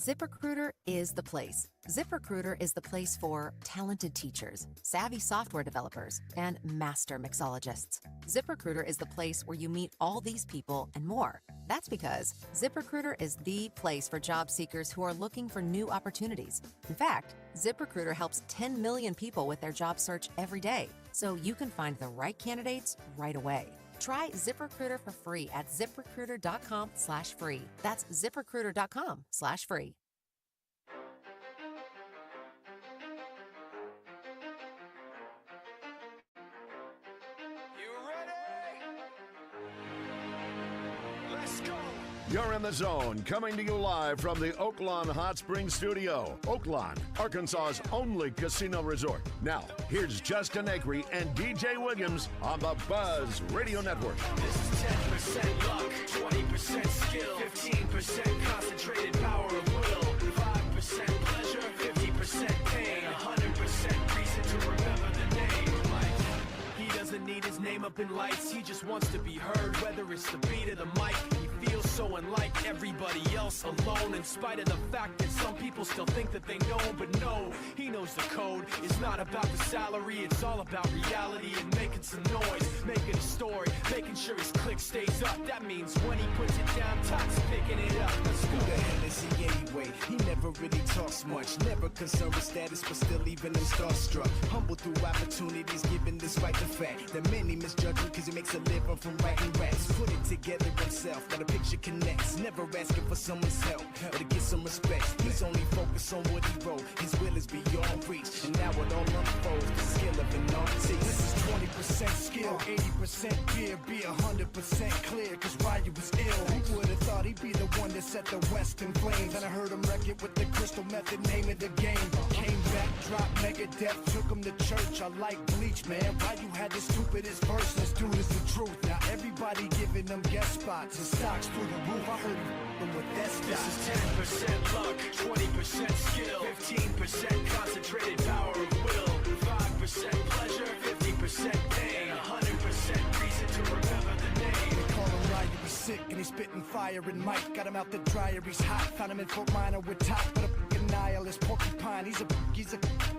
ZipRecruiter is the place. ZipRecruiter is the place for talented teachers, savvy software developers, and master mixologists. ZipRecruiter is the place where you meet all these people and more. That's because ZipRecruiter is the place for job seekers who are looking for new opportunities. In fact, ZipRecruiter helps 10 million people with their job search every day, so you can find the right candidates right away. Try ZipRecruiter for free at ziprecruiter.com/free. That's ziprecruiter.com/free. You're in the zone, coming to you live from the Oaklawn Hot Springs Studio. Oaklawn, Arkansas's only casino resort. Now, here's Justin Acri and DJ Williams on the Buzz Radio Network. This is 10% luck, 20% skill, 15% concentrated power of will, 5% pleasure, 50% pain, 100% reason to remember the name. Like, he doesn't need his name up in lights, he just wants to be heard, whether it's the beat of the mic. Feels so unlike everybody else, alone in spite of the fact that some people still think that they know, but no, he knows the code. It's not about the salary, it's all about reality and making some noise, making a story, making sure his click stays up. That means when he puts it down, Tox picking it up. Let's go. Who the hell is he anyway? He never really talks much, never concerned with status, but still leaving him starstruck. Humble through opportunities, given despite the fact that many misjudge him because he makes a living from writing raps. Put it together himself, got a picture connects, never asking for someone's help or to get some respect. He's only focused on what he wrote, his will is beyond reach, and now it all unfolds, the skill of an artist. This is 20% skill, 80% fear, be 100% clear, cause Ryu was ill. Who would've thought he'd be the one that set the West in flames, and I heard him wreck it with the crystal method, name of the game. Came back, dropped Megadeth, took him to church. I like Bleach, man, Ryu had the stupidest verse, this dude is the truth. Now everybody giving them guest spots and stocks through the roof. I heard him with that stock. This is 10% luck, 20% skill, 15% concentrated power of will, 5% pleasure, 50% pain, 100% reason to remember the name. They call him Ryu, he's sick and he's spitting fire and Mike got him out the dryer, he's hot. Found him in Fort Minor with top, but a fucking nihilist porcupine. He's a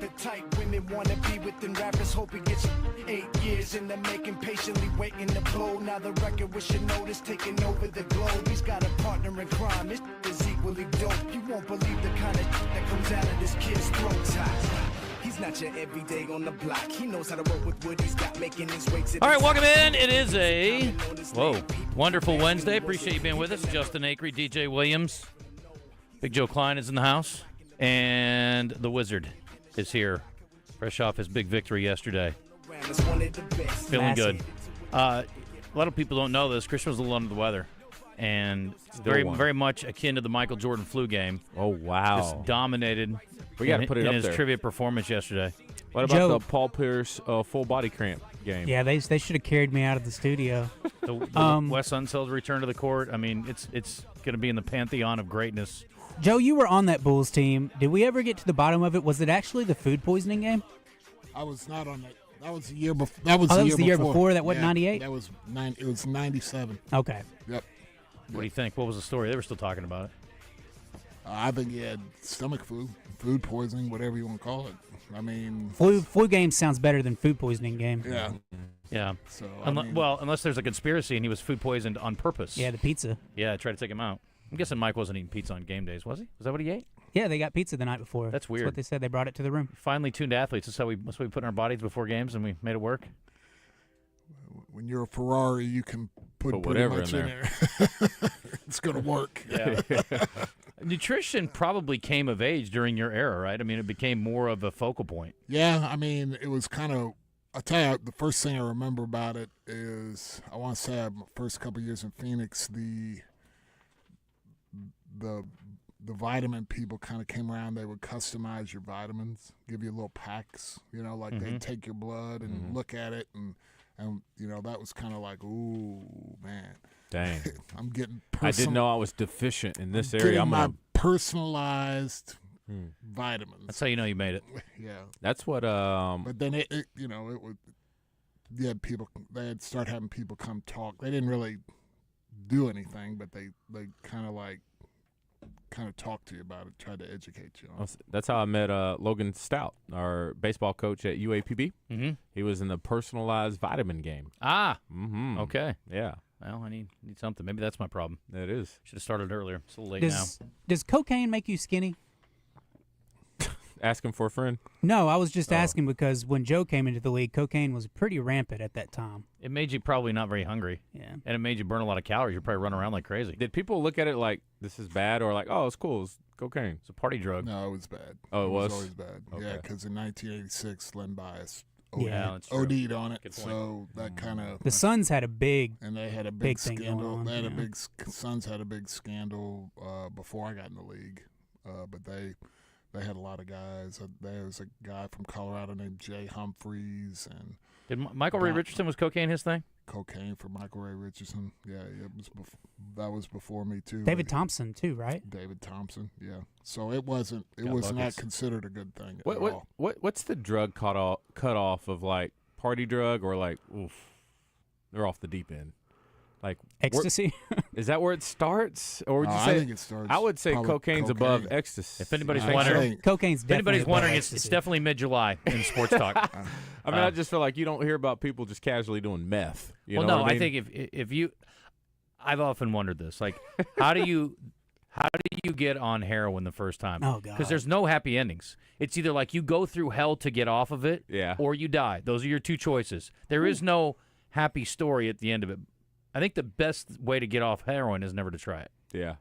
the type women wanna be within rappers. Hope he gets 8 years in the making, patiently waiting to blow. Now the record with your notice taking over the globe. He's got a partner in crime, this is equally dope. You won't believe the kind of that comes out of this kid's throat. He's not your everyday on the block. He knows how to work with what he's got, making his way to the All right, welcome top. in. It is a wonderful Wednesday. Appreciate you being with us. Justin Acri, DJ Williams, Big Joe Klein is in the house, and the Wizard is here, fresh off his big victory yesterday. Feeling good. A lot of people don't know this. Christian was a little under the weather, and very much akin to the Michael Jordan flu game. Oh, wow. Just dominated We got to put it in up his there. trivia performance yesterday. What about Joe. the Paul Pierce full body cramp game? Yeah, they should have carried me out of the studio. The Wes Unsel's return to the court. I mean, it's going to be in the pantheon of greatness. Joe, you were on that Bulls team. Did we ever get to the bottom of it? Was it actually the food poisoning game? I was not on that. That was the year before. That was the year before. That wasn't 98? That was It was 97. Okay. Yep. What do you think? What was the story? They were still talking about it. I think he had stomach flu, food poisoning, whatever you want to call it. I mean, Flu game sounds better than food poisoning game. yeah. Yeah. So Unless there's a conspiracy and he was food poisoned on purpose. Yeah, the pizza. Yeah, try to take him out. I'm guessing Mike wasn't eating pizza on game days, was he? Was that what he ate? Yeah, they got pizza the night before. That's weird. That's what they said. They brought it to the room. Finely tuned athletes. That's what we put in our bodies before games, and we made it work. when you're a Ferrari, you can put pretty whatever much in in there. It's going to work. Yeah. Nutrition probably came of age during your era, right? I mean, it became more of a focal point. Yeah, I mean, it was kind of. I'll tell you, the first thing I remember about it is I want to say my first couple of years in Phoenix, the vitamin people kind of came around. They would customize your vitamins, give you little packs, like they'd take your blood and look at it, and that was kind of like, ooh, man. Dang. I'm getting I didn't know I was deficient in this I'm area. getting my personalized vitamins. That's how you know you made it. Yeah. That's what But then it would. They'd start having people come talk. They didn't really do anything, but they kind of like kind of talk to you about it, try to educate you on it. That's how I met Logan Stout, our baseball coach at UAPB. Mm-hmm. He was in the personalized vitamin game. Ah, Mm-hmm. okay. Yeah, Well, I need something. Maybe that's my problem. it is. Should have started earlier. It's a little late now. Does cocaine make you skinny? Asking for a friend. No, I was just asking because when Joe came into the league, cocaine was pretty rampant at that time. It made you probably not very hungry. Yeah. And it made you burn a lot of calories. You're probably running around like crazy. Did people look at it like this is bad or like, oh, it's cool, it's cocaine? It's a party drug. No, it was bad. Oh, it was? always bad. Okay. Yeah, because in 1986, Len Bias Yeah, that's true. OD'd on it, Good point. so that kind of. The Suns had a big. And they had a big big thing going scandal. on, They had a yeah. big Suns had a big scandal before I got in the league, but they had a lot of guys. There was a guy from Colorado named Jay Humphreys and Did Michael Ray Richardson, was cocaine his thing? cocaine for Michael Ray Richardson. Yeah, it was that was before me too. David Like, Thompson too, right? David Thompson. Yeah. So it wasn't. It Got was buckets. not considered a good thing What at what, all. what's the drug cut off of like party drug or like oof, they're off the deep end? Like Ecstasy. is that where it starts, or would No, you I say? think it starts. I would say probably cocaine's cocaine. above ecstasy. If anybody's I wondering, think- Cocaine's if definitely. anybody's above wondering, it's ecstasy. definitely mid-July in sports talk. I mean, I just feel like you don't hear about people just casually doing meth. You Well, know no, what I I mean? think if you, I've often wondered this, like, how do you get on heroin the first time? Oh, God. Because there's no happy endings. It's either like you go through hell to get off of it, Yeah. or you die. Those are your two choices. There is no happy story at the end of it. I think the best way to get off heroin is never to try it. Yeah.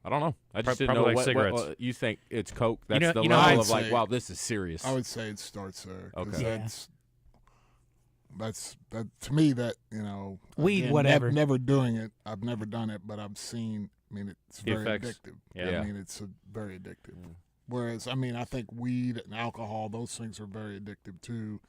I don't know. I just didn't Probably know like what cigarettes. you think it's coke. That's know- the you know, level I'd of like, say- wow, this is serious. I would say it starts there. 'cause Okay. Yeah. That's that to me. That Weed, again, whatever. Never doing it. I've never done it, but I've seen. I mean, it's The very effects. addictive. Yeah. I mean, it's very addictive. Whereas, I mean, I think weed and alcohol, those things are very addictive too.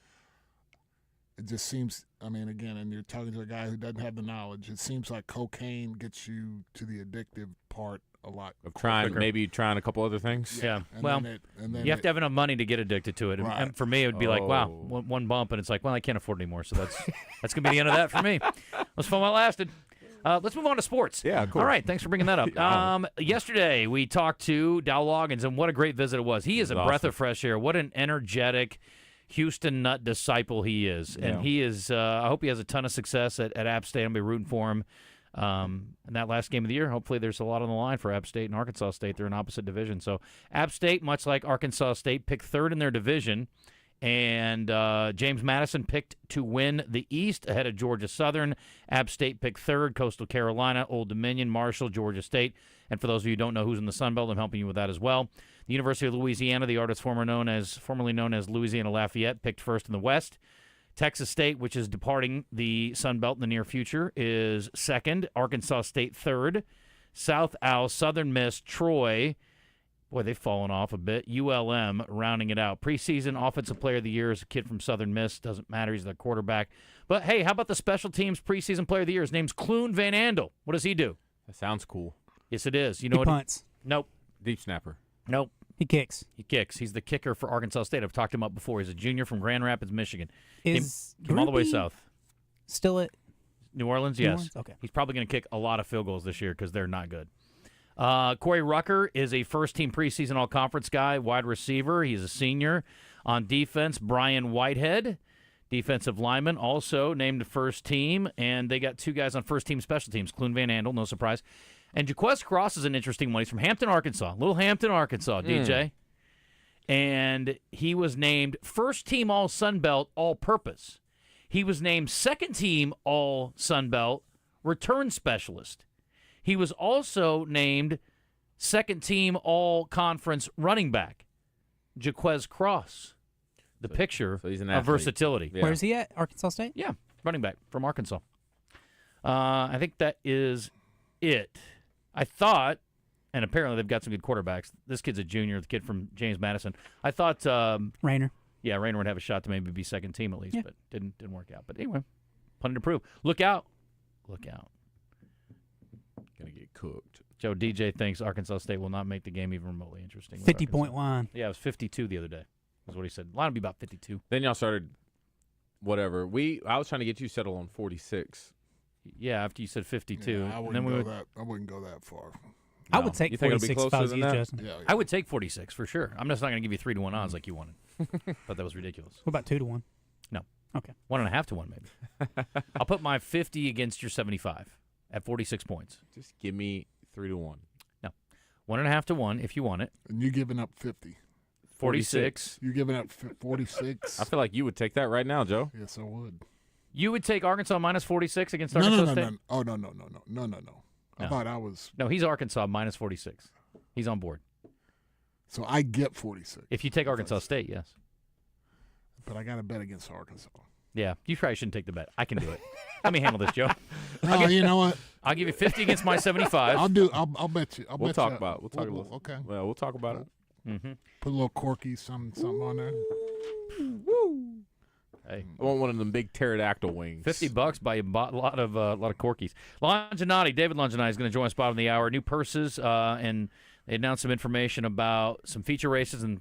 It just seems. I mean, again, and you're talking to a guy who doesn't have the knowledge. It seems like cocaine gets you to the addictive part a lot. of trying, quicker. maybe trying a couple other things. Yeah. And Well, then you have to have enough money to get addicted to it. And- Right. And for me, it would be like, wow, Oh. one bump, and it's like, well, I can't afford it anymore. So that's going to be the end of that for me. That's fun while it lasted. Let's move on to sports. Yeah, cool. All right, thanks for bringing that up. Yeah. Yesterday, we talked to Dow Loggins, and what a great visit it was. He is a was breath awesome. of fresh air. What an energetic Houston Nut disciple he is. Yeah. And he is, I hope he has a ton of success at App State. I'll be rooting for him. In that last game of the year, hopefully there's a lot on the line for App State and Arkansas State. They're in opposite division. So App State, much like Arkansas State, picked third in their division. And James Madison picked to win the East ahead of Georgia Southern. App State picked third, Coastal Carolina, Old Dominion, Marshall, Georgia State. And for those of you who don't know who's in the Sun Belt, I'm helping you with that as well. The University of Louisiana, the artist formerly known as Louisiana Lafayette, picked first in the West. Texas State, which is departing the Sun Belt in the near future, is second. Arkansas State third. South Al, Southern Miss, Troy. Boy, they've fallen off a bit. ULM rounding it out. Preseason Offensive Player of the Year is a kid from Southern Miss. Doesn't matter. He's their quarterback. But, hey, how about the special teams preseason Player of the Year? His name's Clune Van Andel. What does he do? That sounds cool. Yes, it is. You know He what? punts. Nope. Deep snapper. Nope. He kicks. He kicks. He's the kicker for Arkansas State. I've talked him up before. He's a junior from Grand Rapids, Michigan. Is Came all the way Groupie south. Still at New Orleans, New yes. Orleans? Okay. He's probably going to kick a lot of field goals this year because they're not good. Corey Rucker is a first-team preseason all-conference guy, wide receiver. He's a senior. On defense, Brian Whitehead, defensive lineman, also named first team. And they got two guys on first-team special teams, Clune Van Andel, no surprise. And Jaquez Cross is an interesting one. He's from Hampton, Arkansas. Little Hampton, Arkansas, DJ. And he was named first-team All-Sun Belt all-purpose. He was named second-team All-Sun Belt return specialist. He was also named second-team All-Conference running back. Jaquez Cross, the picture so he's an of athlete. versatility. Yeah. Where's he at? Arkansas State? Yeah, running back from Arkansas. I think that is it. I thought, and apparently they've got some good quarterbacks. This kid's a junior, the kid from James Madison. I thought, Rayner. yeah, Raynor would have a shot to maybe be second team at least, Yeah. but didn't work out. But anyway, plenty to prove. Look out. Look out. Gonna get cooked. Joe, DJ thinks Arkansas State will not make the game even remotely interesting. with 50-point Arkansas. line. Yeah, it was 52 the other day. Is what he said. Line will be about 52. Then y'all started, whatever. I was trying to get you settled on 46. Yeah, after you said 52. Yeah, I and wouldn't then we go would, that. I wouldn't go that far. I would take You think it'll be 46 if I closer was than you, that? Justin. Yeah, I would take 46 for sure. I'm just not going to give you 3-1 odds like you wanted. Thought that was ridiculous. What about 2-1? No. Okay. 1.5 to 1 maybe. I'll put my 50 against your 75 at 46 points. Just give me 3-1. No. 1.5 to 1 if you want it. And you giving up 50. 46. You giving up 46. I feel like you would take that right now, Joe. Yes, I would. You would take Arkansas minus 46 against No, Arkansas no, State? no. Oh, no. I No. thought I was. No, he's Arkansas minus 46. He's on board. So I get 46. If you take Arkansas State, yes. But I got to bet against Arkansas. Yeah, you probably shouldn't take the bet. I can do it. Let me handle this, Joe. No, you know what? I'll give you 50 against my 75. I'll bet you. We'll talk about it. We'll talk a little. Okay. Well, we'll talk about it. Mm-hmm. Put a little corky something on there. Hey, I want one of them big pterodactyl wings. $50 buy you a lot of Corkies. Longinati, David Longinati is going to join us bottom of the hour. New purses, and they announced some information about some feature races and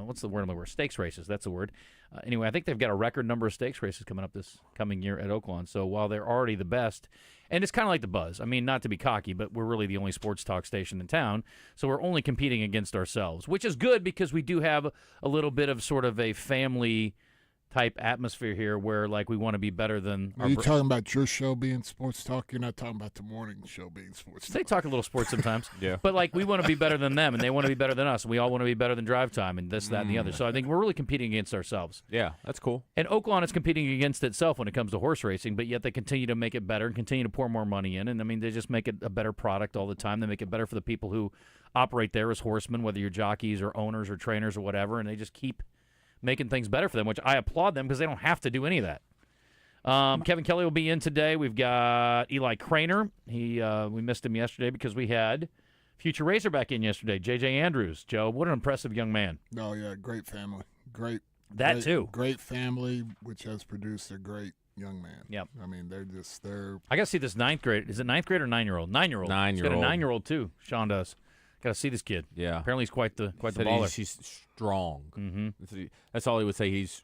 what's the word I'm looking for? Stakes races. That's the word. Anyway, I think they've got a record number of stakes races coming up this coming year at Oaklawn. So while they're already the best, and it's kind of like the Buzz. I mean, not to be cocky, but we're really the only sports talk station in town. So we're only competing against ourselves, which is good because we do have a little bit of sort of a family type atmosphere here where like we want to be better than Are you talking about your show being sports talk? You're not talking about the morning show being sports talk. They talk a little sports sometimes. Yeah. But like we want to be better than them and they want to be better than us. And we all want to be better than drive time and this, that, and the other. So I think we're really competing against ourselves. Yeah, that's cool. And Oaklawn is competing against itself when it comes to horse racing, but yet they continue to make it better and continue to pour more money in. And I mean, they just make it a better product all the time. They make it better for the people who operate there as horsemen, whether you're jockeys or owners or trainers or whatever. And they just keep making things better for them, which I applaud them because they don't have to do any of that. Kevin Kelly will be in today. We've got Eli Craner. We missed him yesterday because we had future racer back in yesterday, J.J. Andrews. Joe, what an impressive young man. Oh, yeah, great family. Great family, which has produced a great young man. Yep. I mean, they're. I got to see this ninth grade. Is it ninth grade or 9-year-old? 9-year-old. 9-year-old. He's got a 9-year-old too. Sean does. Got to see this kid. Yeah. Apparently he's quite the Said baller. He's strong. Mm-hmm. That's all he would say. He's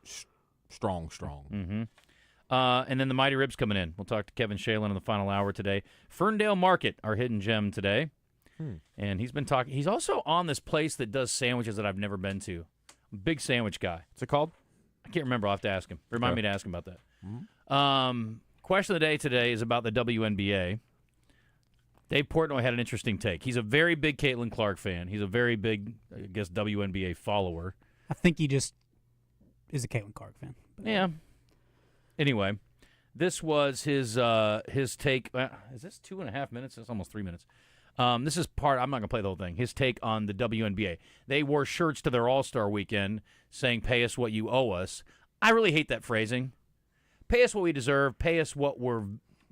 strong. Mm-hmm. And then the Mighty Ribs coming in. We'll talk to Kevin Shalen in the final hour today. Ferndale Market, our hidden gem today. And he's been talking. He's also on this place that does sandwiches that I've never been to. Big sandwich guy. What's it called? I can't remember. I'll have to ask him. Remind me to ask him about that. Mm-hmm. Question of the day today is about the WNBA. Dave Portnoy had an interesting take. He's a very big Caitlin Clark fan. He's a very big, I guess, WNBA follower. I think he just is a Caitlin Clark fan. Yeah. Anyway, this was his take. Is this 2.5 minutes? It's almost 3 minutes. This is part. I'm not going to play the whole thing. His take on the WNBA. They wore shirts to their All-Star weekend saying, "Pay us what you owe us." I really hate that phrasing. Pay us what we deserve. Pay us what we're.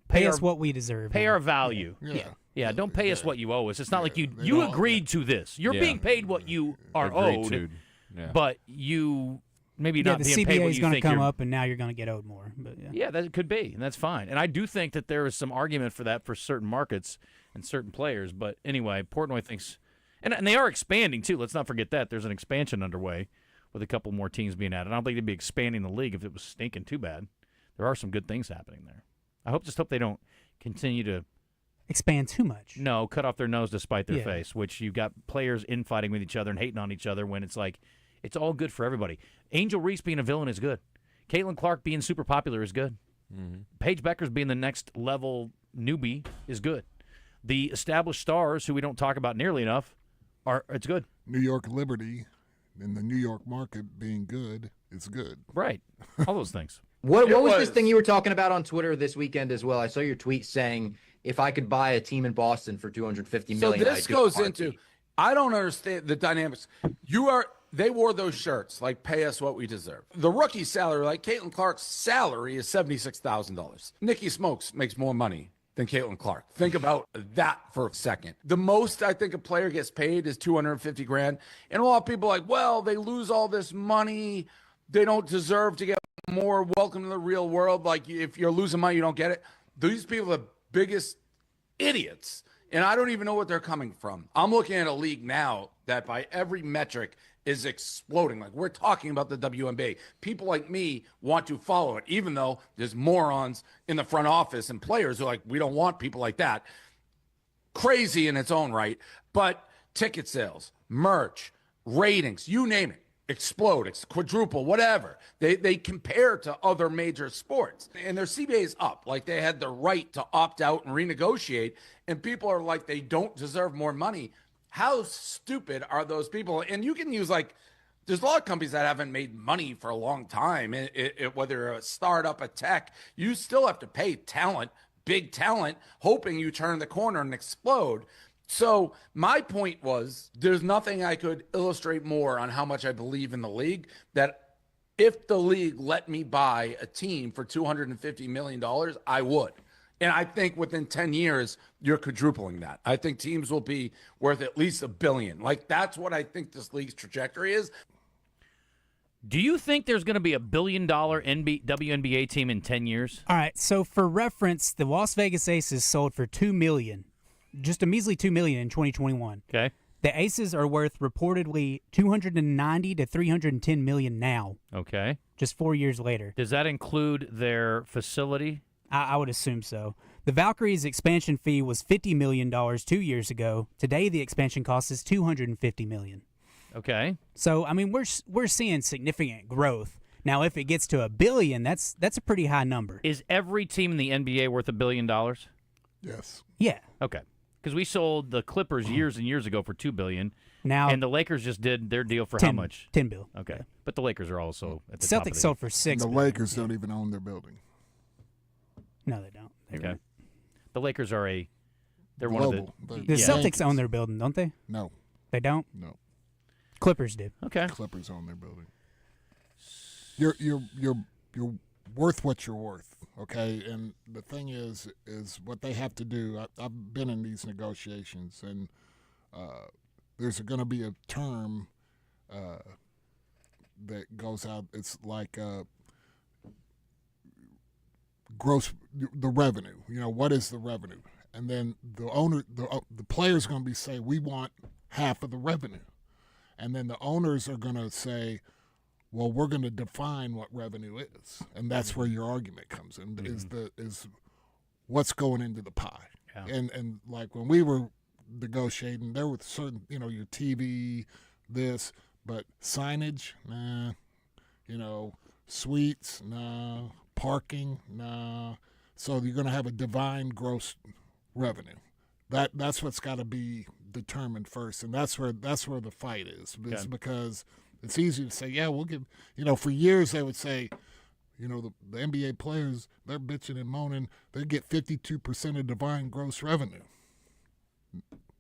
Pay us what we deserve. Pay our value. Yeah. Don't pay us what you owe us. It's not like you agreed to this. You're being paid what you are owed, but you maybe not being paid what you think. The CBA is going to come up, and now you're going to get owed more. But yeah, that could be, and that's fine. And I do think that there is some argument for that for certain markets and certain players. But anyway, Portnoy thinks, and they are expanding too. Let's not forget that there's an expansion underway with a couple more teams being added. I don't think they'd be expanding the league if it was stinking too bad. There are some good things happening there. I hope they don't continue to expand too much. No, cut off their nose to spite their face, which you've got players infighting with each other and hating on each other when it's like it's all good for everybody. Angel Reese being a villain is good. Caitlin Clark being super popular is good. Mm-hmm. Paige Beckers being the next level newbie is good. The established stars who we don't talk about nearly enough it's good. New York Liberty and the New York market being good is good. Right. All those things. What was this thing you were talking about on Twitter this weekend as well? I saw your tweet saying if I could buy a team in Boston for $250 million. So this goes into I don't understand the dynamics. They wore those shirts like pay us what we deserve. The rookie salary, like Caitlin Clark's salary, is $76,000. Nikki Smokes makes more money than Caitlin Clark. Think about that for a second. The most I think a player gets paid is $250,000, and a lot of people are like, well, they lose all this money. They don't deserve to get more. Welcome to the real world. Like if you're losing money, you don't get it. These people are the biggest idiots, and I don't even know what they're coming from. I'm looking at a league now that by every metric is exploding. Like we're talking about the WNBA. People like me want to follow it, even though there's morons in the front office and players who are like, we don't want people like that. crazy in its own right, but ticket sales, merch, ratings, you name it, explode, it's quadruple, whatever. They compare to other major sports, and their CBA is up. Like, they had the right to opt out and renegotiate, and people are like, they don't deserve more money. How stupid are those people? And you can use, like, there's a lot of companies that haven't made money for a long time. Whether a startup, a tech, you still have to pay talent, big talent, hoping you turn the corner and explode. So my point was, there's nothing I could illustrate more on how much I believe in the league, that if the league let me buy a team for $250 million, I would. And I think within 10 years, you're quadrupling that. I think teams will be worth at least $1 billion. Like, that's what I think this league's trajectory is. Do you think there's going to be a $1 billion WNBA team in 10 years? All right, so for reference, the Las Vegas Aces sold for $2 million, just a measly $2 million in 2021. Okay. The Aces are worth reportedly $290 to $310 million now. Okay. Just 4 years later. Does that include their facility? I would assume so. The Valkyries' expansion fee was $50 million 2 years ago. Today, the expansion cost is $250 million. Okay. So, I mean, we're seeing significant growth. Now, if it gets to $1 billion, that's a pretty high number. Is every team in the NBA worth $1 billion? Yes. Yeah. Okay. Because we sold the Clippers years and years ago for $2 billion. Now, and the Lakers just did their deal for 10, how much? $10 billion. Okay. But the Lakers are also at the Celtics top of the sold for $6 And the billion. Lakers don't even own their building. No, they don't. Okay. The Lakers are they're Global. one of The yeah. Celtics own their building, don't they? No. They don't? No. Clippers do. Okay. Clippers own their building. You're worth what you're worth, okay? And the thing is what they have to do. I've been in these negotiations, and there's going to be a term that goes out. It's like the revenue. You know, what is the revenue? And then the player's going to say, we want half of the revenue. And then the owners are going to say, well, we're going to define what revenue is. And that's where your argument comes in, is what's going into the pie. Yeah. And like when we were negotiating, there were certain, your TV, this, but signage, nah, suites, nah, parking, nah. So you're going to have a divine gross revenue. That's what's got to be determined first, and that's where the fight is. It's because it's easy to say, yeah, we'll give. For years they would say, the NBA players, they're bitching and moaning, they get 52% of divine gross revenue.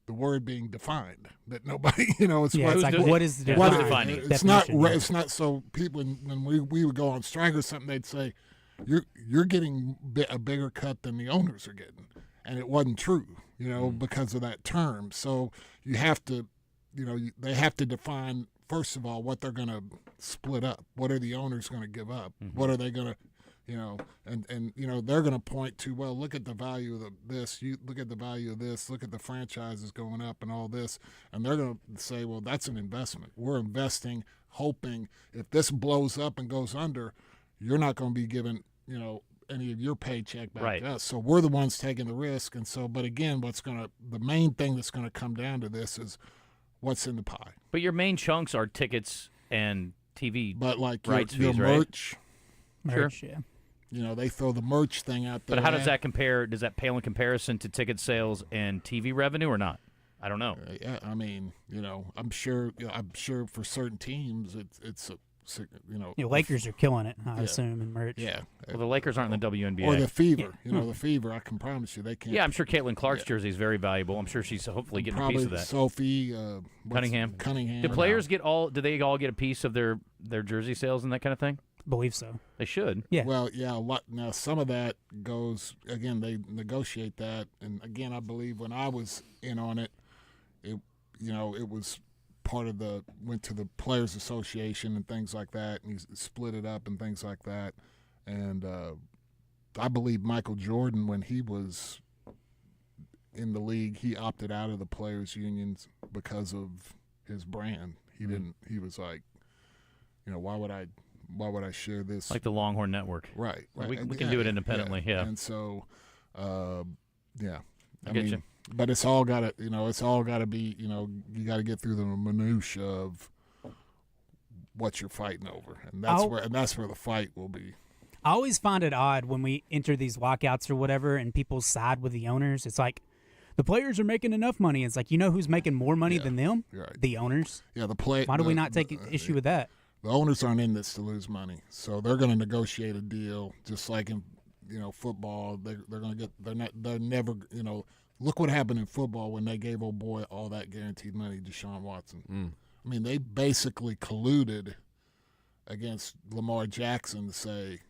The word being defined, that nobody, it's what is the defining? It's not. It's not. So people, when we would go on strike or something, they'd say, you're getting a bigger cut than the owners are getting, and it wasn't true, because of that term. So you have to, they have to define first of all what they're going to split up. What are the owners going to give up? Mm-hmm. What are they going to, and they're going to point to, well, look at the value of this. You look at the value of this. Look at the franchises going up and all this, and they're going to say, well, that's an investment. We're investing, hoping if this blows up and goes under, you're not going to be given, any of your paycheck back to us. So we're the ones taking the risk. And so, but again, the main thing that's going to come down to this is what's in the pie. But your main chunks are tickets and TV. But like rights your fees, right? Merch, yeah. They throw the merch thing out there. But how does that compare? Does that pale in comparison to ticket sales and TV revenue or not? I don't know. Yeah, I mean, I'm sure for certain teams it's Lakers are killing it, I assume, in merch. Yeah. Well, the Lakers aren't in the WNBA. Or the Fever. The Fever, I can promise you they can't. Yeah, I'm sure Caitlin Clark's jersey is very valuable. I'm sure she's hopefully getting a piece of that. Sophie Cunningham. Do players do they all get a piece of their jersey sales and that kind of thing? Believe so. They should. Yeah. Well, yeah, a lot. Now, some of that goes, again, they negotiate that. And again, I believe when I was in on it, it was part of went to the Players Association and things like that, and he split it up and things like that. And I believe Michael Jordan, when he was in the league, he opted out of the players' unions because of his brand. He didn't. He was like, why would I share this? Like the Longhorn Network. Right. We can do it independently. Yeah. And so, yeah. I get you. But it's all got to, be, you got to get through the minutia of what you're fighting over, and that's where the fight will be. I always find it odd when we enter these walkouts or whatever, and people side with the owners. It's like the players are making enough money. It's like, who's making more money than them? Right. The owners. Yeah, Why do we not take issue with that? The owners aren't in this to lose money, so they're going to negotiate a deal, just like in football. They're going to get. They're never. Look what happened in football when they gave old boy all that guaranteed money, Deshaun Watson. I mean, they basically colluded against Lamar Jackson to say,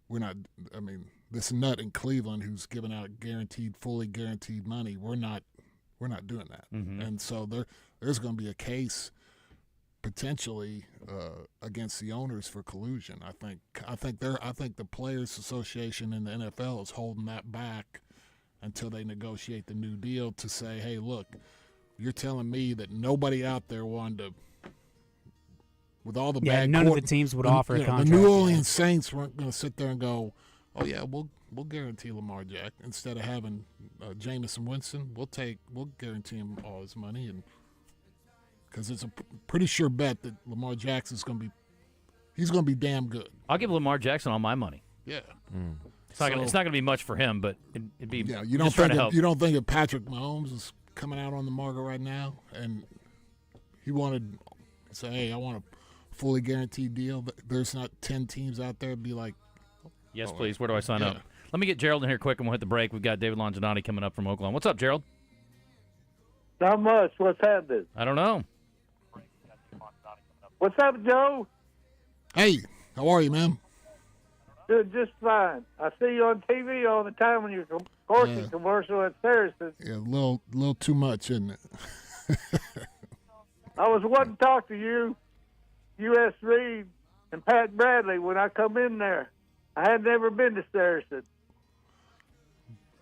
we're not. I mean, this nut in Cleveland who's giving out fully guaranteed money. We're not doing that. And so there's going to be a case potentially against the owners for collusion. I think the Players Association in the NFL is holding that back until they negotiate the new deal to say, hey, look, you're telling me that nobody out there wanted to, with all the bad none of the teams would offer a contract. The New Orleans Saints weren't going to sit there and go, oh yeah, we'll guarantee Lamar Jack instead of having Jameis Winston. We'll guarantee him all his money, and because it's a pretty sure bet that Lamar Jackson's going to be damn good. I'll give Lamar Jackson all my money. Yeah. It's not going to be much for him, but it'd be. Yeah, you don't think that Patrick Mahomes is coming out on the market right now, and he wanted to say, hey, I want a fully guaranteed deal. There's not 10 teams out there to be like, yes, please. Where do I sign up? Let me get Gerald in here quick, and we'll hit the break. We've got David Longinati coming up from Oaklawn. What's up, Gerald? Not much. What's happening? I don't know. What's up, Joe? Hey, how are you, man? Doing just fine. I see you on TV all the time when you're coursing commercial at Saracen. Yeah, a little too much, isn't it? I was wanting to talk to you, U.S. Reed, and Pat Bradley when I come in there. I had never been to Saracen.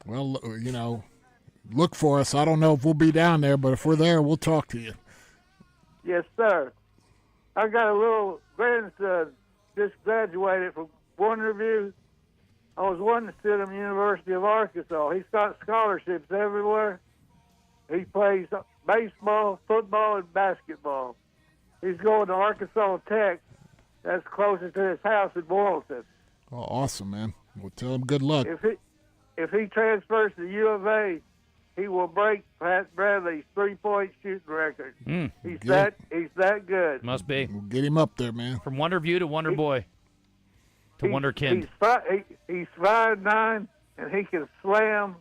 Well, look for us. I don't know if we'll be down there, but if we're there, we'll talk to you. Yes, sir. I got a little grandson just graduated from Wonderview. I was wanting to send him to University of Arkansas. He's got scholarships everywhere. He plays baseball, football, and basketball. He's going to Arkansas Tech. That's closest to his house in Boylston. Oh, awesome, man. We'll tell him good luck. If he transfers to U of A, he will break Pat Bradley's 3-point shooting record. He's that good. Must be. We'll get him up there, man. From Wonderview to Wonder Boy to Wonderkind. He's 5'9", and he can slam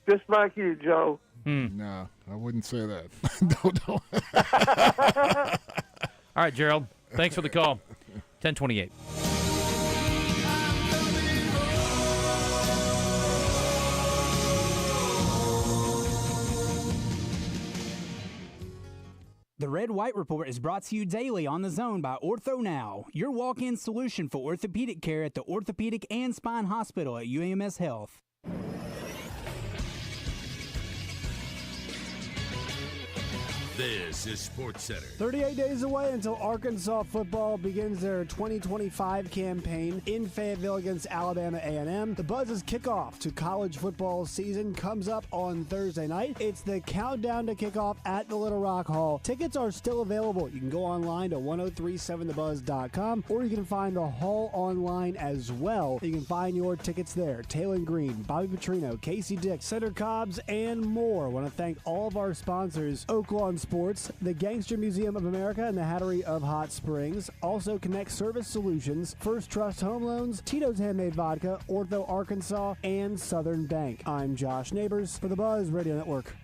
just like you, Joe. No, I wouldn't say that. Don't. All right, Gerald. Thanks for the call. 1028. The Red White Report is brought to you daily on the Zone by Ortho Now, your walk-in solution for orthopedic care at the Orthopedic and Spine Hospital at UAMS Health. This is Sports Center. 38 days away until Arkansas football begins their 2025 campaign in Fayetteville against Alabama A&M. The Buzz's kickoff to college football season comes up on Thursday night. It's the countdown to kickoff at the Little Rock Hall. Tickets are still available. You can go online to 1037thebuzz.com, or you can find the hall online as well. You can find your tickets there. Taylor Green, Bobby Petrino, Casey Dick, Cedar Cobbs, and more. I want to thank all of our sponsors: Oaklawn Sports, the Gangster Museum of America, and the Hattery of Hot Springs. Also Connect Service Solutions, First Trust Home Loans, Tito's Handmade Vodka, Ortho Arkansas, and Southern Bank. I'm Josh Neighbors for the Buzz Radio Network.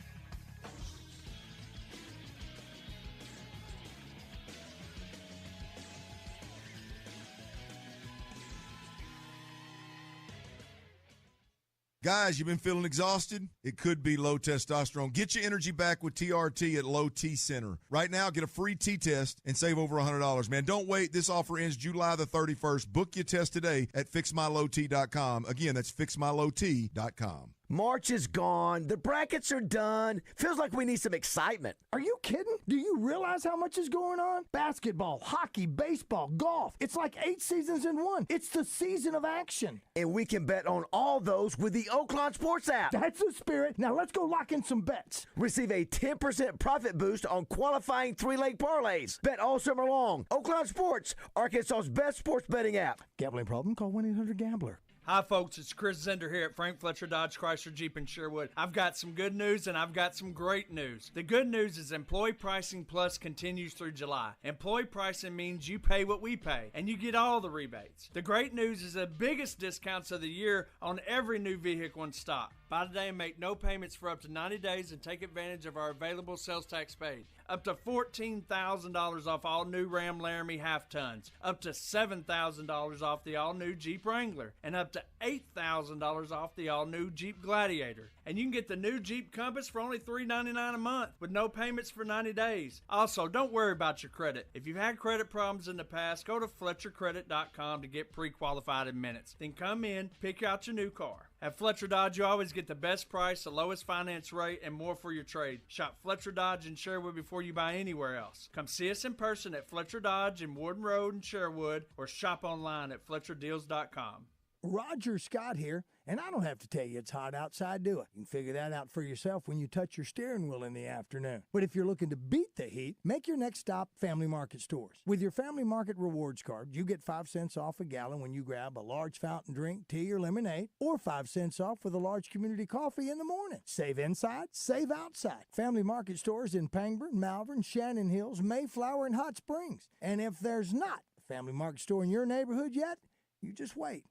Guys, you've been feeling exhausted? It could be low testosterone. Get your energy back with TRT at Low T Center. Right now, get a free T-test and save over $100. Man, don't wait. This offer ends July the 31st. Book your test today at FixMyLowT.com. Again, that's FixMyLowT.com. March is gone. The brackets are done. Feels like we need some excitement. Are you kidding? Do you realize how much is going on? Basketball, hockey, baseball, golf. It's like 8 seasons in one. It's the season of action. And we can bet on all those with the Oaklawn Sports app. That's the spirit. Now let's go lock in some bets. Receive a 10% profit boost on qualifying 3-leg parlays. Bet all summer long. Oaklawn Sports, Arkansas's best sports betting app. Gambling problem? Call 1-800-GAMBLER. Hi, folks. It's Chris Zender here at Frank Fletcher Dodge Chrysler Jeep in Sherwood. I've got some good news and I've got some great news. The good news is Employee Pricing Plus continues through July. Employee pricing means you pay what we pay, and you get all the rebates. The great news is the biggest discounts of the year on every new vehicle in stock. Buy today and make no payments for up to 90 days and take advantage of our available sales tax paid. Up to $14,000 off all new Ram Laramie half-tons. Up to $7,000 off the all-new Jeep Wrangler. And up to $8,000 off the all-new Jeep Gladiator. And you can get the new Jeep Compass for only $399 a month with no payments for 90 days. Also, don't worry about your credit. If you've had credit problems in the past, go to FletcherCredit.com to get pre-qualified in minutes. Then come in, pick out your new car. At Fletcher Dodge, you always get the best price, the lowest finance rate, and more for your trade. Shop Fletcher Dodge in Sherwood before you buy anywhere else. Come see us in person at Fletcher Dodge in Warden Road in Sherwood, or shop online at FletcherDeals.com. Roger Scott here, and I don't have to tell you it's hot outside, do I? You can figure that out for yourself when you touch your steering wheel in the afternoon. But if you're looking to beat the heat, make your next stop Family Market Stores. With your Family Market Rewards card, you get 5 cents off a gallon when you grab a large fountain drink, tea, or lemonade, or 5 cents off with a large community coffee in the morning. Save inside, save outside. Family Market Stores in Pangburn, Malvern, Shannon Hills, Mayflower, and Hot Springs. And if there's not a Family Market Store in your neighborhood yet, you just wait.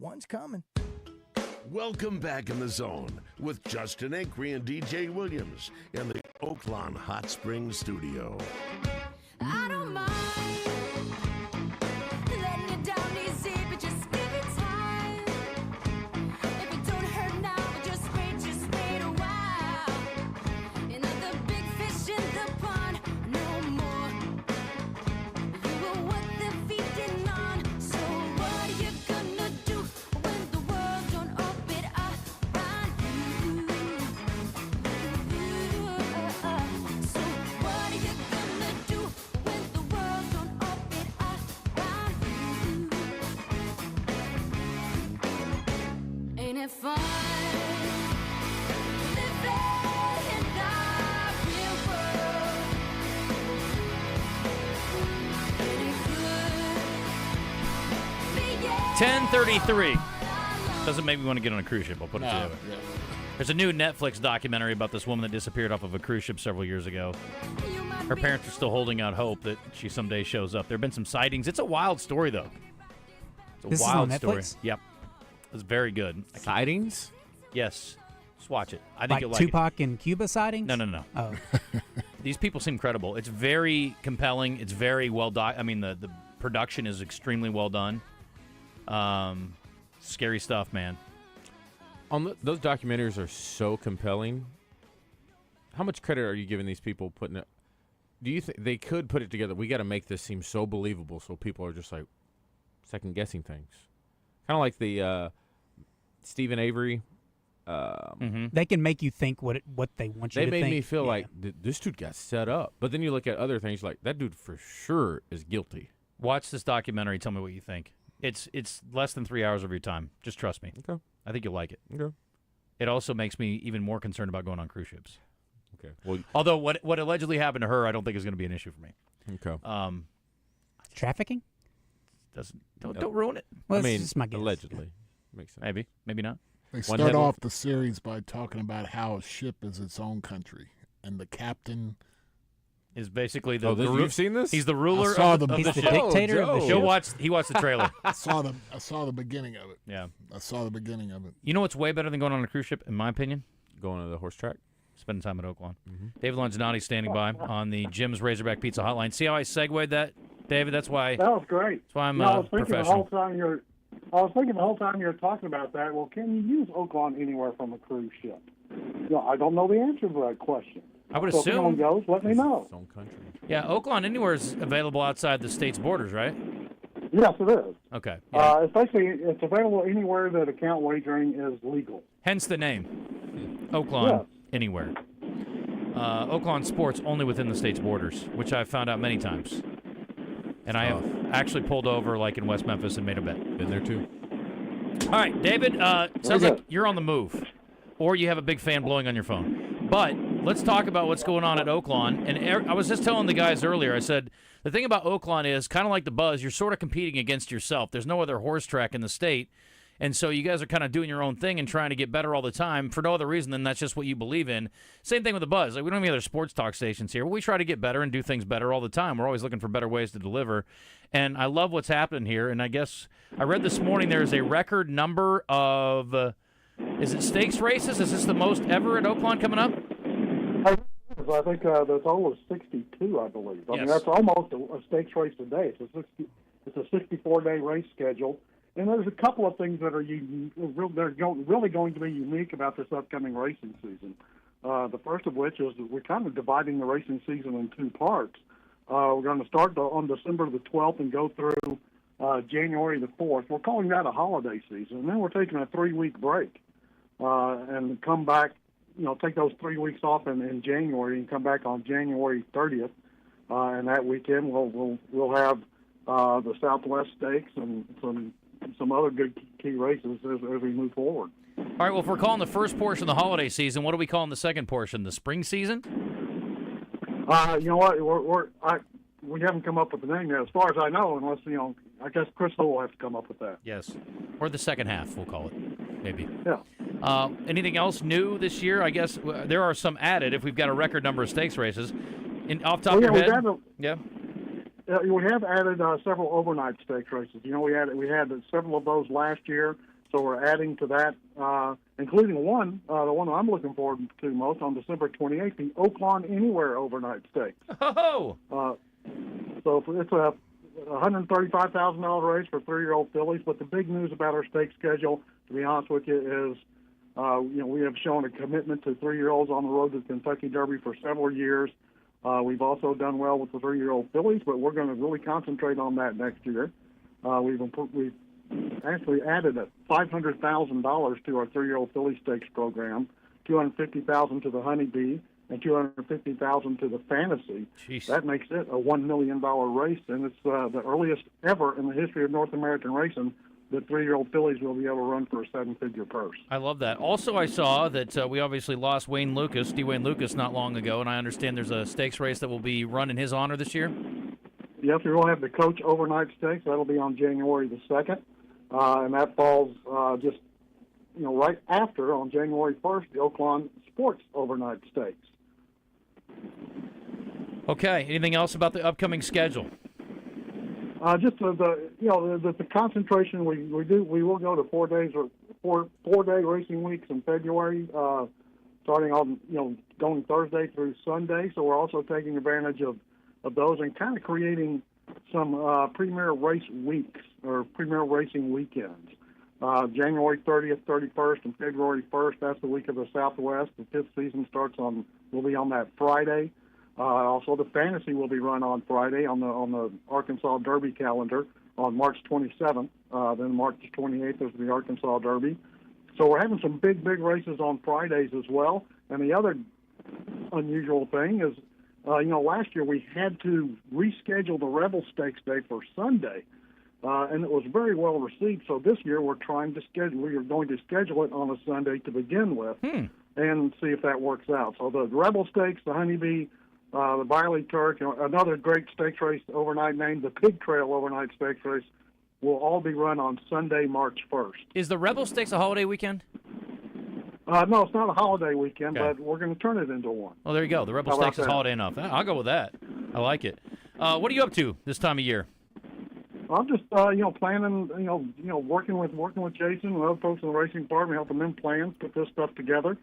One's coming. Welcome back in the zone with Justin Acri and DJ Williams in the Oaklawn Hot Springs studio. I don't mind letting you down easy, but just give it time. If it don't hurt now, but just wait a while. And the big fish in the pond, no more. You were what they're feeding on. So what are you gonna do when the world don't open up around you? So what are you gonna do when the world don't open up around you? Ain't it fun? Living in our real world. Ain't it good? 10:33. Doesn't make me want to get on a cruise ship. I'll put it to you. There's a new Netflix documentary about this woman that disappeared off of a cruise ship several years ago. Her parents are still holding out hope that she someday shows up. There have been some sightings. It's a wild story, though. It's a This is wild on story. Netflix? Yep. It's very good. Sightings? Yes. Just watch it. I think Like you'll like it. Tupac and Cuba sightings? No. Oh. These people seem credible. It's very compelling. It's very well done. I mean, the production is extremely well done. Scary stuff, man. Those documentaries are so compelling. How much credit are you giving these people putting it? Do you think they could put it together? We got to make this seem so believable so people are just like second guessing things. Kind of like the Stephen Avery. They can make you think what they want you to think. They made me feel like this dude got set up. But then you look at other things like that dude for sure is guilty. Watch this documentary. Tell me what you think. It's less than 3 hours of your time. Just trust me. Okay. I think you'll like it. Okay. It also makes me even more concerned about going on cruise ships. Okay. Well, although what allegedly happened to her, I don't think is going to be an issue for me. Okay. Trafficking? Don't ruin it. Well, I mean, it's just my guess. allegedly. Makes sense. Maybe not. They start off the series by talking about how a ship is its own country, and the captain is basically the. You've seen this? He's the ruler I saw of the the ship. dictator of the ship. He watched the trailer. I saw the beginning of it. Yeah. I saw the beginning of it. You know what's way better than going on a cruise ship, in my opinion? Going to the horse track. Spending time at Oaklawn. David Longinati standing by on the Jim's Razorback Pizza Hotline. See how I segued that, David? That's why. That was great. That's why I'm I was thinking professional. I was thinking the whole time you were talking about that. Well, can you use Oaklawn anywhere from a cruise ship? I don't know the answer to that question. I would so assume. If anyone goes, let me know. Its own country. Yeah, Oaklawn Anywhere is available outside the state's borders, right? Yes, it is. Okay. It's basically it's available anywhere that account wagering is legal. Hence the name. Oaklawn, anywhere. Oaklawn Sports only within the state's borders, which I've found out many times. And I have actually pulled over like in West Memphis and made a bet. Been there too. All right, David, sounds like you're on the move, or you have a big fan blowing on your phone. But let's talk about what's going on at Oaklawn. And I was just telling the guys earlier, I said, the thing about Oaklawn is kind of like the Buzz, you're sort of competing against yourself. There's no other horse track in the state. And so you guys are kind of doing your own thing and trying to get better all the time for no other reason than that's just what you believe in. Same thing with the Buzz. Like, we don't have any other sports talk stations here. We try to get better and do things better all the time. We're always looking for better ways to deliver. And I love what's happening here. And I guess I read this morning there's a record number of, is it stakes races? Is this the most ever at Oaklawn coming up? I think that's almost 62, I believe. I mean, that's almost a stakes race a day. It's a 64-day race schedule. And there's a couple of things that are really going to be unique about this upcoming racing season. The first of which is we're kind of dividing the racing season in two parts. We're going to start on December the 12th and go through January the 4th. We're calling that a holiday season. And then we're taking a 3-week break and come back, take those 3 weeks off in January and come back on January 30th. And that weekend we'll have the Southwest Stakes and some other good key races as we move forward. All right, well, if we're calling the first portion the holiday season, what are we calling the second portion, the spring season? You know what? We haven't come up with the name yet, as far as I know, unless, I guess Crystal will have to come up with that. Yes. Or the second half, we'll call it, maybe. Yeah. Anything else new this year? I guess there are some added if we've got a record number of stakes races. Off the top of your head? We have added several overnight stakes races. We had several of those last year, so we're adding to that, including the one I'm looking forward to most on December 28th, the Oaklawn Anywhere Overnight Stakes. Oh! So it's a $135,000 race for 3-year-old fillies. But the big news about our stakes schedule, to be honest with you, is we have shown a commitment to 3-year-olds on the road to the Kentucky Derby for several years. We've also done well with the 3-year-old fillies, but we're going to really concentrate on that next year. We've actually added $500,000 to our 3-year-old filly stakes program, $250,000 to the Honeybee, and $250,000 to the Fantasy. Jeez. That makes it a $1 million race, and it's the earliest ever in the history of North American racing that 3-year-old fillies will be able to run for a 7-figure purse. I love that. Also, I saw that we obviously lost D. Wayne Lucas, not long ago, and I understand there's a stakes race that will be run in his honor this year. Yes, we will have the Coach Overnight Stakes. That'll be on January the 2nd, and that falls just right after, on January 1st, the Oaklawn Sports Overnight Stakes. Okay. Anything else about the upcoming schedule? Just the concentration we will go to 4 days or four-day racing weeks in February, starting on going Thursday through Sunday. So we're also taking advantage of those and kind of creating some premier race weeks or premier racing weekends. January 30th, 31st, and February 1st. That's the week of the Southwest. The fifth season will be on that Friday. Also, the Fantasy will be run on Friday on the Arkansas Derby calendar on March 27th. Then March 28th is the Arkansas Derby. So we're having some big races on Fridays as well. And the other unusual thing is, last year we had to reschedule the Rebel Stakes Day for Sunday, and it was very well received. So this year we are going to schedule it on a Sunday to begin with, and see if that works out. So the Rebel Stakes, the Honeybee, the Biley Turk, another great stakes race overnight named the Pig Trail Overnight Stakes Race, will all be run on Sunday, March 1st. Is the Rebel Stakes a holiday weekend? No, it's not a holiday weekend, but we're going to turn it into one. Well, there you go. The Rebel Stakes is holiday enough. I'll go with that. I like it. What are you up to this time of year? I'm just, planning, working with Jason and other folks in the racing department, helping them plan, put this stuff together.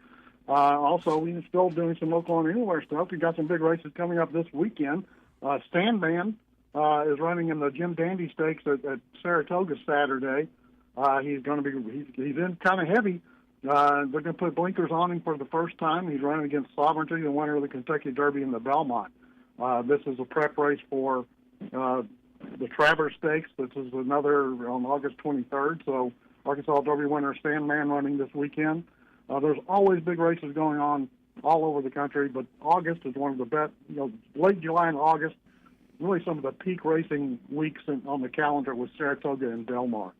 Also, we're still doing some Oaklawn Anywhere stuff. We've got some big races coming up this weekend. Sandman is running in the Jim Dandy Stakes at Saratoga Saturday. He's in kind of heavy. They're going to put blinkers on him for the first time. He's running against Sovereignty, the winner of the Kentucky Derby in the Belmont. This is a prep race for the Travers Stakes. This is another on August 23rd. So Arkansas Derby winner Sandman running this weekend. There's always big races going on all over the country, but August is one of the best. Late July and August, really some of the peak racing weeks on the calendar with Saratoga and Del Mar.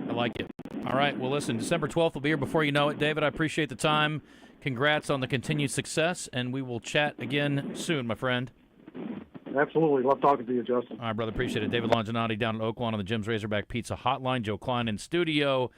I like it. All right. Well, listen, December 12th will be here before you know it. David, I appreciate the time. Congrats on the continued success, and we will chat again soon, my friend. Absolutely. Love talking to you, Justin. All right, brother. Appreciate it. David Longinati down at Oaklawn on the Jim's Razorback Pizza Hotline. Joe Klein in studio.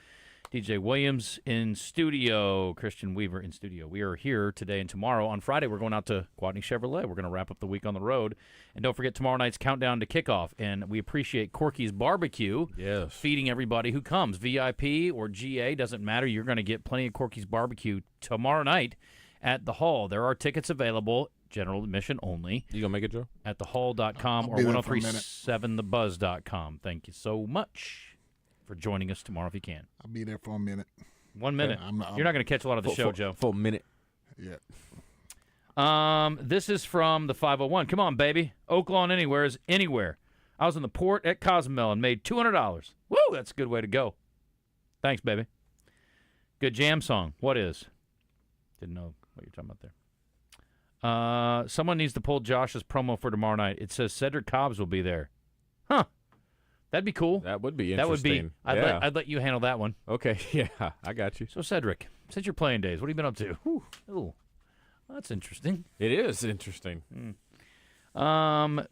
DJ Williams in studio. Christian Weaver in studio. We are here today and tomorrow. On Friday, we're going out to Guadney Chevrolet. We're going to wrap up the week on the road. And don't forget tomorrow night's countdown to kickoff. And we appreciate Corky's Barbecue feeding everybody who comes. VIP or GA, doesn't matter. You're going to get plenty of Corky's Barbecue tomorrow night at the Hall. There are tickets available. General admission only. You going to make it, Joe? At thehall.com or 1037thebuzz.com. Thank you so much for joining us tomorrow if you can. I'll be there for a minute. 1 minute. You're not going to catch a lot of the show, Joe. For a minute. Yeah. This is from the 501. Come on, baby. Oaklawn Anywhere is anywhere. I was in the port at Cozumel and made $200. Woo, that's a good way to go. Thanks, baby. Good jam song. What is? Didn't know what you're talking about there. Someone needs to pull Josh's promo for tomorrow night. It says Cedric Cobbs will be there. Huh. That'd be cool. That would be That interesting. would be. I'd let you handle that one. Okay, yeah, I got you. So, Cedric, since your playing days, what have you been up to? Ooh, well, that's interesting. It is interesting. What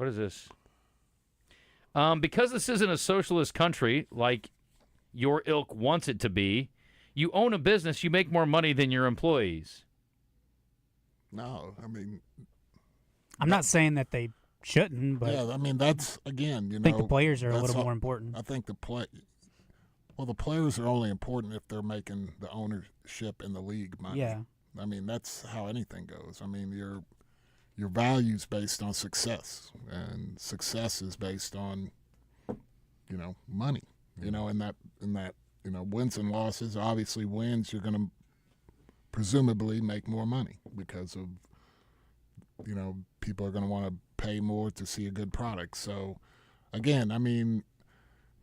is this? Because this isn't a socialist country like your ilk wants it to be, you own a business, you make more money than your employees. No, I mean, I'm not saying that they shouldn't, but yeah, I mean that's again, I think the players are a little more important. I think the players are only important if they're making the ownership in the league money. Yeah, I mean that's how anything goes. I mean your value's based on success, and success is based on money. In that wins and losses. Obviously, wins you're going to presumably make more money because of people are going to want to pay more to see a good product. So again, I mean,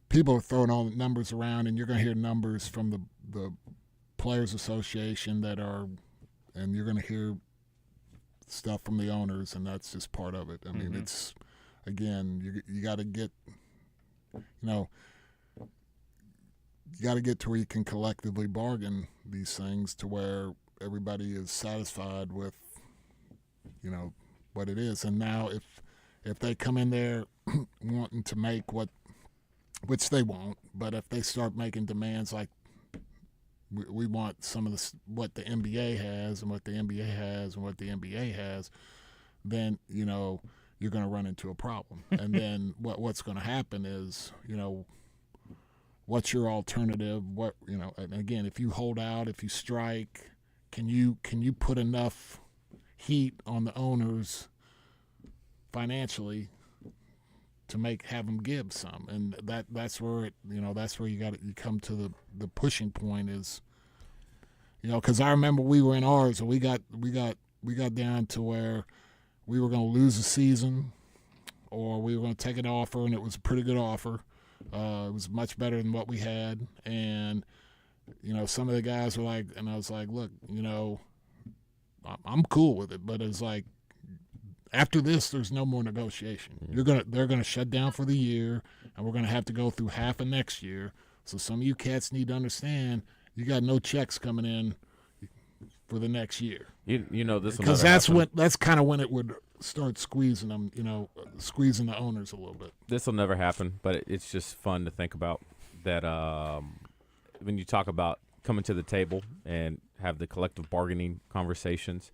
people are throwing all the numbers around, and you're going to hear numbers from the Players Association and you're going to hear stuff from the owners, and that's just part of it. I mean, it's again, you got to get you got to get to where you can collectively bargain these things to where everybody is satisfied with, what it is. And now if they come in there wanting to make which they won't, but if they start making demands like we want some of what the NBA has and what the NBA has and what the NBA has, then, you're going to run into a problem. And then what's going to happen is, what's your alternative? And again, if you hold out, if you strike, can you put enough heat on the owners financially to have them give some? And that's where that's where you come to the pushing point is, because I remember we were in ours and we got down to where we were going to lose a season or we were going to take an offer, and it was a pretty good offer. It was much better than what we had, and some of the guys were like, and I was like, look, I'm cool with it, but it's like after this, there's no more negotiation. They're gonna shut down for the year, and we're gonna have to go through half of next year. So some of you cats need to understand you got no checks coming in for the next year. This because that's kind of when it would start squeezing them, squeezing the owners a little bit. This will never happen, but it's just fun to think about that when you talk about coming to the table and have the collective bargaining conversations.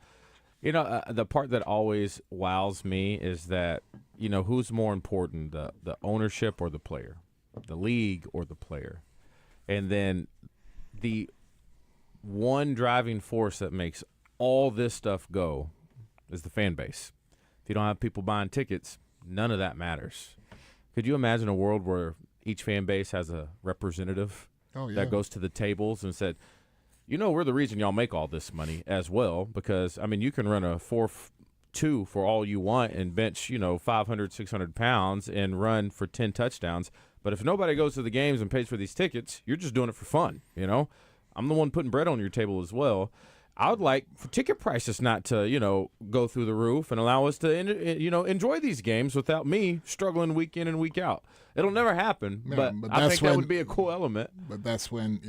The part that always wows me is that, who's more important, the ownership or the player, the league or the player? And then the one driving force that makes all this stuff go is the fan base. If you don't have people buying tickets, none of that matters. Could you imagine a world where each fan base has a representative that goes to the tables and said, we're the reason y'all make all this money as well, because, I mean, you can run a 2 for all you want and bench, 500, 600 pounds and run for 10 touchdowns. But if nobody goes to the games and pays for these tickets, you're just doing it for fun, I'm the one putting bread on your table as well. I would like for ticket prices not to, go through the roof and allow us to, enjoy these games without me struggling week in and week out. It'll never happen, but I think that would be a cool element. But that's when,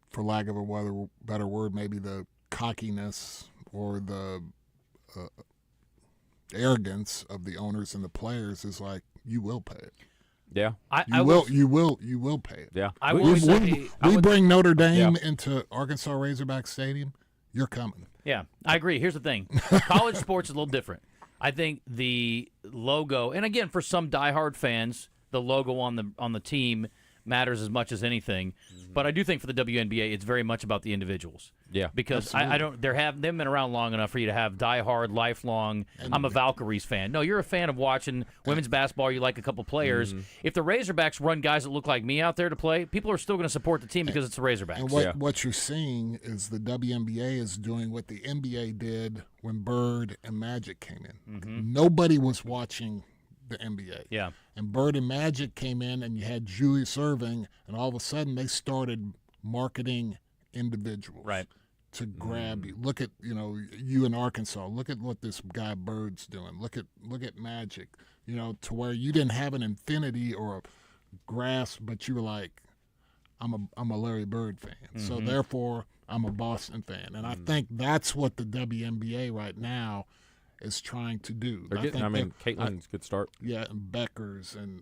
for lack of a better word, maybe the cockiness or the arrogance of the owners and the players is like, you will pay it. Yeah, you will pay it. Yeah, we bring Notre Dame into Arkansas Razorback Stadium. You're coming. Yeah, I agree. Here's the thing: college sports is a little different. I think the logo, and again, for some diehard fans, the logo on the team matters as much as anything. But I do think for the WNBA, it's very much about the individuals. Yeah, because I don't. They've been around long enough for you to have diehard, lifelong. I'm a Valkyries fan. No, you're a fan of watching women's basketball. You like a couple players. If the Razorbacks run guys that look like me out there to play, people are still going to support the team because it's the Razorbacks. And what you're seeing is the WNBA is doing what the NBA did when Bird and Magic came in. Nobody was watching the NBA. Yeah. And Bird and Magic came in, and you had Julius Erving, and all of a sudden they started marketing individuals. Right. To grab you. Look at, you in Arkansas. Look at what this guy Bird's doing. Look at Magic. To where you didn't have an affinity or a grasp, but you were like, I'm a Larry Bird fan. So therefore I'm a Boston fan. And I think that's what the WNBA right now is trying to do. Caitlin's a good start. Yeah, and Becker's and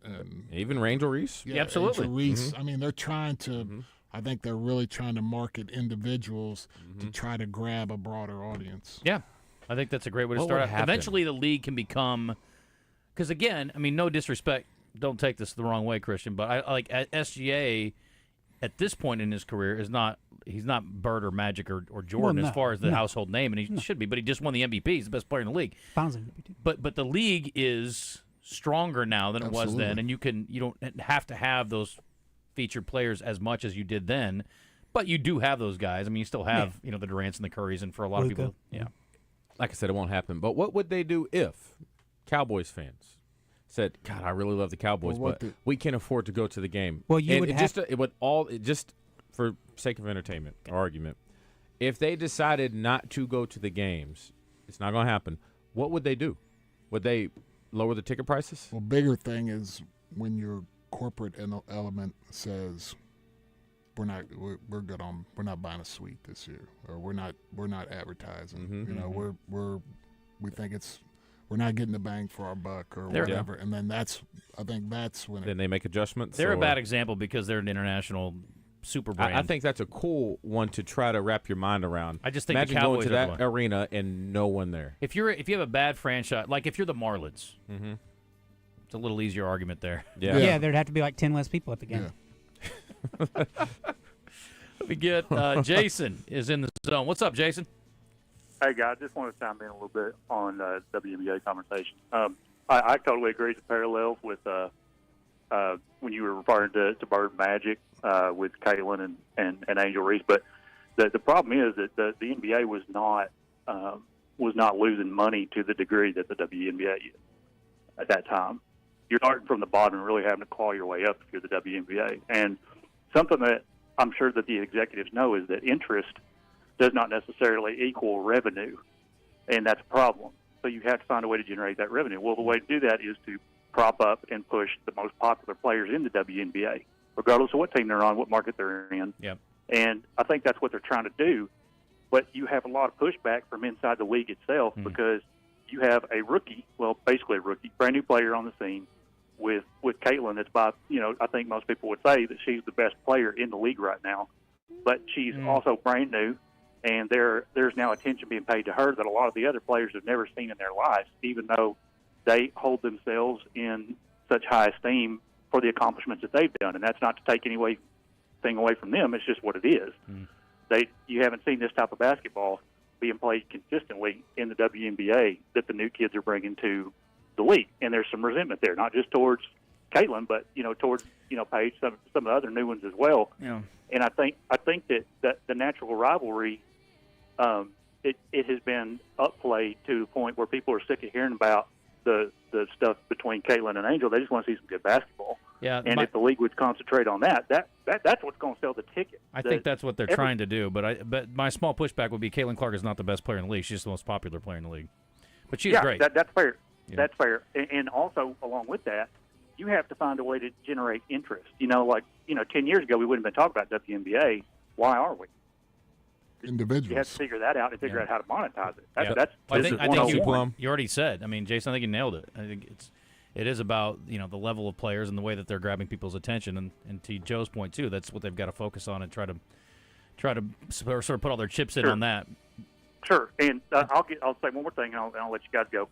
even Rangel Reese. Yeah, absolutely. Rangel Reese. I mean, they're trying to I think they're really trying to market individuals to try to grab a broader audience. Yeah, I think that's a great way to start out. Eventually the league can become – because, again, I mean, no disrespect. Don't take this the wrong way, Christian, but I like SGA at this point in his career is not – he's not Bird or Magic or Jordan as far as the household name, and he should be, but he just won the MVP. He's the best player in the league. But the league is stronger now than it was then, and you don't have to have those – featured players as much as you did then, but you do have those guys. I mean, you still have the Durants and the Currys, and for a lot of people, like I said, it won't happen. But what would they do if Cowboys fans said, "God, I really love the Cowboys, but we can't afford to go to the game"? Well, you would have just for sake of entertainment or argument, if they decided not to go to the games, it's not going to happen. What would they do? Would they lower the ticket prices? Well, bigger thing is when your corporate element says we're not buying a suite this year, or we're not advertising. We think we're not getting the bang for our buck or whatever. And then I think that's when they make adjustments. They're a bad example because they're an international super brand. I think that's a cool one to try to wrap your mind around. I just think imagine the Cowboys going to that arena and no one there. If you have a bad franchise, like if you're the Marlins, it's a little easier argument there. Yeah, there'd have to be like 10 less people at the game. Let me get Jason is in the zone. What's up, Jason? Hey, guys, just want to chime in a little bit on WNBA conversation. I totally agree with the parallels with when you were referring to Bird Magic with Caitlin and Angel Reese. But the problem is that the NBA was not losing money to the degree that the WNBA is at that time. You're starting from the bottom and really having to claw your way up if you're the WNBA. And something that I'm sure that the executives know is that interest does not necessarily equal revenue, and that's a problem. So you have to find a way to generate that revenue. Well, the way to do that is to prop up and push the most popular players in the WNBA, regardless of what team they're on, what market they're in. Yep. And I think that's what they're trying to do. But you have a lot of pushback from inside the league itself because you have a rookie, well, basically a rookie, brand new player on the scene with Caitlin. That's by, I think most people would say that she's the best player in the league right now. But she's also brand new, and there's now attention being paid to her that a lot of the other players have never seen in their lives, even though they hold themselves in such high esteem for the accomplishments that they've done. And that's not to take anything away from them. It's just what it is. You haven't seen this type of basketball being played consistently in the WNBA that the new kids are bringing to the league. And there's some resentment there, not just towards Caitlin, but, towards, Paige, some of the other new ones as well. Yeah. And I think that the natural rivalry it has been upplayed to the point where people are sick of hearing about the stuff between Caitlin and Angel. They just want to see some good basketball. Yeah, and if the league would concentrate on that's what's going to sell the ticket. I think that's what they're trying to do. But my small pushback would be Caitlin Clark is not the best player in the league. She's just the most popular player in the league. But she's great. That's fair. Yeah. That's fair. And also, along with that, you have to find a way to generate interest. 10 years ago, we wouldn't have been talking about WNBA. Why are we? Individuals. You have to figure that out and figure out how to monetize it. I think you already said. I mean, Jason, I think you nailed it. I think it is about the level of players and the way that they're grabbing people's attention. And to Joe's point too, that's what they've got to focus on and try to sort of put all their chips in on that. Sure. And I'll say one more thing, and I'll let you guys go.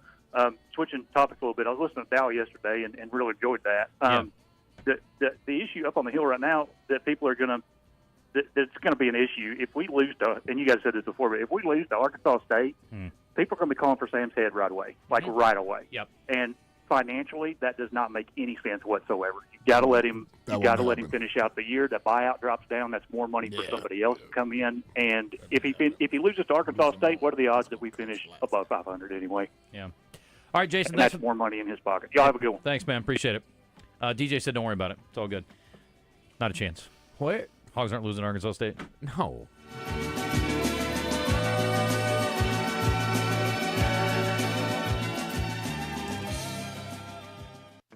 Switching topics a little bit, I was listening to Dow yesterday and really enjoyed that. The issue up on the Hill right now that people are going to that's going to be an issue if we lose to, and you guys said this before, but if we lose to Arkansas State, people are going to be calling for Sam's head right away, right away. Yep. And financially, that does not make any sense whatsoever. You got to let him. You got to let him finish out the year. That buyout drops down. That's more money for somebody else to come in. And if he loses to Arkansas State, what are the odds that we finish above 500 anyway? Yeah. All right, Jason. And that's more money in his pocket. Y'all have a good one. Thanks, man. Appreciate it. DJ said, "Don't worry about it. It's all good. Not a chance." What? Hogs aren't losing to Arkansas State. No.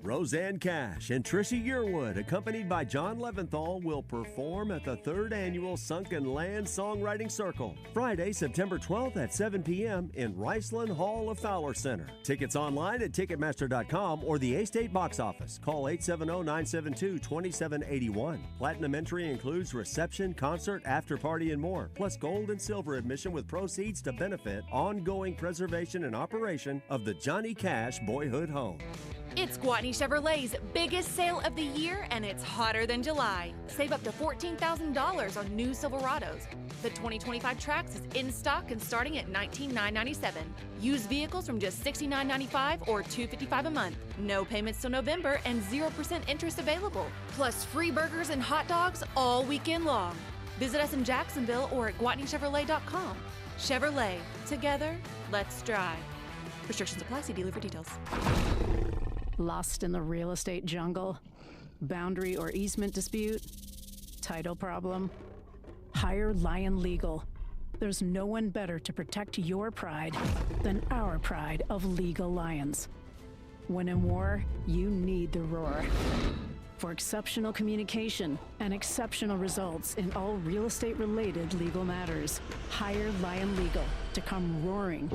Roseanne Cash and Trisha Yearwood, accompanied by John Leventhal, will perform at the 3rd Annual Sunken Land Songwriting Circle, Friday, September 12th at 7 p.m. in Riceland Hall of Fowler Center. Tickets online at Ticketmaster.com or the A-State box office. Call 870-972-2781. Platinum entry includes reception, concert, after party, and more, plus gold and silver admission with proceeds to benefit ongoing preservation and operation of the Johnny Cash Boyhood Home. It's Gwatney Chevrolet's biggest sale of the year, and it's hotter than July. Save up to $14,000 on new Silverados. The 2025 Trax is in stock and starting at $19,997. Used vehicles from just $69.95 or $255 a month. No payments till November and 0% interest available. Plus free burgers and hot dogs all weekend long. Visit us in Jacksonville or at GwatneyChevrolet.com. Chevrolet. Together, let's drive. Restrictions apply. See dealer for details. Lost in the real estate jungle? Boundary or easement dispute? Title problem? Hire Lion Legal. There's no one better to protect your pride than our pride of legal lions. When in war, you need the roar. For exceptional communication and exceptional results in all real estate-related legal matters, hire Lion Legal to come roaring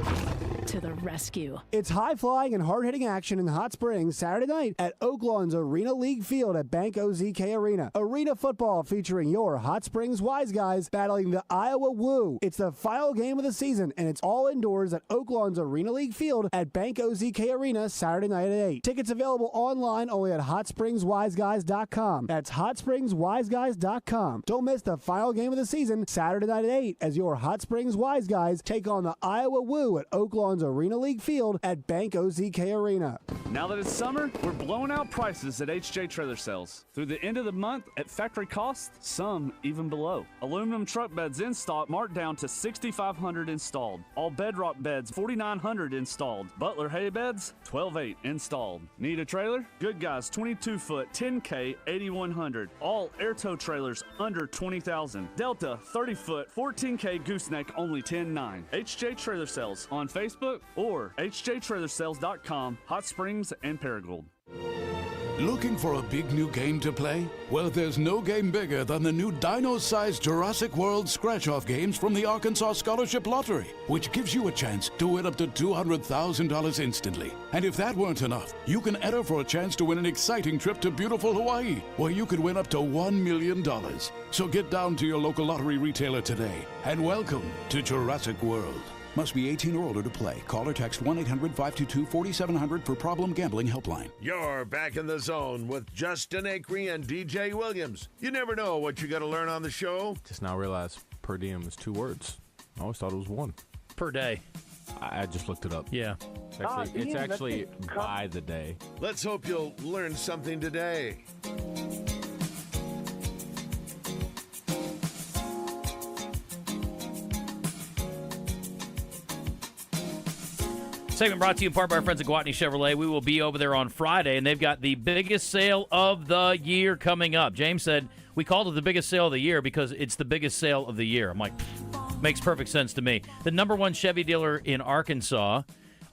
to the rescue. It's high-flying and hard-hitting action in Hot Springs Saturday night at Oaklawn's Arena League Field at Bank OZK Arena. Arena football featuring your Hot Springs Wise Guys battling the Iowa Woo. It's the final game of the season, and it's all indoors at Oaklawn's Arena League Field at Bank OZK Arena Saturday night at 8. Tickets available online only at HotSpringsWiseGuys.com. That's HotSpringsWiseGuys.com. Don't miss the final game of the season Saturday night at 8 as your Hot Springs Wise Guys take on the Iowa Woo at Oaklawn's Arena League Field at Bank OZK Arena. Now that it's summer, we're blowing out prices at HJ Trailer Sales. Through the end of the month at factory cost, some even below. Aluminum truck beds in stock marked down to $6,500 installed. All bedrock beds $4,900 installed. Butler hay beds $12,800 installed. Need a trailer? Good Guys 22-foot 10K $8,100. All air tow trailers under $20,000. Delta 30-foot 14K gooseneck only $10,900. HJ Trailer Sales on Facebook or hjtrailersales.com, Hot Springs and Paragould. Looking for a big new game to play? Well, there's no game bigger than the new dino-sized Jurassic World scratch-off games from the Arkansas Scholarship Lottery, which gives you a chance to win up to $200,000 instantly. And if that weren't enough, you can enter for a chance to win an exciting trip to beautiful Hawaii, where you could win up to $1 million. So get down to your local lottery retailer today, and welcome to Jurassic World. Must be 18 or older to play. Call or text 1-800-522-4700 for Problem Gambling Helpline. You're back in the zone with Justin Acri and DJ Williams. You never know what you're going to learn on the show. Just now realized per diem is 2 words. I always thought it was 1. Per day. I just looked it up. Yeah. It's actually by the day. Let's hope you'll learn something today. Segment brought to you in part by our friends at Gwatney Chevrolet. We will be over there on Friday, and they've got the biggest sale of the year coming up. James said, we called it the biggest sale of the year because it's the biggest sale of the year. I'm like, makes perfect sense to me. The #1 Chevy dealer in Arkansas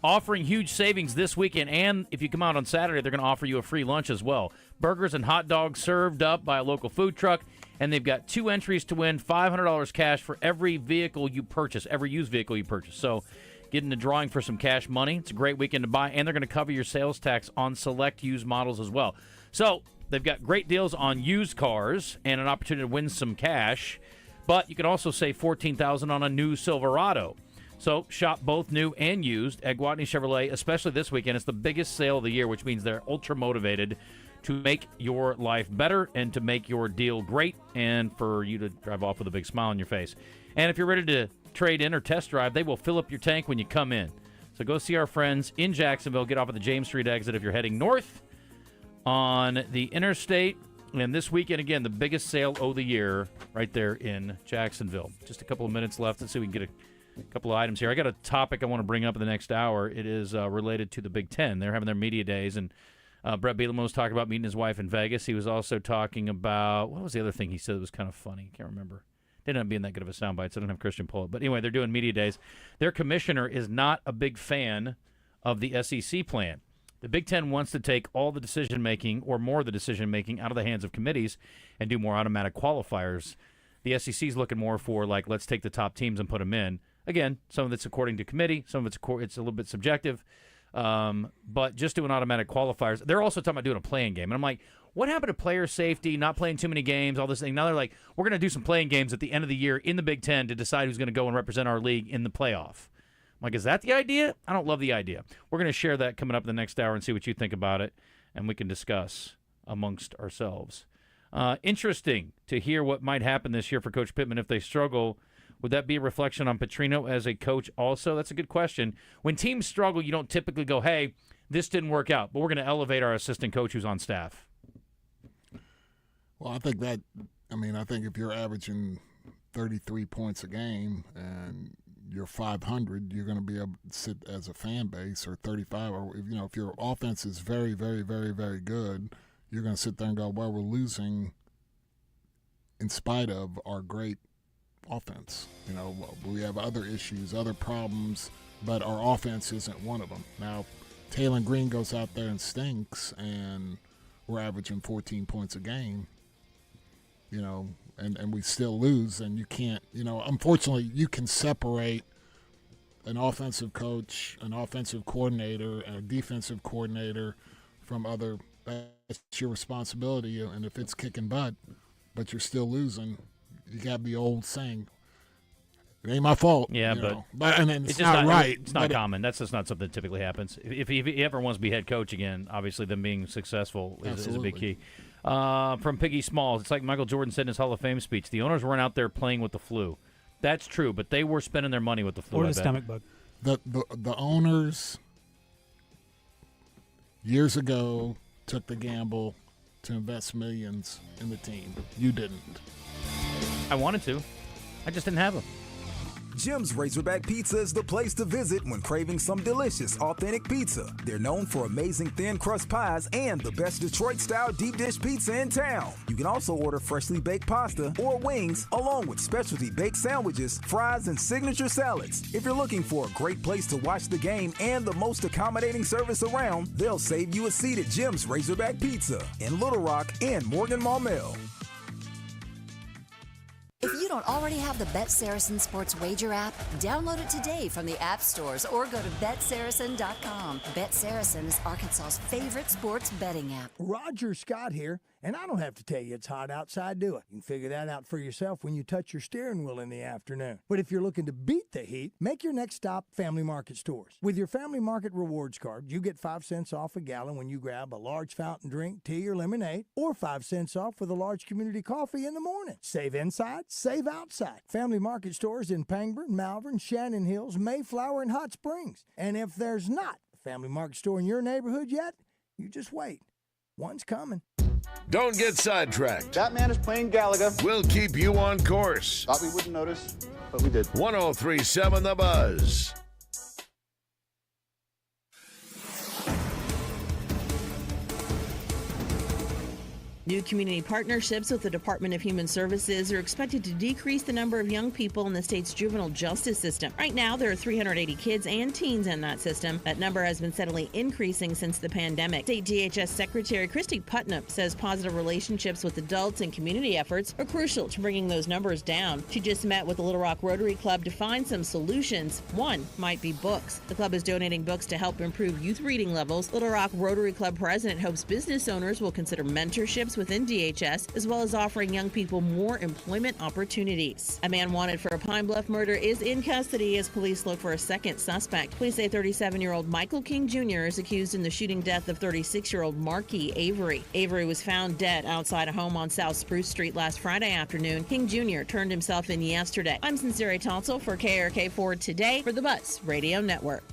offering huge savings this weekend, and if you come out on Saturday, they're going to offer you a free lunch as well. Burgers and hot dogs served up by a local food truck, and they've got 2 entries to win $500 cash for every vehicle you purchase, every used vehicle you purchase. So get in the drawing for some cash money. It's a great weekend to buy, and they're going to cover your sales tax on select used models as well. So they've got great deals on used cars and an opportunity to win some cash, but you can also save $14,000 on a new Silverado. So shop both new and used at Gwatney Chevrolet, especially this weekend. It's the biggest sale of the year, which means they're ultra motivated to make your life better and to make your deal great and for you to drive off with a big smile on your face. And if you're ready to trade in or test drive, they will fill up your tank when you come in. So go see our friends in Jacksonville. Get off at the James Street exit if you're heading north on the interstate. And this weekend, again, the biggest sale of the year right there in Jacksonville. Just a couple of minutes left. Let's see if we can get a couple of items here. I got a topic I want to bring up in the next hour. It is related to the Big Ten. They're having their media days, and Brett Bielema was talking about meeting his wife in Vegas. He was also talking about, what was the other thing he said that was kind of funny? I can't remember. Didn't end up being that good of a soundbite, so I don't have Christian pull it. But anyway, they're doing media days. Their commissioner is not a big fan of the SEC plan. The Big Ten wants to take all the decision-making or more of the decision-making out of the hands of committees and do more automatic qualifiers. The SEC is looking more for, like, let's take the top teams and put them in. Again, some of it's according to committee. Some of it's a little bit subjective. But just doing automatic qualifiers. They're also talking about doing a playing game. And I'm like, what happened to player safety, not playing too many games, all this thing? Now they're like, we're going to do some playing games at the end of the year in the Big Ten to decide who's going to go and represent our league in the playoff. I'm like, is that the idea? I don't love the idea. We're going to share that coming up in the next hour and see what you think about it, and we can discuss amongst ourselves. Interesting to hear what might happen this year for Coach Pittman if they struggle. Would that be a reflection on Petrino as a coach also? That's a good question. When teams struggle, you don't typically go, hey, this didn't work out, but we're going to elevate our assistant coach who's on staff. Well, I think if you're averaging 33 points a game and you're 500, you're going to be able to sit as a fan base, or 35, or if your offense is very, very, very, very good, you're going to sit there and go, well, we're losing in spite of our great offense. We have other issues, other problems, but our offense isn't one of them. Now, Taylor Green goes out there and stinks, and we're averaging 14 points a game, and we still lose, and you can't, unfortunately, you can separate an offensive coach, an offensive coordinator, and a defensive coordinator from other. That's your responsibility, and if it's kicking butt, but you're still losing, you got the old saying, it ain't my fault. Yeah, but it's not right. It's not common. That's just not something that typically happens. If he ever wants to be head coach again, obviously them being successful is a big key. From Piggy Smalls, it's like Michael Jordan said in his Hall of Fame speech, the owners weren't out there playing with the flu. That's true, but they were spending their money with the flu. Or the stomach bug. The owners years ago took the gamble to invest millions in the team. You didn't. I wanted to. I just didn't have them. Jim's Razorback Pizza is the place to visit when craving some delicious, authentic pizza. They're known for amazing thin crust pies and the best Detroit-style deep dish pizza in town. You can also order freshly baked pasta or wings, along with specialty baked sandwiches, fries, and signature salads. If you're looking for a great place to watch the game and the most accommodating service around, they'll save you a seat at Jim's Razorback Pizza in Little Rock and Morgan Maumelle. If you don't already have the Bet Saracen Sports Wager app, download it today from the app stores or go to BetSaracen.com. Bet Saracen is Arkansas's favorite sports betting app. Roger Scott here, and I don't have to tell you it's hot outside, do it. You can figure that out for yourself when you touch your steering wheel in the afternoon. But if you're looking to beat the heat, make your next stop Family Market Stores. With your Family Market Rewards card, you get 5 cents off a gallon when you grab a large fountain drink, tea, or lemonade, or 5 cents off with a large community coffee in the morning. Save inside, save outside. Family Market Stores in Pangburn, Malvern, Shannon Hills, Mayflower, and Hot Springs. And if there's not a Family Market Store in your neighborhood yet, you just wait. One's coming. Don't get sidetracked. That man is playing Galaga. We'll keep you on course. Thought we wouldn't notice, but we did. 103.7 The Buzz. New community partnerships with the Department of Human Services are expected to decrease the number of young people in the state's juvenile justice system. Right now, there are 380 kids and teens in that system. That number has been steadily increasing since the pandemic. State DHS Secretary Christy Putnam says positive relationships with adults and community efforts are crucial to bringing those numbers down. She just met with the Little Rock Rotary Club to find some solutions. One might be books. The club is donating books to help improve youth reading levels. Little Rock Rotary Club president hopes business owners will consider mentorships within DHS, as well as offering young people more employment opportunities. A man wanted for a Pine Bluff murder is in custody as police look for a second suspect. Police say 37-year-old Michael King Jr. is accused in the shooting death of 36-year-old Marky Avery. Avery was found dead outside a home on South Spruce Street last Friday afternoon. King Jr. turned himself in yesterday. I'm Sincere Tonsel for KRK4 Today for the Buzz Radio Network.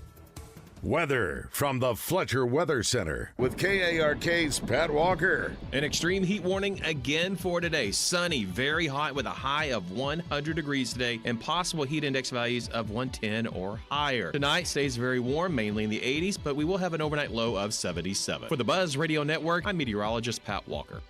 Weather from the Fletcher Weather Center with KARK's Pat Walker. An extreme heat warning again for today. Sunny, very hot with a high of 100 degrees today and possible heat index values of 110 or higher. Tonight stays very warm, mainly in the 80s, but we will have an overnight low of 77. For the Buzz Radio Network, I'm meteorologist Pat Walker.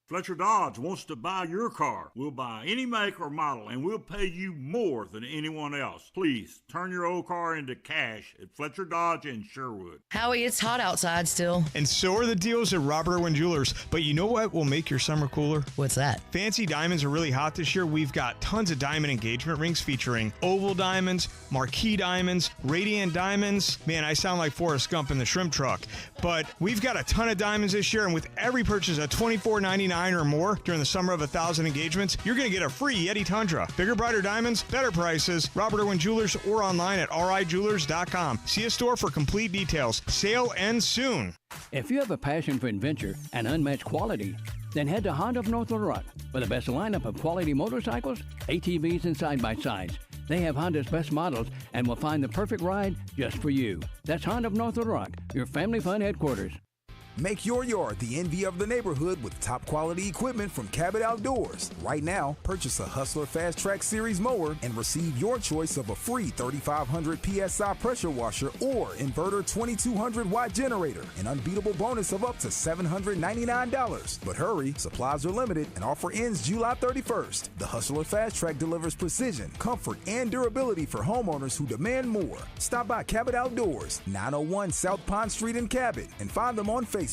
Fletcher Dodge wants to buy your car. We'll buy any make or model, and we'll pay you more than anyone else. Please, turn your old car into cash at Fletcher Dodge in Sherwood. Howie, it's hot outside still. And so are the deals at Robert Irwin Jewelers. But you know what will make your summer cooler? What's that? Fancy diamonds are really hot this year. We've got tons of diamond engagement rings featuring oval diamonds, marquee diamonds, radiant diamonds. Man, I sound like Forrest Gump in the shrimp truck. But we've got a ton of diamonds this year, and with every purchase of $24.99 or more during the summer of 1,000 engagements, you're going to get a free Yeti Tundra. Bigger, brighter diamonds, better prices. Robert Irwin Jewelers or online at rijewelers.com. See a store for complete details. Sale ends soon. If you have a passion for adventure and unmatched quality, then head to Honda of North Little Rock for the best lineup of quality motorcycles, ATVs, and side-by-sides. They have Honda's best models and will find the perfect ride just for you. That's Honda of North Little Rock, your family fun headquarters. Make your yard the envy of the neighborhood with top quality equipment from Cabot Outdoors. Right now, purchase a Hustler Fast Track Series mower and receive your choice of a free 3,500 PSI pressure washer or inverter 2,200 watt generator. An unbeatable bonus of up to $799. But hurry, supplies are limited and offer ends July 31st. The Hustler Fast Track delivers precision, comfort, and durability for homeowners who demand more. Stop by Cabot Outdoors, 901 South Pond Street in Cabot, and find them on Facebook.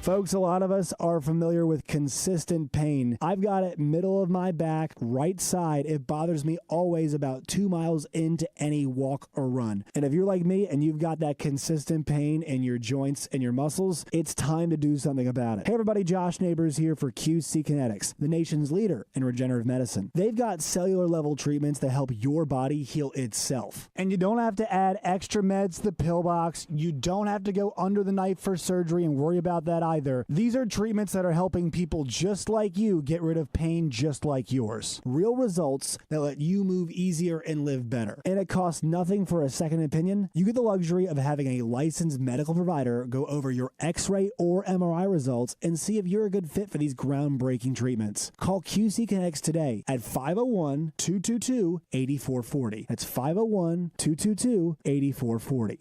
Folks, a lot of us are familiar with consistent pain. I've got it middle of my back, right side. It bothers me always about 2 miles into any walk or run. And if you're like me and you've got that consistent pain in your joints and your muscles, it's time to do something about it. Hey everybody, Josh Neighbors here for QC Kinetics, the nation's leader in regenerative medicine. They've got cellular level treatments that help your body heal itself. And you don't have to add extra meds to the pill box. You don't have to go under the knife for surgery and worry about that either. These are treatments that are helping people just like you get rid of pain just like yours. Real results that let you move easier and live better. And it costs nothing for a second opinion. You get the luxury of having a licensed medical provider go over your x-ray or MRI results and see if you're a good fit for these groundbreaking treatments. Call QC Kinetics today at 501-222-8440. That's 501-222-8440.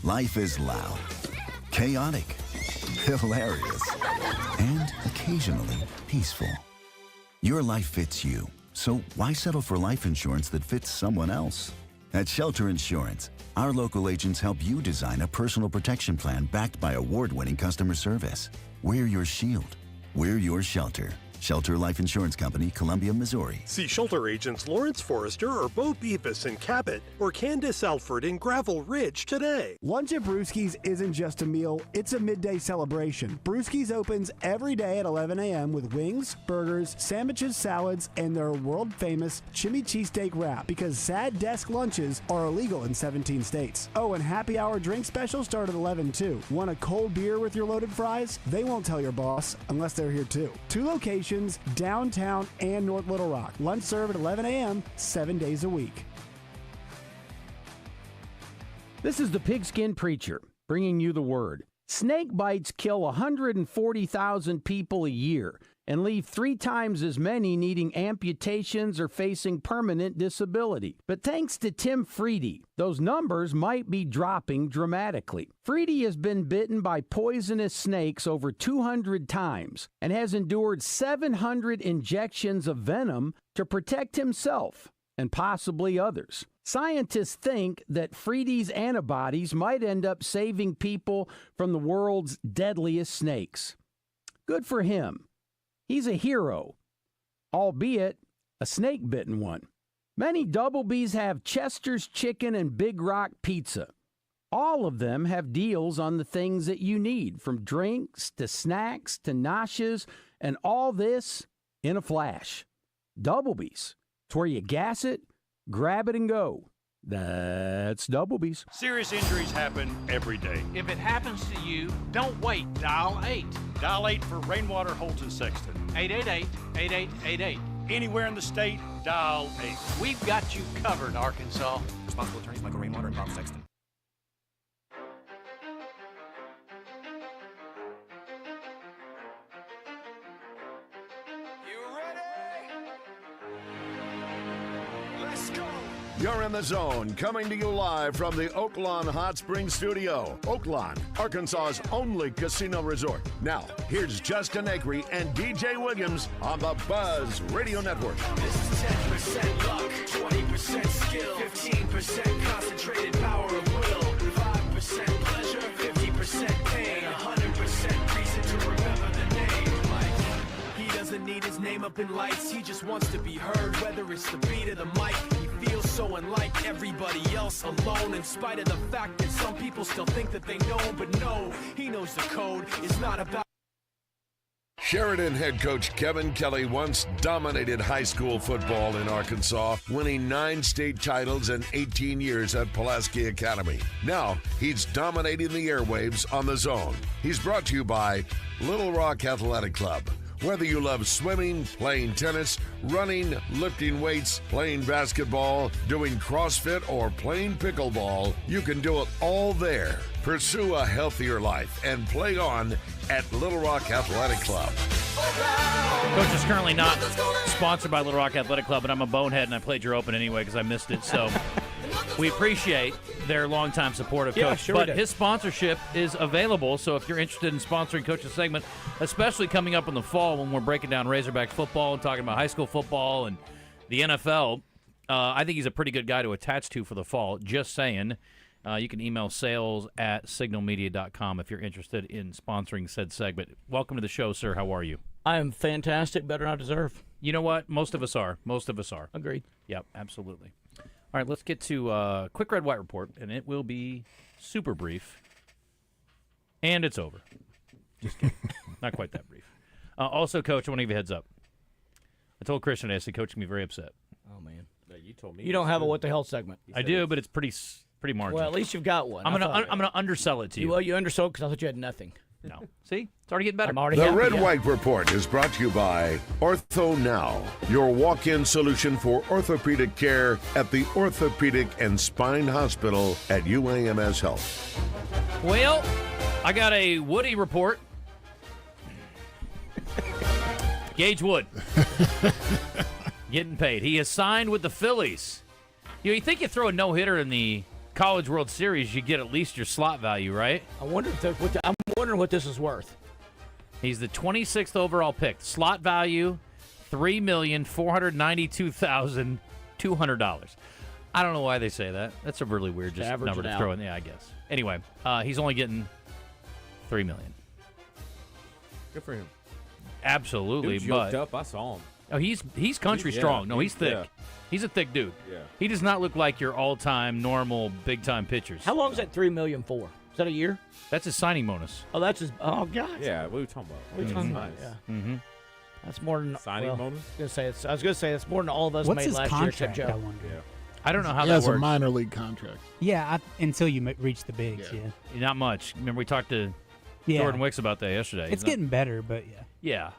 Life is loud, chaotic, hilarious, and occasionally peaceful. Your life fits you, so why settle for life insurance that fits someone else? At Shelter Insurance, our local agents help you design a personal protection plan backed by award-winning customer service. We're your shield. We're your shelter. Shelter Life Insurance Company, Columbia, Missouri. See Shelter agents Lawrence Forrester or Bo Beavis in Cabot or Candace Alford in Gravel Ridge today. Lunch at Brewski's isn't just a meal, it's a midday celebration. Brewski's opens every day at 11 a.m. with wings, burgers, sandwiches, salads, and their world-famous chimney cheesesteak wrap because sad desk lunches are illegal in 17 states. Oh, and happy hour drink specials start at 11 too. Want a cold beer with your loaded fries? They won't tell your boss unless they're here too. 2 locations, downtown and North Little Rock. Lunch served at 11 a.m., 7 days a week. This is the Pigskin Preacher, bringing you the word. Snake bites kill 140,000 people a year. and leave 3 times as many needing amputations or facing permanent disability. But thanks to Tim Freedy, those numbers might be dropping dramatically. Freedy has been bitten by poisonous snakes over 200 times and has endured 700 injections of venom to protect himself and possibly others. Scientists think that Freedy's antibodies might end up saving people from the world's deadliest snakes. Good for him. He's a hero, albeit a snake-bitten one. Many Double B's have Chester's Chicken and Big Rock Pizza. All of them have deals on the things that you need, from drinks to snacks to noshes, and all this in a flash. Double B's. It's where you gas it, grab it, and go. That's Double B's. Serious injuries happen every day. If it happens to you, don't wait. Dial 8. Dial 8 for Rainwater, Holton, Sexton. 888-8888. Anywhere in the state, dial 8. We've got you covered, Arkansas. Responsible attorneys Michael Rainwater and Bob Sexton. You're in the zone, coming to you live from the Oaklawn Hot Springs Studio. Oaklawn, Arkansas's only casino resort. Now, here's Justin Acri and DJ Williams on the Buzz Radio Network. This is 10% luck, 20% skill, 15% concentrated power of will, 5% pleasure, 50% pain, 100% reason to remember the name. Like, he doesn't need his name up in lights, he just wants to be heard, whether it's the beat of the mic. Feels so unlike everybody else, alone, in spite of the fact that some people still think that they know, but no, he knows the code. It's not about. Sheridan head coach Kevin Kelly once dominated high school football in Arkansas, winning 9 state titles and 18 years at Pulaski Academy. Now he's dominating the airwaves on the zone. He's brought to you by Little Rock Athletic Club. Whether you love swimming, playing tennis, running, lifting weights, playing basketball, doing CrossFit, or playing pickleball, you can do it all there. Pursue a healthier life and play on at Little Rock Athletic Club. Coach is currently not sponsored by Little Rock Athletic Club, but I'm a bonehead and I played your open anyway because I missed it. So we appreciate their longtime support of Coach. Sure but his sponsorship is available, so if you're interested in sponsoring Coach's segment, especially coming up in the fall when we're breaking down Razorback football and talking about high school football and the NFL, I think he's a pretty good guy to attach to for the fall. Just saying. You can email sales@signalmedia.com if you're interested in sponsoring said segment. Welcome to the show, sir. How are you? I am fantastic, better than I deserve. You know what? Most of us are. Agreed. Yep, absolutely. All right, let's get to a quick red white report, and it will be super brief. And it's over. Just kidding. Not quite that brief. Also, Coach, I want to give you a heads up. I told Christian today, I said, Coach can be very upset. Oh, man. No, you told me. You don't have a what the hell segment. I do, but it's pretty marginal. Well, at least you've got one. I'm gonna undersell it to you. Well, you undersold because I thought you had nothing. No. See? It's already getting better. I'm already The happy, Red yeah. White Report is brought to you by Ortho Now, your walk-in solution for orthopedic care at the Orthopedic and Spine Hospital at UAMS Health. Well, I got a Woody report. Gage Wood. Getting paid. He is signed with the Phillies. You think you throw a no-hitter in the College World Series, you get at least your slot value, right? I'm wondering what this is worth. He's the 26th overall pick. Slot value, $3,492,200. I don't know why they say that. That's a really weird number to throw in. Yeah, I guess. Anyway, he's only getting $3 million. Good for him. Absolutely, Dude's but yoked up. I saw him. Oh, he's country strong. No, he's thick. Yeah. He's a thick dude. Yeah. He does not look like your all-time normal big-time pitchers. How long is that $3 million for? Is that a year? That's his signing bonus. Oh, that's his. Oh, God. Yeah, what are we talking about? What are you talking about? Yeah. Mm-hmm. That's more than signing bonus. I was gonna say it's more than all of us What's made his last contract, year. I wonder. Yeah. I don't know how He that has works. a minor league contract. Yeah, until you reach the bigs, yeah. Not much. Remember we talked to Jordan Wicks about that yesterday. It's getting better, but yeah. Yeah.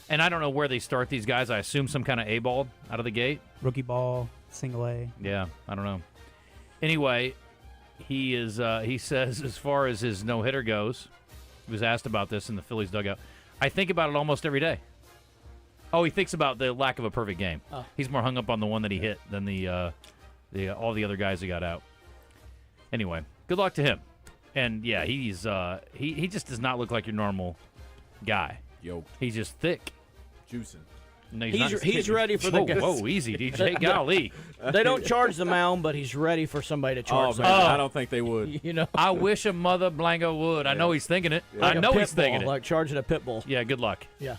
And I don't know where they start these guys. I assume some kind of A-ball out of the gate. Rookie ball, single A. Yeah, I don't know. Anyway, he says as far as his no-hitter goes, he was asked about this in the Phillies dugout, I think about it almost every day. Oh, he thinks about the lack of a perfect game. Oh. He's more hung up on the one that he hit than all the other guys that got out. Anyway, good luck to him. And yeah, he just does not look like your normal guy. Yo, he's just thick, juicing. No, he's ready for the. Whoa, easy, DJ. Golly, they don't charge the mound, but he's ready for somebody to charge. Oh man, I don't think they would. You know, I wish a mother Blanco would. I know he's thinking it. Like I know he's thinking it. Like charging a pit bull. Yeah, good luck. Yeah.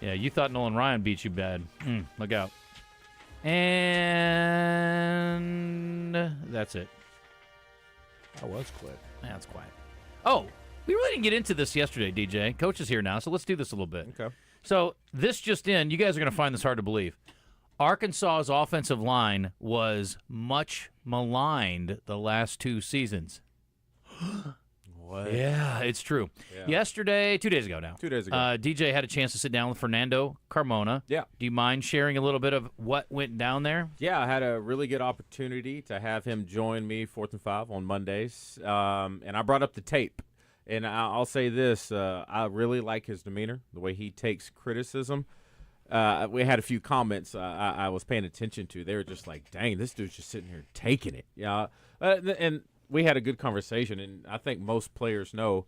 You thought Nolan Ryan beat you bad. Look out. And that's it. That was quick. That's quiet. Oh, we really didn't get into this yesterday, DJ. Coach is here now, so let's do this a little bit. Okay. So this just in, you guys are going to find this hard to believe. Arkansas's offensive line was much maligned the last 2 seasons. What? Yeah, it's true. Yeah. Yesterday, 2 days ago now. 2 days ago. DJ had a chance to sit down with Fernando Carmona. Yeah. Do you mind sharing a little bit of what went down there? Yeah, I had a really good opportunity to have him join me 4th and 5 on Mondays, and I brought up the tape. And I'll say this, I really like his demeanor, the way he takes criticism. We had a few comments I was paying attention to. They were just like, dang, this dude's just sitting here taking it. Yeah, and we had a good conversation, and I think most players know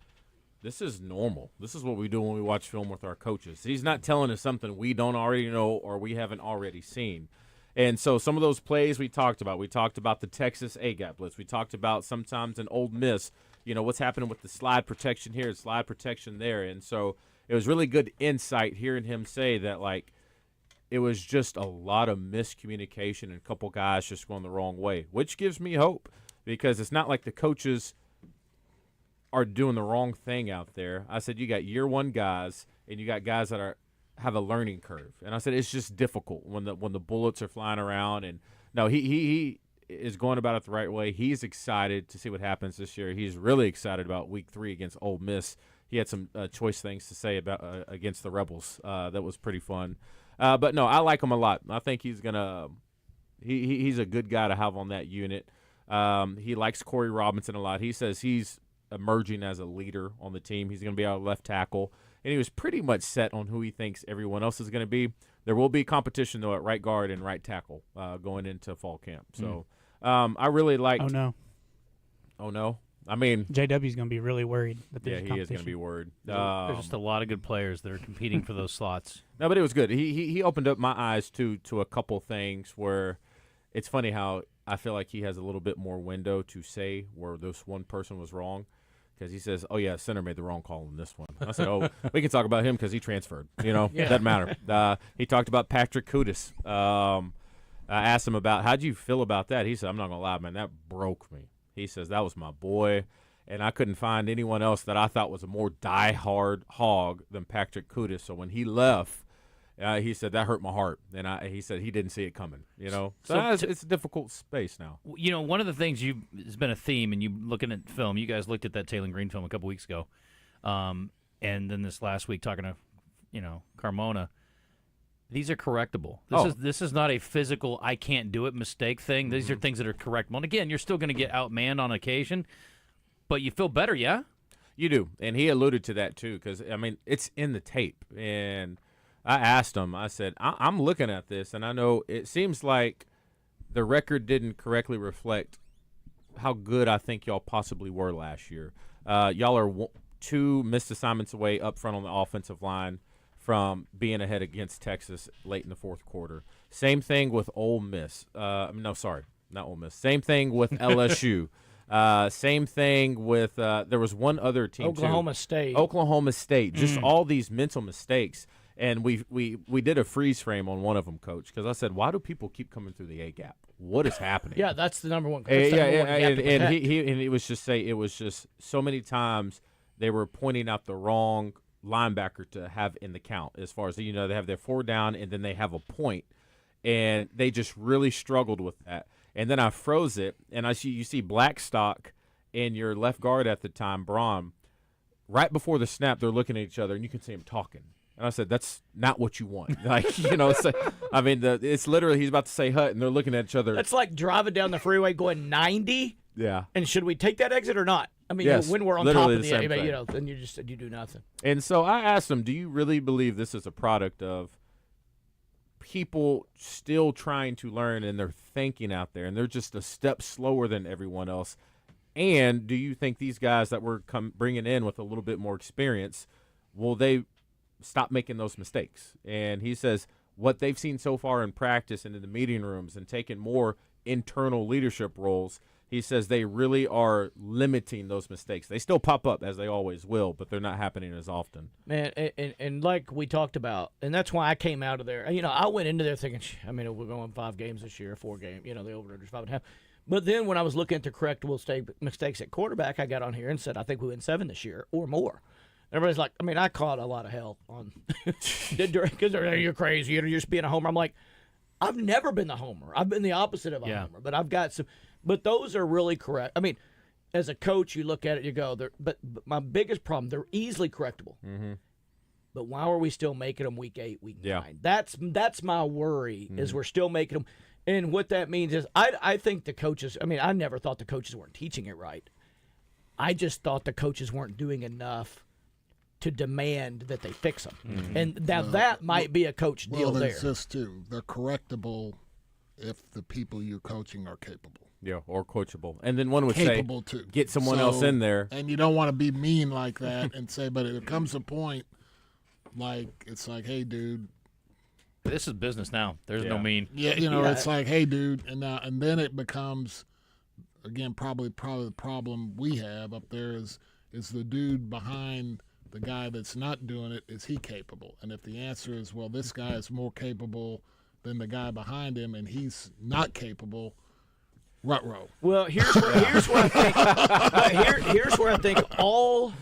this is normal. This is what we do when we watch film with our coaches. He's not telling us something we don't already know or we haven't already seen. And so some of those plays we talked about the Texas A-gap blitz. We talked about sometimes an Ole Miss, what's happening with the slide protection here, slide protection there. And so it was really good insight hearing him say that, like, it was just a lot of miscommunication and a couple guys just going the wrong way, which gives me hope because it's not like the coaches are doing the wrong thing out there. I said you got year one guys and you got guys that have a learning curve. And I said it's just difficult when the bullets are flying around. And no, he is going about it the right way. He's excited to see what happens this year. He's really excited about Week 3 against Ole Miss. He had some choice things to say about against the Rebels. That was pretty fun. But no, I like him a lot. I think he's gonna. He's a good guy to have on that unit. He likes Corey Robinson a lot. He says he's emerging as a leader on the team. He's going to be our left tackle, and he was pretty much set on who he thinks everyone else is going to be. There will be competition though at right guard and right tackle going into fall camp. So I really liked. Oh no. I mean, JW's going to be really worried that there's he is going to be worried. There's just a lot of good players that are competing for those slots. No, but it was good. He opened up my eyes to a couple things where it's funny how I feel like he has a little bit more window to say where this one person was wrong because he says, oh, yeah, center made the wrong call in this one. I said, oh, we can talk about him because he transferred. Doesn't matter. He talked about Patrick Kudus. I asked him about how'd you feel about that. He said, I'm not going to lie, man, that broke me. He says, that was my boy, and I couldn't find anyone else that I thought was a more diehard hog than Patrick Kudus. So when he left, he said, that hurt my heart. And he said he didn't see it coming, So it's a difficult space now. One of the things has been a theme, and you looking at film, you guys looked at that Taylor Green film a couple weeks ago, and then this last week talking to, Carmona. These are correctable. This is not a physical I can't do it mistake thing. These are things that are correctable. And again, you're still going to get outmanned on occasion, but you feel better, yeah? You do. And he alluded to that too because, it's in the tape. And I asked him, I said, I'm looking at this, and I know it seems like the record didn't correctly reflect how good I think y'all possibly were last year. Y'all are 2 missed assignments away up front on the offensive line from being ahead against Texas late in the fourth quarter. Same thing with Ole Miss. No, sorry, not Ole Miss. Same thing with LSU. Same thing with there was one other team Oklahoma State. Just all these mental mistakes. And we did a freeze frame on one of them, Coach, because I said, why do people keep coming through the A-gap? What is happening? Yeah, that's the number one. And he was just saying it was just so many times they were pointing out the wrong linebacker to have in the count as far as, they have their 4 down and then they have a point, and they just really struggled with that. And then I froze it, and you see Blackstock and your left guard at the time, Braun, right before the snap, they're looking at each other, and you can see them talking. And I said, that's not what you want. It's literally he's about to say hut, and they're looking at each other. That's like driving down the freeway going 90. Yeah. And should we take that exit or not? Yes, when we're on top of the then you do nothing. And so I asked him, do you really believe this is a product of people still trying to learn and they're thinking out there and they're just a step slower than everyone else? And do you think these guys that we're bringing in with a little bit more experience, will they stop making those mistakes? And he says what they've seen so far in practice and in the meeting rooms and taking more internal leadership roles, he says they really are limiting those mistakes. They still pop up, as they always will, but they're not happening as often. Man, and like we talked about, and that's why I came out of there. You know, I went into there thinking, we're going 5 games this year, 4 games, the over-under's 5.5. But then when I was looking at the correctable mistakes at quarterback, I got on here and said, I think we win 7 this year or more. Everybody's like, I caught a lot of hell on because you're crazy. You're just being a homer. I'm like, I've never been the homer. I've been the opposite of a homer. But I've got some. But those are really correct. As a coach, you look at it, you go, but my biggest problem, they're easily correctable. Mm-hmm. But why are we still making them week 8, week 9? That's my worry, is we're still making them. And what that means is I think the coaches, I never thought the coaches weren't teaching it right. I just thought the coaches weren't doing enough to demand that they fix them. Mm-hmm. And that might be a coach deal there. Well, just too. They're correctable if the people you're coaching are capable. Yeah, or coachable. And then one would capable say, too. Get someone else in there. And you don't want to be mean like that and say, but it comes a point, it's like, hey, dude. This is business now. There's no mean. Yeah, it's like, hey, dude. And then it becomes, again, probably the problem we have up there is the dude behind the guy that's not doing it, is he capable? And if the answer is, well, this guy is more capable than the guy behind him and he's not capable, rut-row. Well, here's where I think all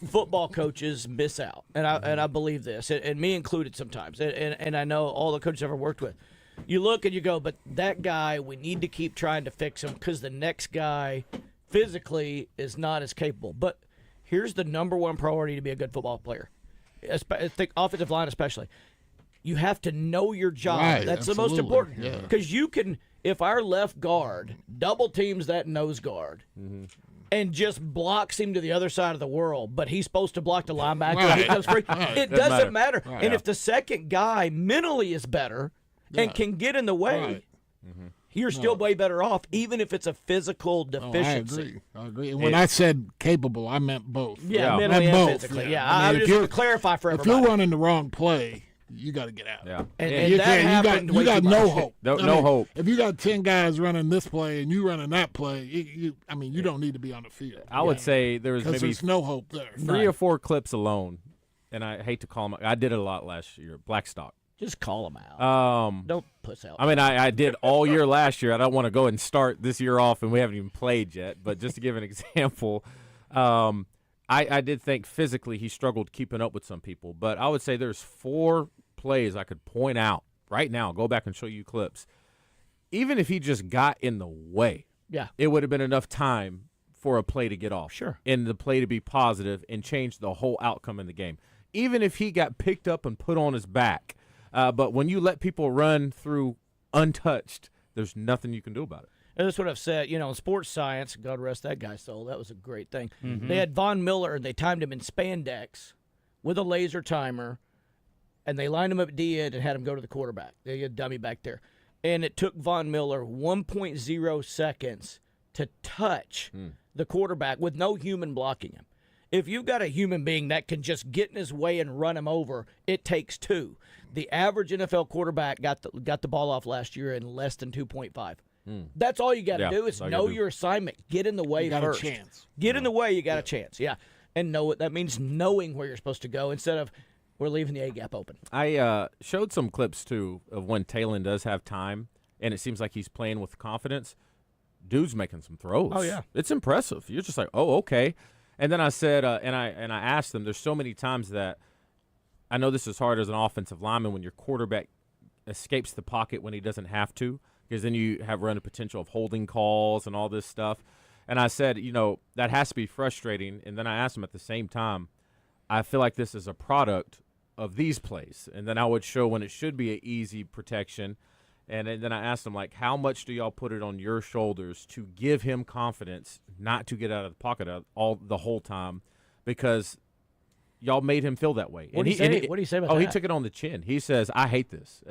football coaches miss out, and I believe this, and me included sometimes, and I know all the coaches I've ever worked with. You look and you go, but that guy, we need to keep trying to fix him because the next guy physically is not as capable. But here's the number one priority to be a good football player. I think offensive line especially. You have to know your job. Right, That's absolutely. the most important. Because you can, if our left guard double teams that nose guard and just blocks him to the other side of the world, but he's supposed to block the linebacker when he comes free, it doesn't matter. Right. And if the second guy mentally is better and can get in the way, you're still way better off, even if it's a physical deficiency. I agree. And when I said capable, I meant both. Yeah, mentally and physically. Yeah, I just want to clarify for everybody. If you're running the wrong play, you got to get out. Yeah. And that happened you got no hope. No hope. If you got 10 guys running this play and you running that play, you don't need to be on the field. I would say there was maybe there's no hope there. 3 or 4 clips alone, and I hate to call them. I did it a lot last year. Blackstock. Just call them out. Don't puss out. I did all year last year. I don't want to go and start this year off, and we haven't even played yet. But just to give an example, I did think physically he struggled keeping up with some people. But I would say there's 4 plays I could point out right now. Go back and show you clips. Even if he just got in the way, it would have been enough time for a play to get off. Sure. And the play to be positive and change the whole outcome in the game. Even if he got picked up and put on his back. But when you let people run through untouched, there's nothing you can do about it. And that's what I've said. In sports science, God rest that guy's soul, that was a great thing. Mm-hmm. They had Von Miller, and they timed him in spandex with a laser timer, and they lined him up at the end and had him go to the quarterback. They had a dummy back there. And it took Von Miller 1.0 seconds to touch the quarterback with no human blocking him. If you've got a human being that can just get in his way and run him over, it takes 2. The average NFL quarterback got the ball off last year in less than 2.5. That's all you got to do is know your assignment. Get in the way first. You got a chance. Get in the way, you got a chance. Yeah. And know it. That means knowing where you're supposed to go instead of we're leaving the A-gap open. I showed some clips, too, of when Talon does have time, and it seems like he's playing with confidence. Dude's making some throws. Oh, yeah. It's impressive. You're just like, oh, okay. And then I said, and I asked them, there's so many times that I know this is hard as an offensive lineman when your quarterback escapes the pocket when he doesn't have to, because then you have run a potential of holding calls and all this stuff. And I said, that has to be frustrating. And then I asked him at the same time, I feel like this is a product of these plays. And then I would show when it should be an easy protection. And then I asked him, how much do y'all put it on your shoulders to give him confidence not to get out of the pocket the whole time, because y'all made him feel that way. What did he say about that? He took it on the chin. He says, I hate this.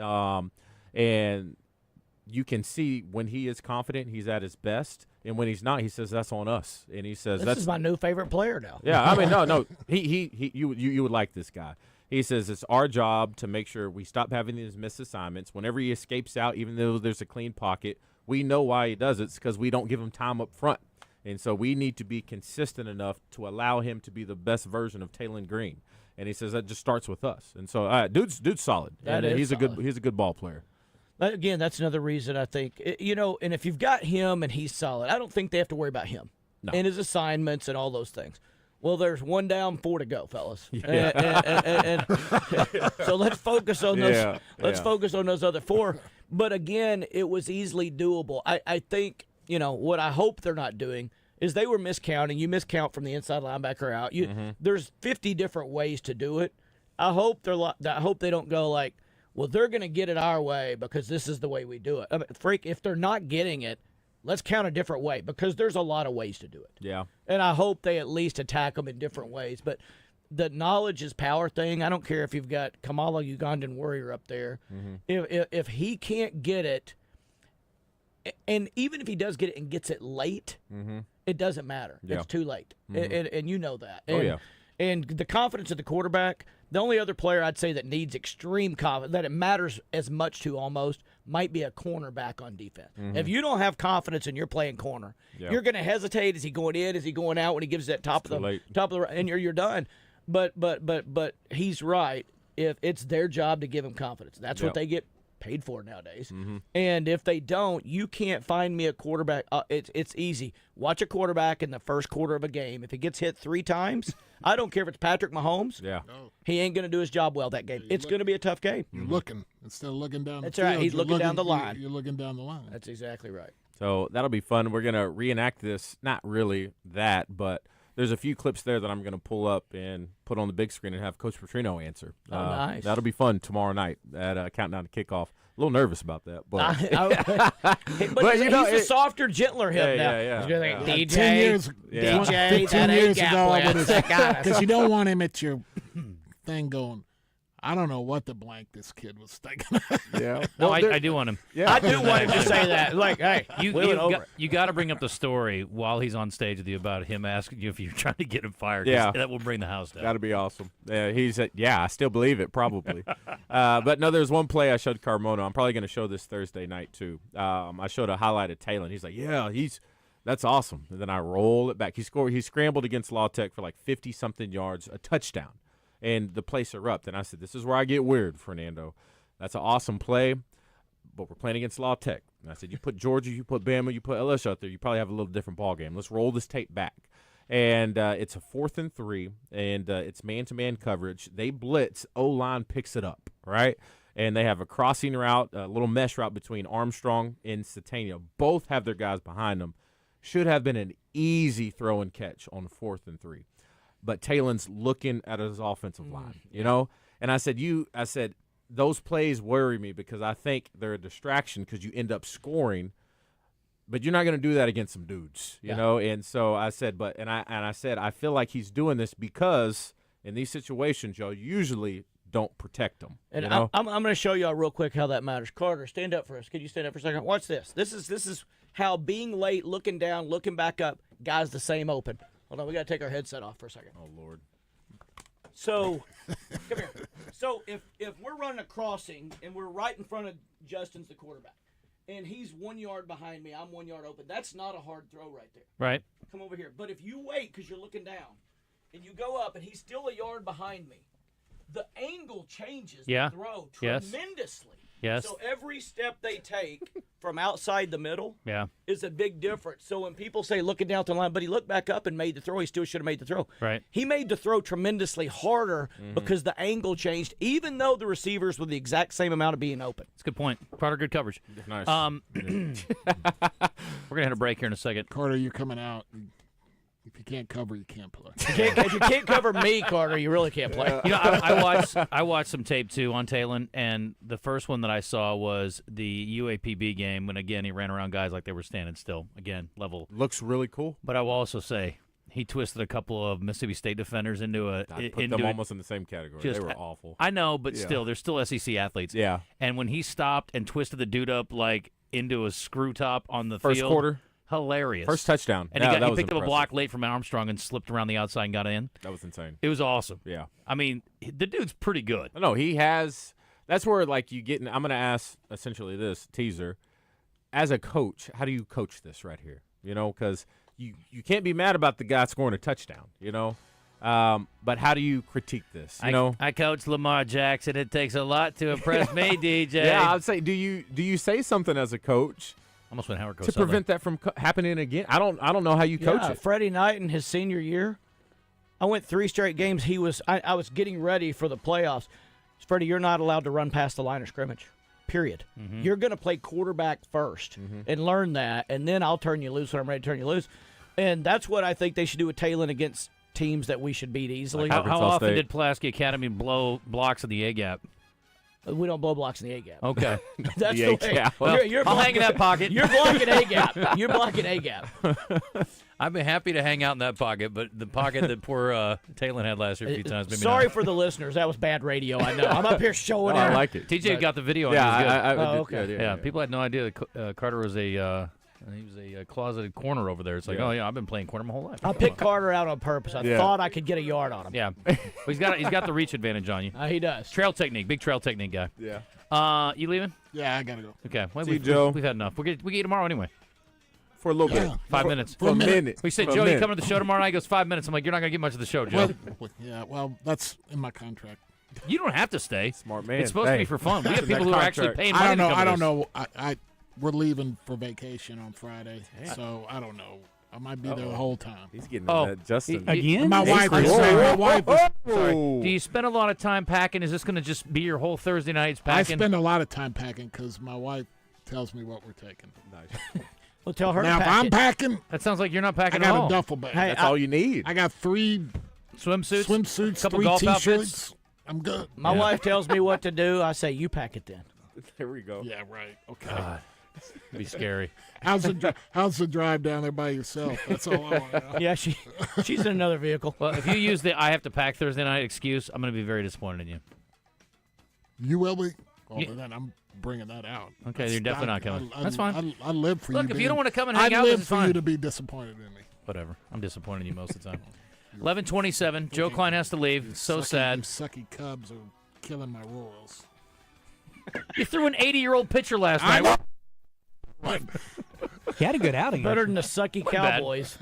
And you can see when he is confident, he's at his best. And when he's not, he says, that's on us. And he says, This is my new favorite player now. Yeah, I mean, no. You would like this guy. He says it's our job to make sure we stop having these missed assignments. Whenever he escapes out, even though there's a clean pocket, we know why he does it. It's because we don't give him time up front. And so we need to be consistent enough to allow him to be the best version of Taylon Green. And he says that just starts with us. And so dude's solid. That and is solid. He's a good ball player. Again, that's another reason I think, and if you've got him and he's solid, I don't think they have to worry about him and his assignments and all those things. Well, there's 1 down, 4 to go, fellas. Yeah. And so let's focus on those. Let's focus on those other 4. But again, it was easily doable. I think what I hope they're not doing is they were miscounting. You miscount from the inside linebacker out. There's 50 different ways to do it. I hope they don't go like, well, they're going to get it our way because this is the way we do it. I mean, freak, if they're not getting it, let's count a different way because there's a lot of ways to do it. Yeah. And I hope they at least attack them in different ways. But the knowledge is power thing. I don't care if you've got Kamala Ugandan Warrior up there. If he can't get it, and even if he does get it and gets it late, it doesn't matter. Yeah. It's too late. And you know that. Oh, yeah. And the confidence of the quarterback, the only other player I'd say that needs extreme confidence, that it matters as much to almost, might be a cornerback on defense. If you don't have confidence and you're playing corner, you're going to hesitate. Is he going in? Is he going out when he gives that top of the and you're done. But he's right. If it's their job to give him confidence, that's what they get paid for nowadays. And if they don't, you can't find me a quarterback. It's easy. Watch a quarterback in the first quarter of a game. If he gets hit 3 times, I don't care if it's Patrick Mahomes. He ain't going to do his job well that game. It's going to be a tough game. You're looking instead of looking down. That's the right. field, He's looking down the line. You're looking down the line. That's exactly right. So that'll be fun. We're going to reenact this. Not really that, but there's a few clips there that I'm going to pull up and put on the big screen and have Coach Petrino answer. Nice. That'll be fun tomorrow night at Countdown to Kickoff. A little nervous about that, but but he's a softer, gentler him now. Yeah. He's going to think, DJ, 10 years, DJ, 15 years ago, because you don't want him at your thing going, I don't know what the blank this kid was thinking. Yeah. No, I do want him. Yeah. I do want him to say that. Like, hey, you got to bring up the story while he's on stage with you about him asking you if you're trying to get him fired. Yeah. That will bring the house down. That'd be awesome. He said, I still believe it, probably. But no, there's one play I showed Carmona. I'm probably going to show this Thursday night, too. I showed a highlight of Taylor. He's like, that's awesome. And then I roll it back. He scrambled against La Tech for like 50-something yards, a touchdown. And the place erupted. And I said, this is where I get weird, Fernando. That's an awesome play, but we're playing against La Tech. And I said, you put Georgia, you put Bama, you put LSU out there, you probably have a little different ball game. Let's roll this tape back. And it's a 4th and 3, and it's man-to-man coverage. They blitz. O-line picks it up, right? And they have a crossing route, a little mesh route between Armstrong and Satania. Both have their guys behind them. Should have been an easy throw and catch on 4th and 3. But Taylon's looking at his offensive line, And I said, those plays worry me because I think they're a distraction because you end up scoring, but you're not going to do that against some dudes, you know? And so I said, I feel like he's doing this because in these situations, y'all usually don't protect them. And I'm going to show y'all real quick how that matters. Carter, stand up for us. Could you stand up for a second? Watch this. This is how being late, looking down, looking back up, guys the same open. Hold on, we got to take our headset off for a second. Oh, Lord. So, come here. So, if we're running a crossing and we're right in front of Justin's the quarterback, and he's 1 yard behind me, I'm 1 yard open, that's not a hard throw right there. Right. Come over here. But if you wait because you're looking down, and you go up and he's still a yard behind me, the angle changes the throw tremendously. Yes. So every step they take from outside the middle is a big difference. So when people say looking down the line, but he looked back up and made the throw, he still should have made the throw. Right. He made the throw tremendously harder because the angle changed, even though the receivers were the exact same amount of being open. That's a good point. Carter, good coverage. Nice. We're going to hit a break here in a second. Carter, you're coming out. If you can't cover, you can't play. If you can't cover me, Carter, you really can't play. I watched some tape too on Taylon, and the first one that I saw was the UAPB game when again he ran around guys like they were standing still. Again, level looks really cool. But I will also say he twisted a couple of Mississippi State defenders into a. I'd put them almost in the same category. They were awful. I know, but still, they're still SEC athletes. Yeah. And when he stopped and twisted the dude up like into a screw top on the First field, quarter, hilarious. first touchdown, and he he picked impressive. up a block late from Armstrong and slipped around the outside and got in. That was insane. It was awesome. Yeah. I mean, the dude's pretty good. No, he has. That's where like you get. I'm going to ask essentially this teaser. As a coach, how do you coach this right here? You know, because you can't be mad about the guy scoring a touchdown, you know. But how do you critique this? You know, I coach Lamar Jackson. It takes a lot to impress me, DJ. Yeah, I'd say, do you say something as a coach almost went Howard to prevent that from happening again? I don't know how you coach it. Freddie Knight in his senior year, I went 3 straight games. I was getting ready for the playoffs. Freddie, you're not allowed to run past the line of scrimmage. Period. Mm-hmm. You're going to play quarterback first and learn that, and then I'll turn you loose when I'm ready to turn you loose. And that's what I think they should do with Talon against teams that we should beat easily. How often did Pulaski Academy blow blocks in the A gap? We don't blow blocks in the A gap. Okay. That's The the A way. gap. Well, You're I'll hang in that pocket. You're blocking A gap. You're blocking A gap. I've been happy to hang out in that pocket, but the pocket that poor Talon had last year a few times. Maybe Sorry not. for the listeners. That was bad radio. I know. I'm up here showing I it. like it. TJ got the video. Yeah, and it was good. Okay. Yeah, people had no idea that Carter was he was a closeted corner over there. It's like, oh yeah, I've been playing corner my whole life. I picked Carter out on purpose. I thought I could get a yard on him. Yeah, well, he's got the reach advantage on you. He does. Trail technique, big trail technique guy. Yeah. You leaving? Yeah, I gotta go. Okay. Well, See you, Joe. We've had enough. We get you tomorrow anyway. For a little bit. 5 minutes. For a minute. We said, For a Joe, you minute. coming to the show tomorrow night? He goes, 5 minutes. I'm like, you're not going to get much of the show, Joe. Well, that's in my contract. You don't have to stay. Smart man. It's supposed to be for fun. We got people who are actually paying money I don't know. to come I to don't this. know. We're leaving for vacation on Friday, so I don't know. I might be there the whole time. He's getting that Justin. Again? My wife is my wife is, Sorry. Do you spend a lot of time packing? Is this going to just be your whole Thursday nights packing? I spend a lot of time packing because my wife tells me what we're taking. Nice. Well, tell her Now, to if pack I'm it. packing, That sounds like you're not packing I at got all. a duffel bag. Hey, That's all you need. I got 3 Swimsuits? swimsuits, Couple 3 golf T-shirts. outfits? I'm good. My wife tells me what to do. I say, you pack it then. There we go. Yeah, right. Okay. God. It'd be scary. How's the drive down there by yourself? That's all I want to know. Yeah, she's in another vehicle. Well, if you use the I have to pack Thursday night excuse, I'm going to be very disappointed in you. You will be? Well, then I'm bringing that out. Okay, you're definitely not coming. That's fine. I live for you. Look, if you don't want to come and hang I out, live it's for fine. you to be disappointed in me. Whatever. I'm disappointed in you most of the time. 11:27. Joe Klein has to leave. So sad. You sucky Cubs are killing my Royals. You threw an 80-year-old pitcher last night. He had a good outing. Better than the sucky Cowboys.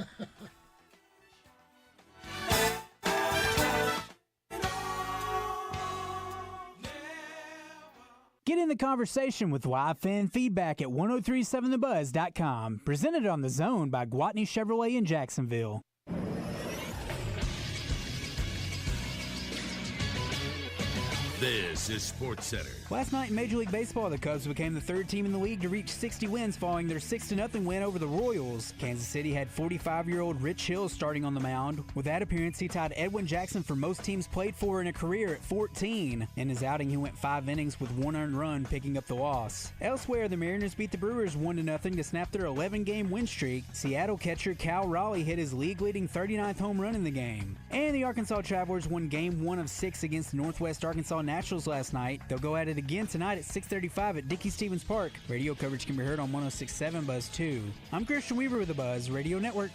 Get in the conversation with live fan feedback at 1037thebuzz.com. Presented on The Zone by Gwatney Chevrolet in Jacksonville. This is Sports Center. Last night in Major League Baseball, the Cubs became the 3rd team in the league to reach 60 wins following their 6-0 win over the Royals. Kansas City had 45-year-old Rich Hill starting on the mound. With that appearance, he tied Edwin Jackson for most teams played for in a career at 14. In his outing, he went 5 innings with 1 earned run, picking up the loss. Elsewhere, the Mariners beat the Brewers 1-0 to snap their 11-game win streak. Seattle catcher Cal Raleigh hit his league-leading 39th home run in the game. And the Arkansas Travelers won Game 1 of 6 against the Northwest Arkansas Nationals last night. They'll go at it again tonight at 6:35 at Dickey-Stevens Park. Radio coverage can be heard on 106.7 Buzz 2. I'm Christian Weaver with the Buzz Radio Network.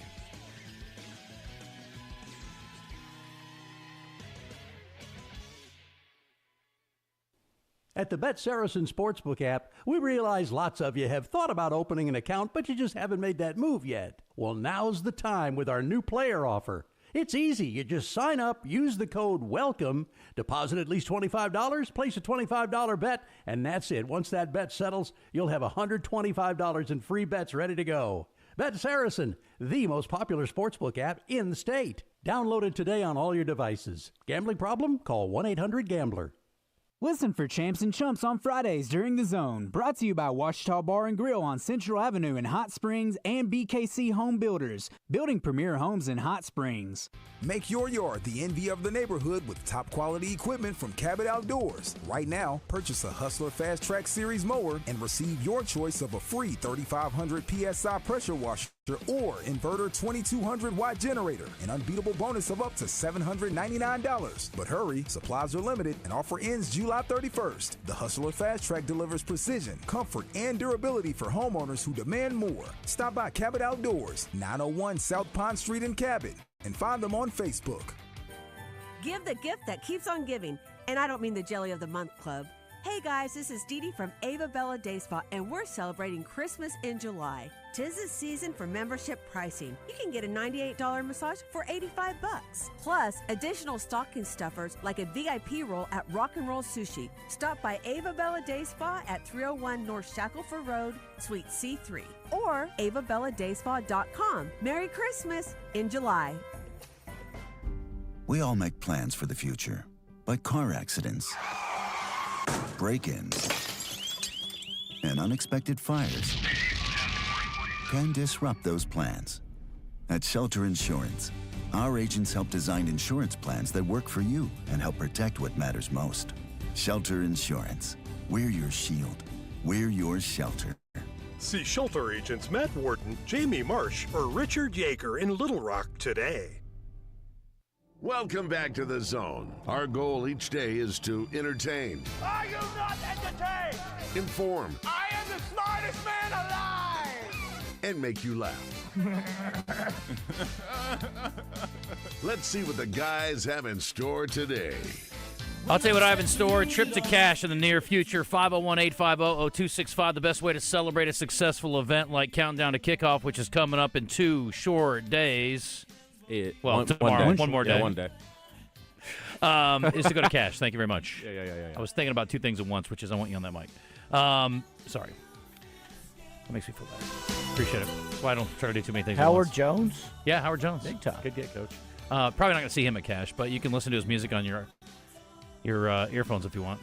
At the Bet Saracen Sportsbook app, we realize lots of you have thought about opening an account, but you just haven't made that move yet. Well, now's the time with our new player offer. It's easy. You just sign up, use the code WELCOME, deposit at least $25, place a $25 bet, and that's it. Once that bet settles, you'll have $125 in free bets ready to go. Bet Saracen, the most popular sportsbook app in the state. Download it today on all your devices. Gambling problem? Call 1-800-GAMBLER. Listen for Champs and Chumps on Fridays during The Zone. Brought to you by Washita Bar and Grill on Central Avenue in Hot Springs and BKC Home Builders, building premier homes in Hot Springs. Make your yard the envy of the neighborhood with top quality equipment from Cabot Outdoors. Right now, purchase a Hustler Fast Track Series mower and receive your choice of a free 3,500 PSI pressure washer or inverter 2200 watt generator, an unbeatable bonus of up to $799. But hurry, supplies are limited and offer ends July 31st. The Hustler Fast Track delivers precision, comfort, and durability for homeowners who demand more. Stop by Cabot Outdoors, 901 South Pond Street in Cabot, and find them on Facebook. Give the gift that keeps on giving, and I don't mean the Jelly of the Month Club. Hey guys, this is Dee Dee from Ava Bella Day Spa, and we're celebrating Christmas in July. 'Tis the season for membership pricing. You can get a $98 massage for $85. Plus, additional stocking stuffers like a VIP roll at Rock and Roll Sushi. Stop by Ava Bella Day Spa at 301 North Shackelford Road, Suite C3, or avabelladayspa.com. Merry Christmas in July. We all make plans for the future, but car accidents, break-ins, and unexpected fires can disrupt those plans. At Shelter Insurance, our agents help design insurance plans that work for you and help protect what matters most. Shelter Insurance. We're your shield. We're your shelter. See Shelter agents Matt Wharton, Jamie Marsh, or Richard Yeager in Little Rock today. Welcome back to The Zone. Our goal each day is to entertain, Are you not entertained? inform, I am the smartest man alive! and make you laugh. Let's see what the guys have in store today. I'll tell you what I have in store. A trip to cash in the near future. 501-850-0265. The best way to celebrate a successful event like Countdown to Kickoff, which is coming up in 2 short days. Tomorrow. One more day. Yeah, one day. Is to go to cash. Thank you very much. Yeah. I was thinking about 2 things at once, which is I want you on that mic. Sorry. That makes me feel better. Appreciate it. That's why I don't try to do too many things Howard at once. Jones? Yeah, Howard Jones. Big time. Good get, Coach. Probably not going to see him at cash, but you can listen to his music on your earphones if you want.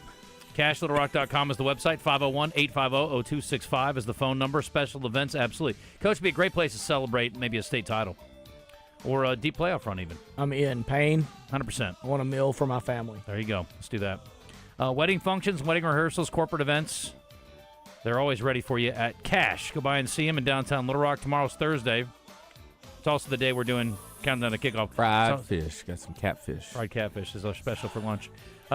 CashLittleRock.com is the website. 501-850-0265 is the phone number. Special events, absolutely. Coach, would be a great place to celebrate maybe a state title. Or a deep playoff run, even. I'm in pain. 100%. I want a meal for my family. There you go. Let's do that. Wedding functions, wedding rehearsals, corporate events. They're always ready for you at Cash. Go by and see them in downtown Little Rock. Tomorrow's Thursday. It's also the day we're doing Countdown to Kickoff. Fried fish. Got some catfish. Fried catfish is our special for lunch.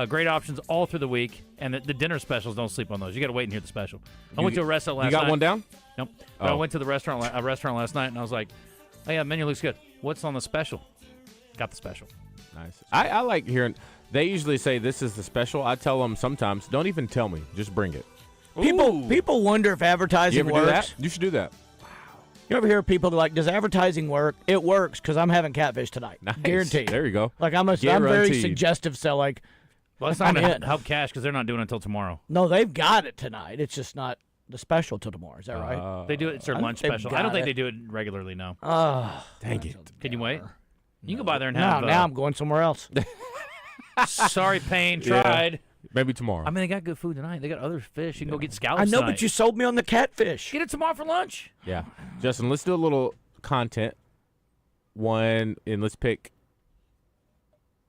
Great options all through the week. And the dinner specials, don't sleep on those. You got to wait and hear the special. I went to a restaurant last night. You got one down? Nope. Oh. I went to the restaurant last night, and I was like, oh, yeah, menu looks good. What's on the special? Got the special. Nice. I like hearing. They usually say this is the special. I tell them sometimes, don't even tell me. Just bring it. People wonder if advertising You ever works. do that? You should do that. You ever hear people like, does advertising work? It works because I'm having catfish tonight. Nice. Guaranteed. There you go. Like I'm very Guaranteed. suggestive, so like, Well, that's not going to help Cash because they're not doing it until tomorrow. no, they've got it tonight. It's just not the special till tomorrow. Is that right? They do it. It's their I think lunch they've special. I don't got think it. they do it regularly, no. Dang it. Can you wait? You can go by there and have. Now I'm going somewhere else. Sorry, Payne. Yeah. Tried. Maybe tomorrow. I mean, they got good food tonight. They got other fish. You can go get scallops I know, tonight. but you sold me on the catfish. Get it tomorrow for lunch. Yeah. Justin, let's do a little content. Let's pick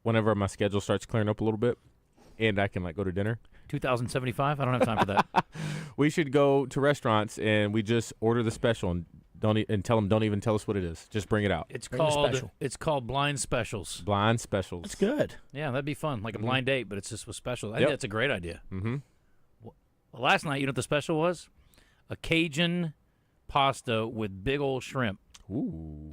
whenever my schedule starts clearing up a little bit and I can go to dinner. 2075? I don't have time for that. We should go to restaurants and we just order the special and tell them don't even tell us what it is. Just bring it out. It's called blind specials. Blind specials. That's good. Yeah, that'd be fun. Like a blind date, but it's just with specials. I think that's a great idea. Mm-hmm. Well, last night, you know what the special was? A Cajun pasta with big old shrimp. Ooh.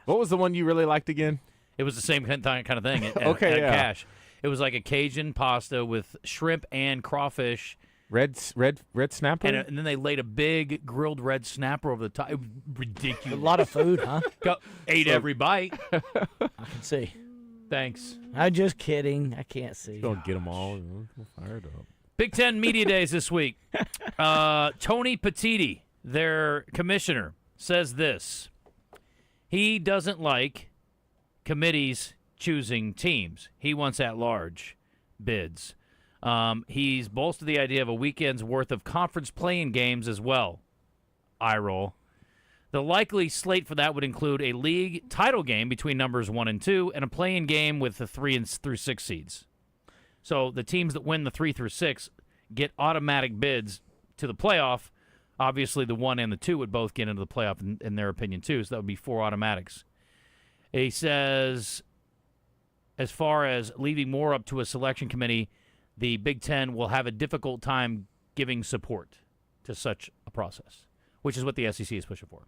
What was the one you really liked again? It was the same kind of thing at Okay, yeah. Cash. It was like a Cajun pasta with shrimp and crawfish. Red snapper? And then they laid a big grilled red snapper over the top. It was ridiculous. A lot of food, huh? Ate every bite. I can see. Thanks. I'm just kidding. I can't see. Don't get them all. Fired up. Big Ten Media Days this week. Tony Petitti, their commissioner, says this. He doesn't like committees choosing teams. He wants at-large bids. He's bolstered the idea of a weekend's worth of conference playing games as well. Eye roll. The likely slate for that would include a league title game between numbers 1 and 2 and a play-in game with the 3 through 6 seeds. So the teams that win the 3 through 6 get automatic bids to the playoff. Obviously, the 1 and the 2 would both get into the playoff in their opinion, too, so that would be 4 automatics. He says, as far as leaving more up to a selection committee, the Big Ten will have a difficult time giving support to such a process, which is what the SEC is pushing for.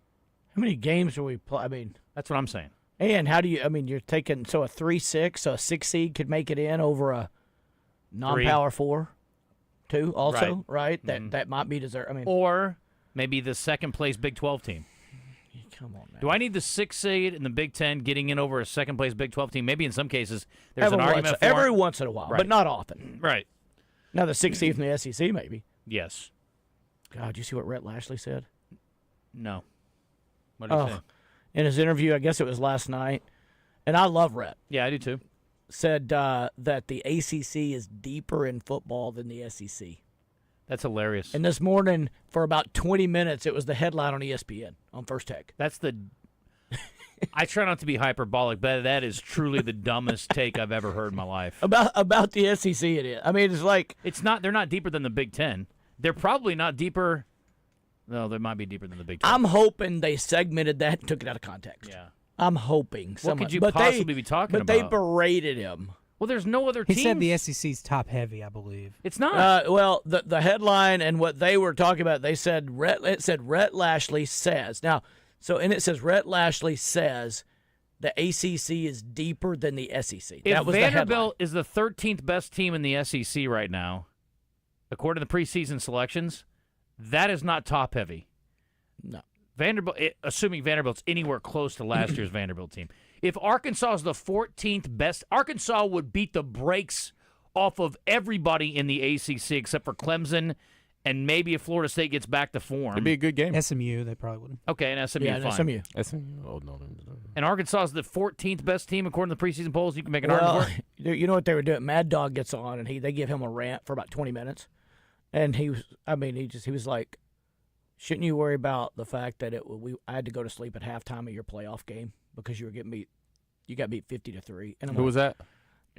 How many games are we play? I mean, that's what I'm saying. And how do you? I mean, you're taking a 3-6, so a 6 seed could make it in over a non-power 4, too. Also, right? That might be deserved. I mean, or maybe the second place Big 12 team. Come on, man. Do I need the 6 seed in the Big Ten getting in over a second place Big 12 team? Maybe in some cases there's an argument for every once in a while, Right. but not often. Right. Now the 6 seed from the SEC, maybe. Yes. God, you see what Rhett Lashley said? No. What did he say? In his interview, I guess it was last night, and I love Rhett. Yeah, I do too. Said that the ACC is deeper in football than the SEC. That's hilarious. And this morning, for about 20 minutes, it was the headline on ESPN on First Take. That's the. I try not to be hyperbolic, but that is truly the dumbest take I've ever heard in my life. About the SEC, it is. I mean, it's like it's not. They're not deeper than the Big Ten. They're probably not deeper. No, they might be deeper than the Big 12. I'm hoping they segmented that and took it out of context. Yeah. I'm hoping. What could you possibly be talking but about? But they berated him. Well, there's no other teams. He said the SEC's top heavy, I believe. It's not. Well, the headline and what they were talking about, it said Rhett Lashley says. Now, and it says Rhett Lashley says the ACC is deeper than the SEC. If That was Vanderbilt is the 13th best team in the SEC right now, according to the preseason selections, that is not top heavy. No. Vanderbilt, assuming Vanderbilt's anywhere close to last year's Vanderbilt team. If Arkansas is the 14th best, Arkansas would beat the brakes off of everybody in the ACC except for Clemson, and maybe if Florida State gets back to form. It'd be a good game. SMU, they probably wouldn't. Okay, and SMU, Yeah, fine. SMU. Oh, no. And Arkansas is the 14th best team according to the preseason polls. You can make an argument for it. You know what they were doing? Mad Dog gets on, and they give him a rant for about 20 minutes. And he was like, shouldn't you worry about the fact that I had to go to sleep at halftime of your playoff game because you got beat 50-3. And Who was that?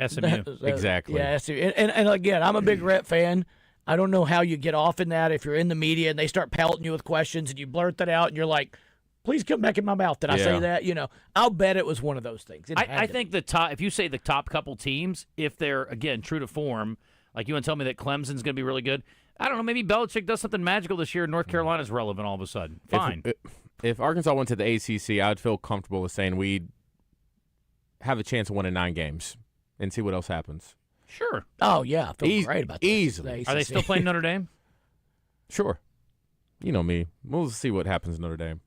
SMU. Exactly. Yeah, SMU. And again, I'm a big Rhett fan. I don't know how you get off in that if you're in the media and they start pelting you with questions and you blurt that out and you're like, please come back in my mouth. Did I say that? I'll bet it was one of those things. I think if you say the top couple teams, if they're, again, true to form, like you want to tell me that Clemson's going to be really good, I don't know, maybe Belichick does something magical this year and North Carolina's relevant all of a sudden. Fine. If Arkansas went to the ACC, I would feel comfortable with saying we'd have a chance of winning 9 games and see what else happens. Sure. Oh, yeah. I feel great about that. Easily. Are they still playing Notre Dame? Sure. You know me. We'll see what happens in Notre Dame.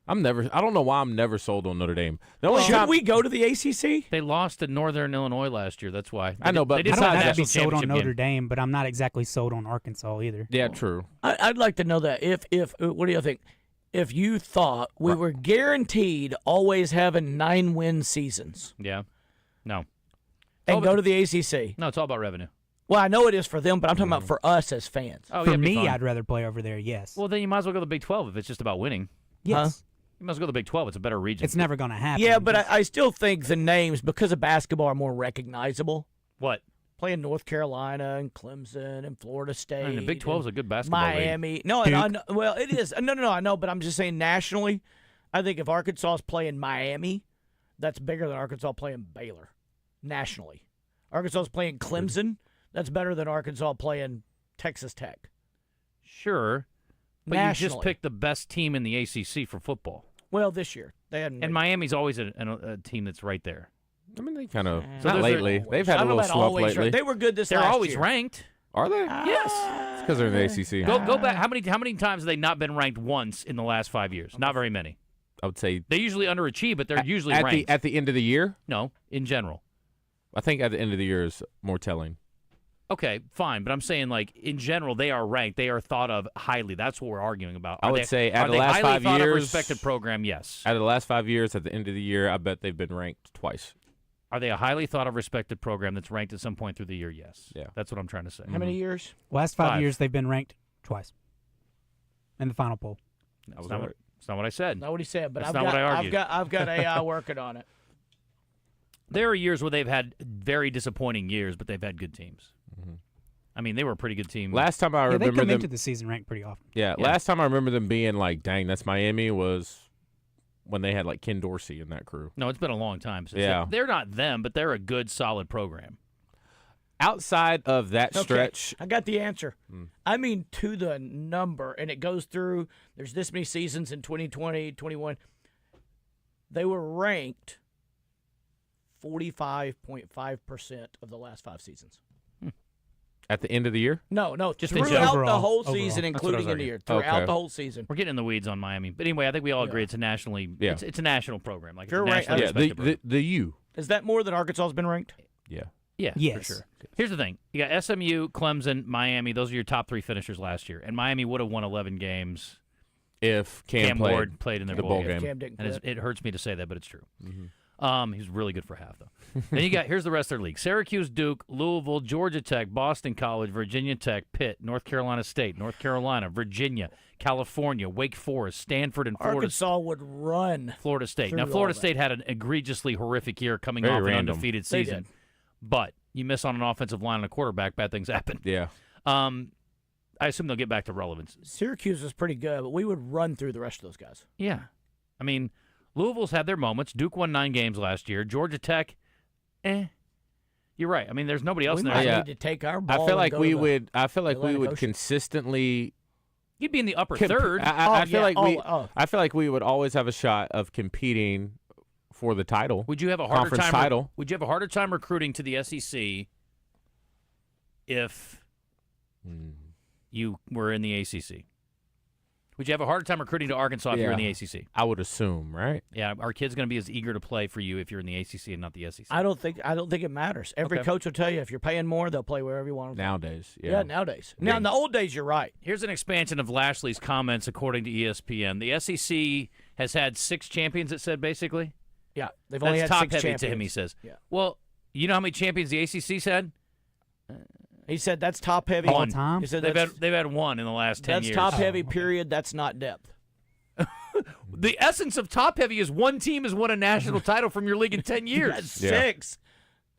I don't know why I'm never sold on Notre Dame. Should we go to the ACC? They lost to Northern Illinois last year. That's why. I know, but I don't have to be sold on championship Notre Dame, but I'm not exactly sold on Arkansas either. Yeah, true. I'd like to know that. If what do you think? If you thought we were guaranteed always having 9-win seasons. Yeah. No. And go to the ACC. No, it's all about revenue. Well, I know it is for them, but I'm talking about for us as fans. Oh, For yeah, me, fine. I'd rather play over there, yes. Well, then you might as well go to the Big 12 if it's just about winning. Yes. You might as well go to the Big 12. It's a better region. It's never going to happen. Yeah, but I still think the names, because of basketball, are more recognizable. What? Playing North Carolina and Clemson and Florida State. The Big 12 is a good basketball Miami. league. No, well, it is. No, I know, but I'm just saying nationally, I think if Arkansas is playing Miami, that's bigger than Arkansas playing Baylor nationally. Arkansas is playing Clemson, that's better than Arkansas playing Texas Tech. Sure. But Nationally. you just picked the best team in the ACC for football. Well, this year. They hadn't. And Miami's always a team that's right there. I mean, they kind of So lately. They've had a little slump lately. Right. They were good this They're last always year. ranked. Are they? Yes. It's because they're in the ACC. Go back. How many times have they not been ranked once in the last 5 years? Not very many. I would say They usually underachieve, but they're usually at ranked. the end of the year. No, in general. I think at the end of the year is more telling. Okay, fine, but I'm saying like in general they are ranked. They are thought of highly. That's what we're arguing about. I would say out of the last 5 highly thought of, years, respected program? Yes. Out of the last 5 years, at the end of the year, I bet they've been ranked twice. Are they a highly thought of, respected program that's ranked at some point through the year? Yes. Yeah. That's what I'm trying to say. How many years? Last 5 5. years, they've been ranked twice in the final poll. That's not what I said. Not what he said, but That's not what I argued. I've got AI working on it. There are years where they've had very disappointing years, but they've had good teams. Mm-hmm. I mean, they were a pretty good team. Last time I Yeah, they remember come them into the season ranked pretty often. Yeah, last time I remember them being like, dang, that's Miami, was when they had like Ken Dorsey in that crew. No, it's been a long time since. Yeah. They're not them, but they're a good, solid program. Outside of that stretch, I got the answer. I mean, to the number, and it goes through, there's this many seasons in 2020, 21. They were ranked 45.5% of the last 5 seasons. at the end of the year? No, Just in throughout general. the whole Overall. season, That's what I was including in the arguing. year. Throughout Okay. the whole season. We're getting in the weeds on Miami. But anyway, I think we all agree it's a nationally it's a national program. Like, it's a You're right. nationally Yeah, respected program. the U. Is that more than Arkansas has been ranked? Yeah. Yeah, for Yes. sure. Here's the thing. You got SMU, Clemson, Miami. Those are your top 3 finishers last year. And Miami would have won 11 games if Cam Ward played in their the bowl game. Cam didn't And quit. it hurts me to say that, but it's true. Mhm. He was really good for half, though. Then you got, here's the rest of their league. Syracuse, Duke, Louisville, Georgia Tech, Boston College, Virginia Tech, Pitt, North Carolina State, North Carolina, Virginia, California, Wake Forest, Stanford, and Florida Arkansas would run. Florida State. Now, through Florida all that. State had an egregiously horrific year coming Very off an random. undefeated They season. did. But you miss on an offensive line and a quarterback, bad things happen. Yeah. I assume they'll get back to relevance. Syracuse is pretty good, but we would run through the rest of those guys. Yeah. I mean, Louisville's had their moments. Duke won 9 games last year. Georgia Tech, You're right. I mean, there's nobody else We in might there. need to take our ball. I feel and like go we to the would. I feel like we Atlantic would Ocean. consistently. You'd be in the upper third. I feel like we. oh. I feel like we would always have a shot of competing for the title. Would you have a harder conference time? title? Would you have a harder time recruiting to the SEC if you were in the ACC? Would you have a harder time recruiting to Arkansas if you're in the ACC? I would assume, right? Yeah, our kid's going to be as eager to play for you if you're in the ACC and not the SEC. I don't think it matters. Every Okay. coach will tell you if you're paying more, they'll play wherever you want them. Nowadays, Yeah, nowadays. Now in the old days, you're right. Here's an expansion of Lashley's comments according to ESPN. The SEC has had 6 champions, it said, basically. Yeah, they've That's only had top 6 heavy champions. to him, he says. Yeah. Well, you know how many champions the ACC's had? He said that's top heavy. One. He said they've that's, had one in the last 10 that's years. top heavy, period. That's not depth. The essence of top heavy is one team has won a national title from your league in 10 years. That's 6.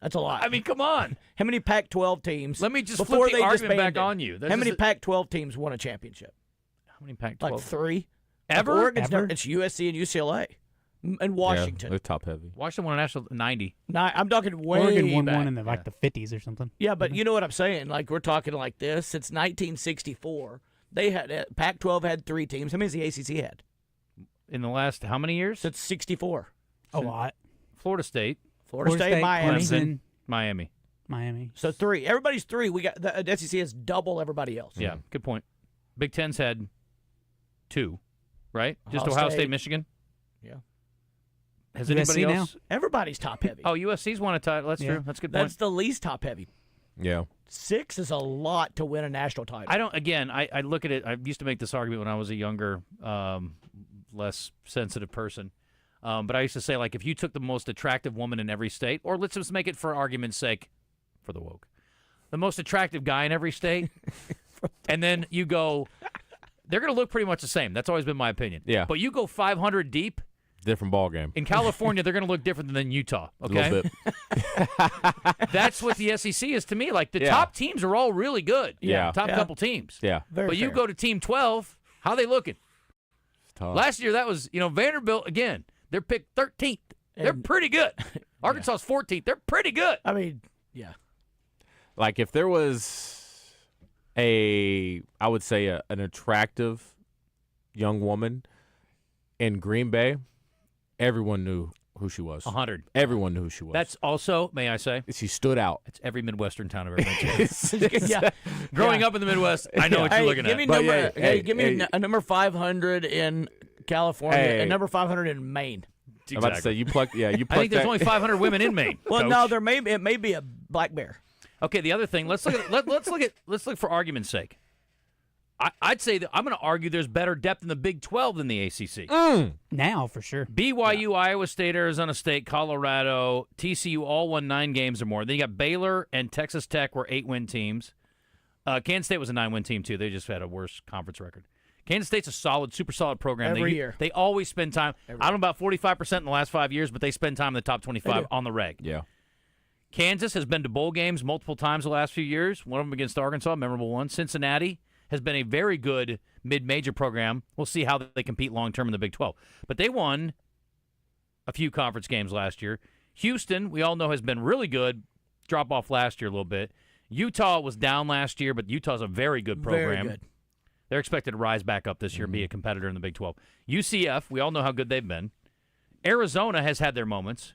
That's a lot. I mean, come on. How many Pac-12 teams? Let me just before flip the they argument back disbanded, on you. This How many is Pac-12 teams won a championship? How many Pac-12? Like 3. Ever? Like Oregon's Ever? It's USC and UCLA and Washington. Yeah, they're top heavy. Washington won a national 90. I'm talking way Oregon won back. one in the, like the 50s or something. Yeah, but you know what I'm saying? Like, we're talking like this. Since 1964, they had Pac-12 had 3 teams. How many has the ACC had? In the last how many years? Since 64. A lot. Florida State. Florida State, Miami. Clemson, Miami. Miami. So 3. Everybody's 3. We got the SEC has double everybody else. Yeah, good point. Big Ten's had 2, right? Just Ohio Ohio State. State, Michigan. Yeah. Has USC anybody now? else? Everybody's top heavy. Oh, USC's won a title. That's Yeah. true. That's a good point. That's the least top heavy. Yeah. 6 is a lot to win a national title. I don't. Again, I look at it. I used to make this argument when I was a younger, less sensitive person. But I used to say, like, if you took the most attractive woman in every state, or let's just make it for argument's sake, for the woke, the most attractive guy in every state, and then you go, they're going to look pretty much the same. That's always been my opinion. Yeah. But you go 500 deep. Different ball game. In California, they're going to look different than Utah. Okay, A little bit. that's what the SEC is to me. Like the Yeah. top teams are all really good. Yeah. top Yeah. couple teams. Yeah. Very but you fair. go to Team 12. How they looking? Tough. Last year, that was Vanderbilt again. They're picked 13th. They're And- pretty good. Arkansas's 14th. They're pretty good. I mean, yeah. Like if there was I would say an attractive young woman in Green Bay, everyone knew who she was. 100. Everyone knew who she was. That's also, may I say, She stood out. it's every Midwestern town I've ever been to. Yeah. Growing up in the Midwest, I know what you're Hey, looking give at. me But number, yeah, hey, give me hey. a number 500 in California Hey. and number 500 in Maine. I'm about to say you plucked. Yeah, you plucked. I think there's that- only 500 women in Maine. Well, Coach. no, it may be a black bear. Okay, the other thing. Let's look for argument's sake. I'd say that I'm going to argue there's better depth in the Big 12 than the ACC. Now, for sure. BYU, Iowa State, Arizona State, Colorado, TCU all won 9 games or more. Then you got Baylor and Texas Tech were 8-win teams. Kansas State was a 9-win team too. They just had a worse conference record. Kansas State's a super solid program. Every year. They always spend time. I don't know about 45% in the last 5 years, but they spend time in the top 25 on the reg. Yeah. Kansas has been to bowl games multiple times the last few years, one of them against Arkansas, memorable one. Cincinnati has been a very good mid-major program. We'll see how they compete long-term in the Big 12. But they won a few conference games last year. Houston, we all know, has been really good. Drop off last year a little bit. Utah was down last year, but Utah's a very good program. Very good. They're expected to rise back up this year and be a competitor in the Big 12. UCF, we all know how good they've been. Arizona has had their moments.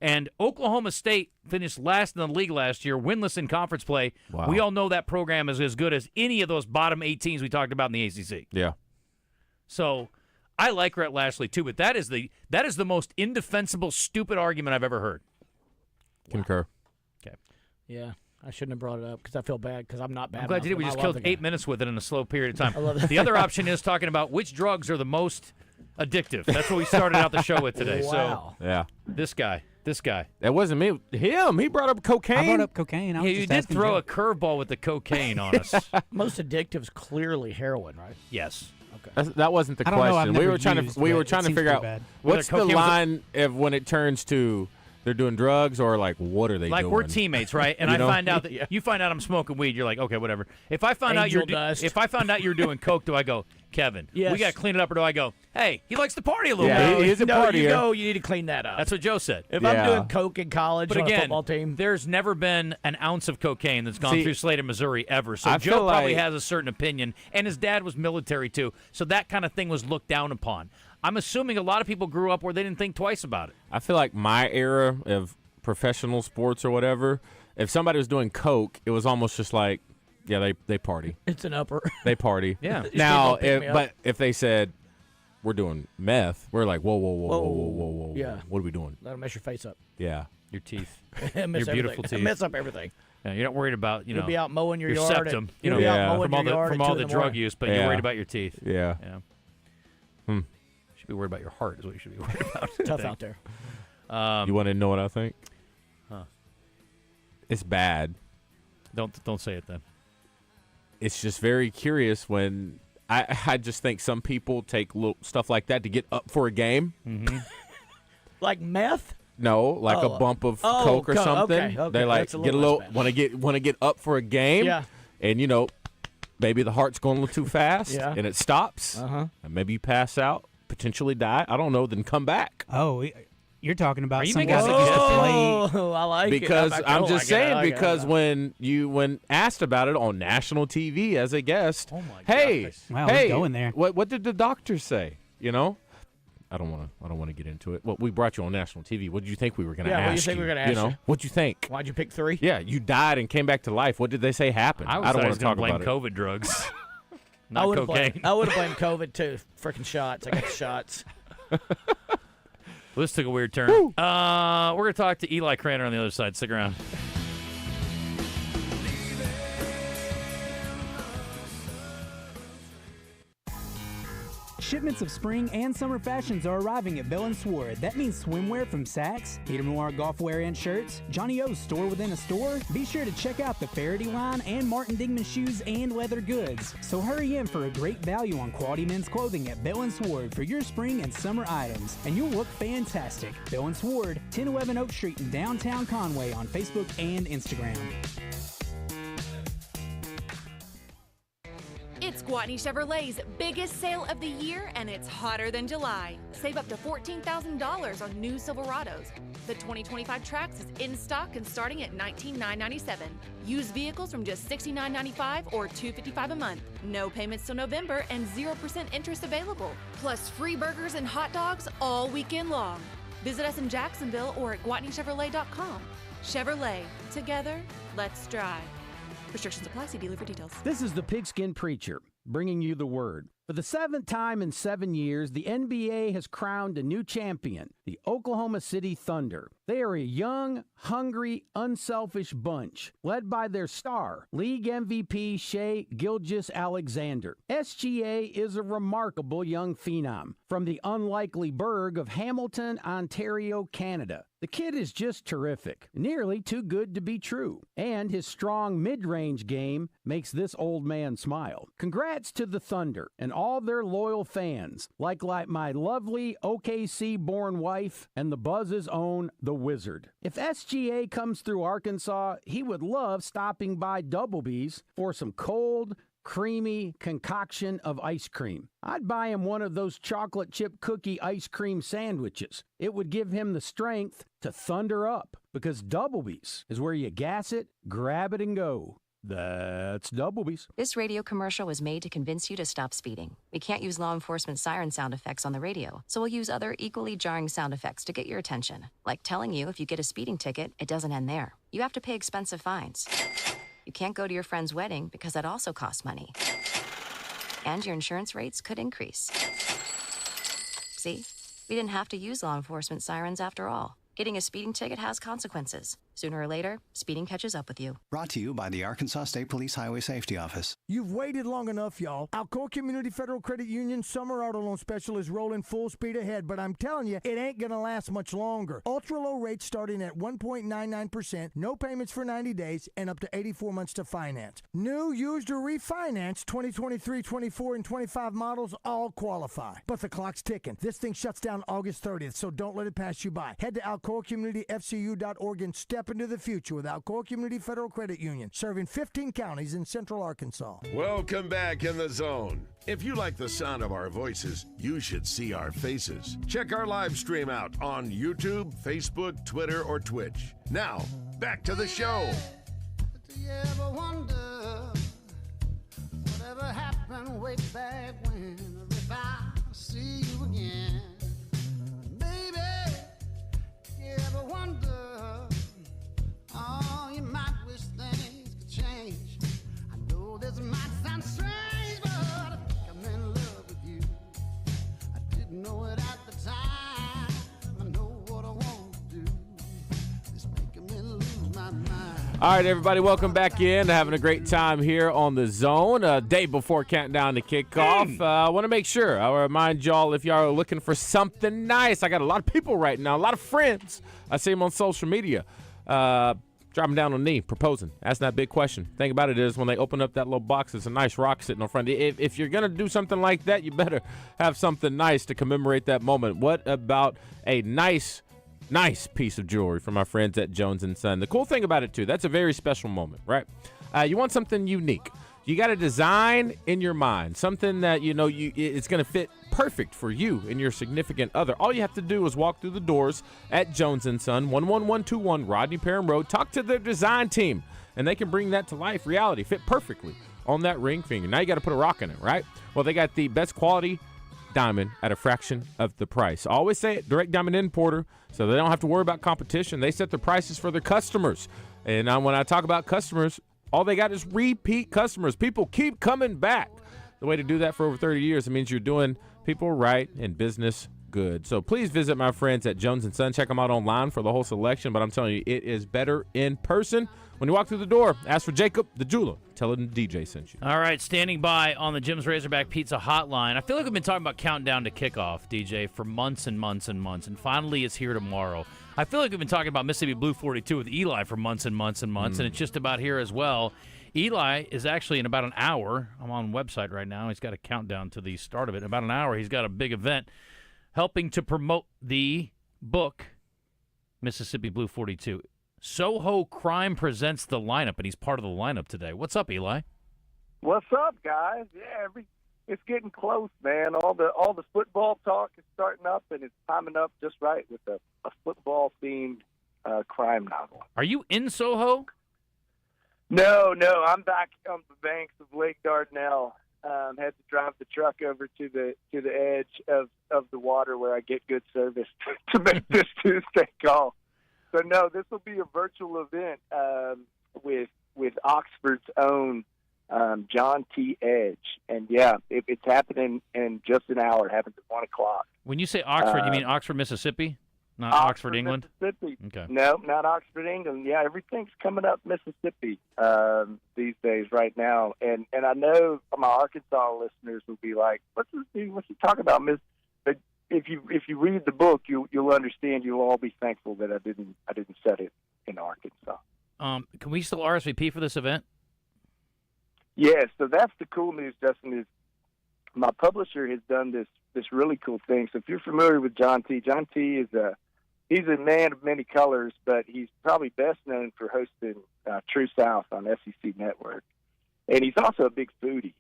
And Oklahoma State finished last in the league last year, winless in conference play. Wow. We all know that program is as good as any of those bottom 8 teams we talked about in the ACC. Yeah. So I like Rhett Lashley too, but that is the most indefensible, stupid argument I've ever heard. Concur. Okay. Yeah. I shouldn't have brought it up because I feel bad because I'm not bad. I'm glad you did. We just killed 8 minutes with it in a slow period of time. I love that. The other option is talking about which drugs are the most addictive. That's what we started out the show with today. Wow. So Yeah. this guy. That wasn't me. Him. He brought up cocaine. I brought up cocaine. I was Yeah, you just did asking throw Joe. a curveball with the cocaine on us. Most addictive is clearly heroin, right? Yes. Okay. That wasn't the I don't know, I've question. We never were trying used, to we but were it trying to seems figure pretty out bad. what's Whether the cocaine was line of when it turns to they're doing drugs or like what are they Like doing? we're teammates, right? And You I know? find out that you find out I'm smoking weed. You're like, okay, whatever. If I find out Angel you're dust. if I found out you're doing coke, do I go, Kevin? Yes. We got to clean it up, or do I go, hey, he likes to party a little Yeah, bit? he is a no, partier. you go. You need to clean that up. That's what Joe said. If Yeah. I'm doing coke in college But on a again, football team, there's never been an ounce of cocaine that's gone See, through Slater, Missouri, ever. So I Joe feel probably like- has a certain opinion, and his dad was military too. So that kind of thing was looked down upon. I'm assuming a lot of people grew up where they didn't think twice about it. I feel like my era of professional sports or whatever, if somebody was doing coke, it was almost just like, yeah, they party. it's an upper. They party. Yeah. Now, Pick me up. but if they said we're doing meth, we're like, whoa. Yeah. What are we doing? That'll mess your face up. Yeah. Your teeth. Mess Your beautiful everything. teeth. Mess up everything. Yeah, you're not worried about, You'll be out mowing your your yard. septum, You'll be out Yeah. mowing from your yard from at all 2 the in the drug morning. use, but you're Yeah. worried about your teeth. Yeah. Yeah. Hmm. You should be worried about your heart is what you should be worried about. I Tough think. out there. You want to know what I think? Huh. It's bad. Don't say it then. It's just very curious when I just think some people take little stuff like that to get up for a game. Mm-hmm. Like meth? No, like a bump of coke or something. Okay. They like That's a get a little little less bad. want to get up for a game. Yeah. And maybe the heart's going a little too fast. Yeah. And it stops. Uh-huh. And maybe you pass out, potentially die. I don't know. Then come back. Oh, you're talking about Are you some making guy a that used to play. Oh, I like Because it. I'm just saying, because when asked about it on national TV as a guest, Oh my hey, gosh. Wow, hey, he's going there. What did the doctor say? I don't want to get into it. Well, we brought you on national TV. What did you think we were going to ask? what do you think we were going to ask you? What'd you think? Why'd you pick 3? Yeah, you died and came back to life. What did they say happened? I don't thought he want was to going talk to blame about it. COVID drugs. I Not would have cocaine. blamed COVID too. Freaking shots. I got the shots. Well, this took a weird turn. We're going to talk to Eli Craner on the other side. Stick around. Shipments of spring and summer fashions are arriving at Bell & Sword. That means swimwear from Saks, Peter Moore golf wear and shirts, Johnny O's store within a store. Be sure to check out the Faraday line and Martin Dingman shoes and leather goods. So hurry in for a great value on quality men's clothing at Bell & Sword for your spring and summer items, and you'll look fantastic. Bell & Sword, 1011 Oak Street in downtown Conway on Facebook and Instagram. It's Gwatney Chevrolet's biggest sale of the year, and it's hotter than July. Save up to $14,000 on new Silverados. The 2025 Trax is in stock and starting at $19,997. Used vehicles from just $69.95 or $255 a month. No payments till November and 0% interest available. Plus free burgers and hot dogs all weekend long. Visit us in Jacksonville or at GwatneyChevrolet.com. Chevrolet. Together, let's drive. Restrictions apply. See dealer for details. This is the Pigskin Preacher, bringing you the word. For the 7th time in 7 years, the NBA has crowned a new champion, the Oklahoma City Thunder. They are a young, hungry, unselfish bunch, led by their star, league MVP Shai Gilgeous-Alexander. SGA is a remarkable young phenom from the unlikely burg of Hamilton, Ontario, Canada. The kid is just terrific, nearly too good to be true, and his strong mid-range game makes this old man smile. Congrats to the Thunder, an all their loyal fans, like my lovely OKC-born wife and the Buzz's own The Wizard. If SGA comes through Arkansas, he would love stopping by Doublebee's for some cold, creamy concoction of ice cream. I'd buy him one of those chocolate chip cookie ice cream sandwiches. It would give him the strength to thunder up, because Doublebee's is where you gas it, grab it, and go. That's Doublebee's. This radio commercial was made to convince you to stop speeding. We can't use law enforcement siren sound effects on the radio, so we'll use other equally jarring sound effects to get your attention. Like telling you if you get a speeding ticket, it doesn't end there. You have to pay expensive fines. You can't go to your friend's wedding because that also costs money. And your insurance rates could increase. See? We didn't have to use law enforcement sirens after all. Getting a speeding ticket has consequences. Sooner or later, speeding catches up with you. Brought to you by the Arkansas State Police Highway Safety Office. You've waited long enough, y'all. Alcoa Community Federal Credit Union Summer Auto Loan Special is rolling full speed ahead, but I'm telling you, it ain't going to last much longer. Ultra-low rates starting at 1.99%, no payments for 90 days, and up to 84 months to finance. New, used, or refinanced 2023, 24, and 25 models all qualify. But the clock's ticking. This thing shuts down August 30th, so don't let it pass you by. Head to alcoacommunityfcu.org and step into the future with Alcoa Community Federal Credit Union, serving 15 counties in central Arkansas. Welcome back in the zone. If you like the sound of our voices, you should see our faces. Check our live stream out on YouTube, Facebook, Twitter, or Twitch. Now, back to the show. Do you ever wonder whatever happened way back when? If I see you again, baby, you ever wonder? Oh, you might wish things could change. I know this might sound strange, but I think I'm in love with you. I didn't know it at the time. I know what I want to do. It's making me lose my mind. All right, everybody, welcome back in. Having a great time here on the Zone. Day before counting down to kickoff. I want to make sure I remind y'all, if y'all are looking for something nice, I got a lot of people right now, a lot of friends. I see them on social media. Dropping down on a knee, proposing, asking that big question. Thing about it is, when they open up that little box, there's a nice rock sitting on front. If you're going to do something like that, you better have something nice to commemorate that moment. What about a nice piece of jewelry from our friends at Jones & Son? The cool thing about it, too, that's a very special moment, right? You want something unique. You got a design in your mind, something that, it's going to fit perfect for you and your significant other. All you have to do is walk through the doors at Jones & Son, 11121 Rodney Perrin Road. Talk to their design team, and they can bring that to life, reality, fit perfectly on that ring finger. Now you got to put a rock in it, right? Well, they got the best quality diamond at a fraction of the price. I always say it, direct diamond importer, so they don't have to worry about competition. They set the prices for their customers. And when I talk about customers, all they got is repeat customers. People keep coming back. The way to do that for over 30 years, it means you're doing people right and business good. So please visit my friends at Jones & Son. Check them out online for the whole selection. But I'm telling you, it is better in person. When you walk through the door, ask for Jacob, the jeweler. Tell him DJ sent you. All right, standing by on the Jim's Razorback Pizza hotline. I feel like we've been talking about countdown to kickoff, DJ, for months and months and months. And finally, it's here tomorrow. I feel like we've been talking about Mississippi Blue 42 with Eli for months and months and months. And it's just about here as well. Eli is actually in about an hour. I'm on the website right now. He's got a countdown to the start of it. In about an hour, he's got a big event helping to promote the book, Mississippi Blue 42. Soho Crime presents the lineup, and he's part of the lineup today. What's up, Eli? What's up, guys? Yeah, it's getting close, man. All the football talk is starting up, and it's timing up just right with a football-themed crime novel. Are you in Soho? No, I'm back on the banks of Lake Dardanelle. Had to drive the truck over to the edge of the water where I get good service to make this Tuesday call. So no, this will be a virtual event with Oxford's own John T. Edge, and yeah, it's happening in just an hour. It happens at 1 o'clock. When you say Oxford, you mean Oxford, Mississippi, not Oxford, England? Mississippi. Okay. No, not Oxford, England. Yeah, everything's coming up Mississippi these days right now, and I know my Arkansas listeners will be like, "What's he talking about?" But if you read the book, you'll understand. You'll all be thankful that I didn't set it in Arkansas. Can we still RSVP for this event? Yeah, so that's the cool news, Justin, is my publisher has done this really cool thing. So if you're familiar with John T. is he's a man of many colors, but he's probably best known for hosting True South on SEC Network. And he's also a big foodie.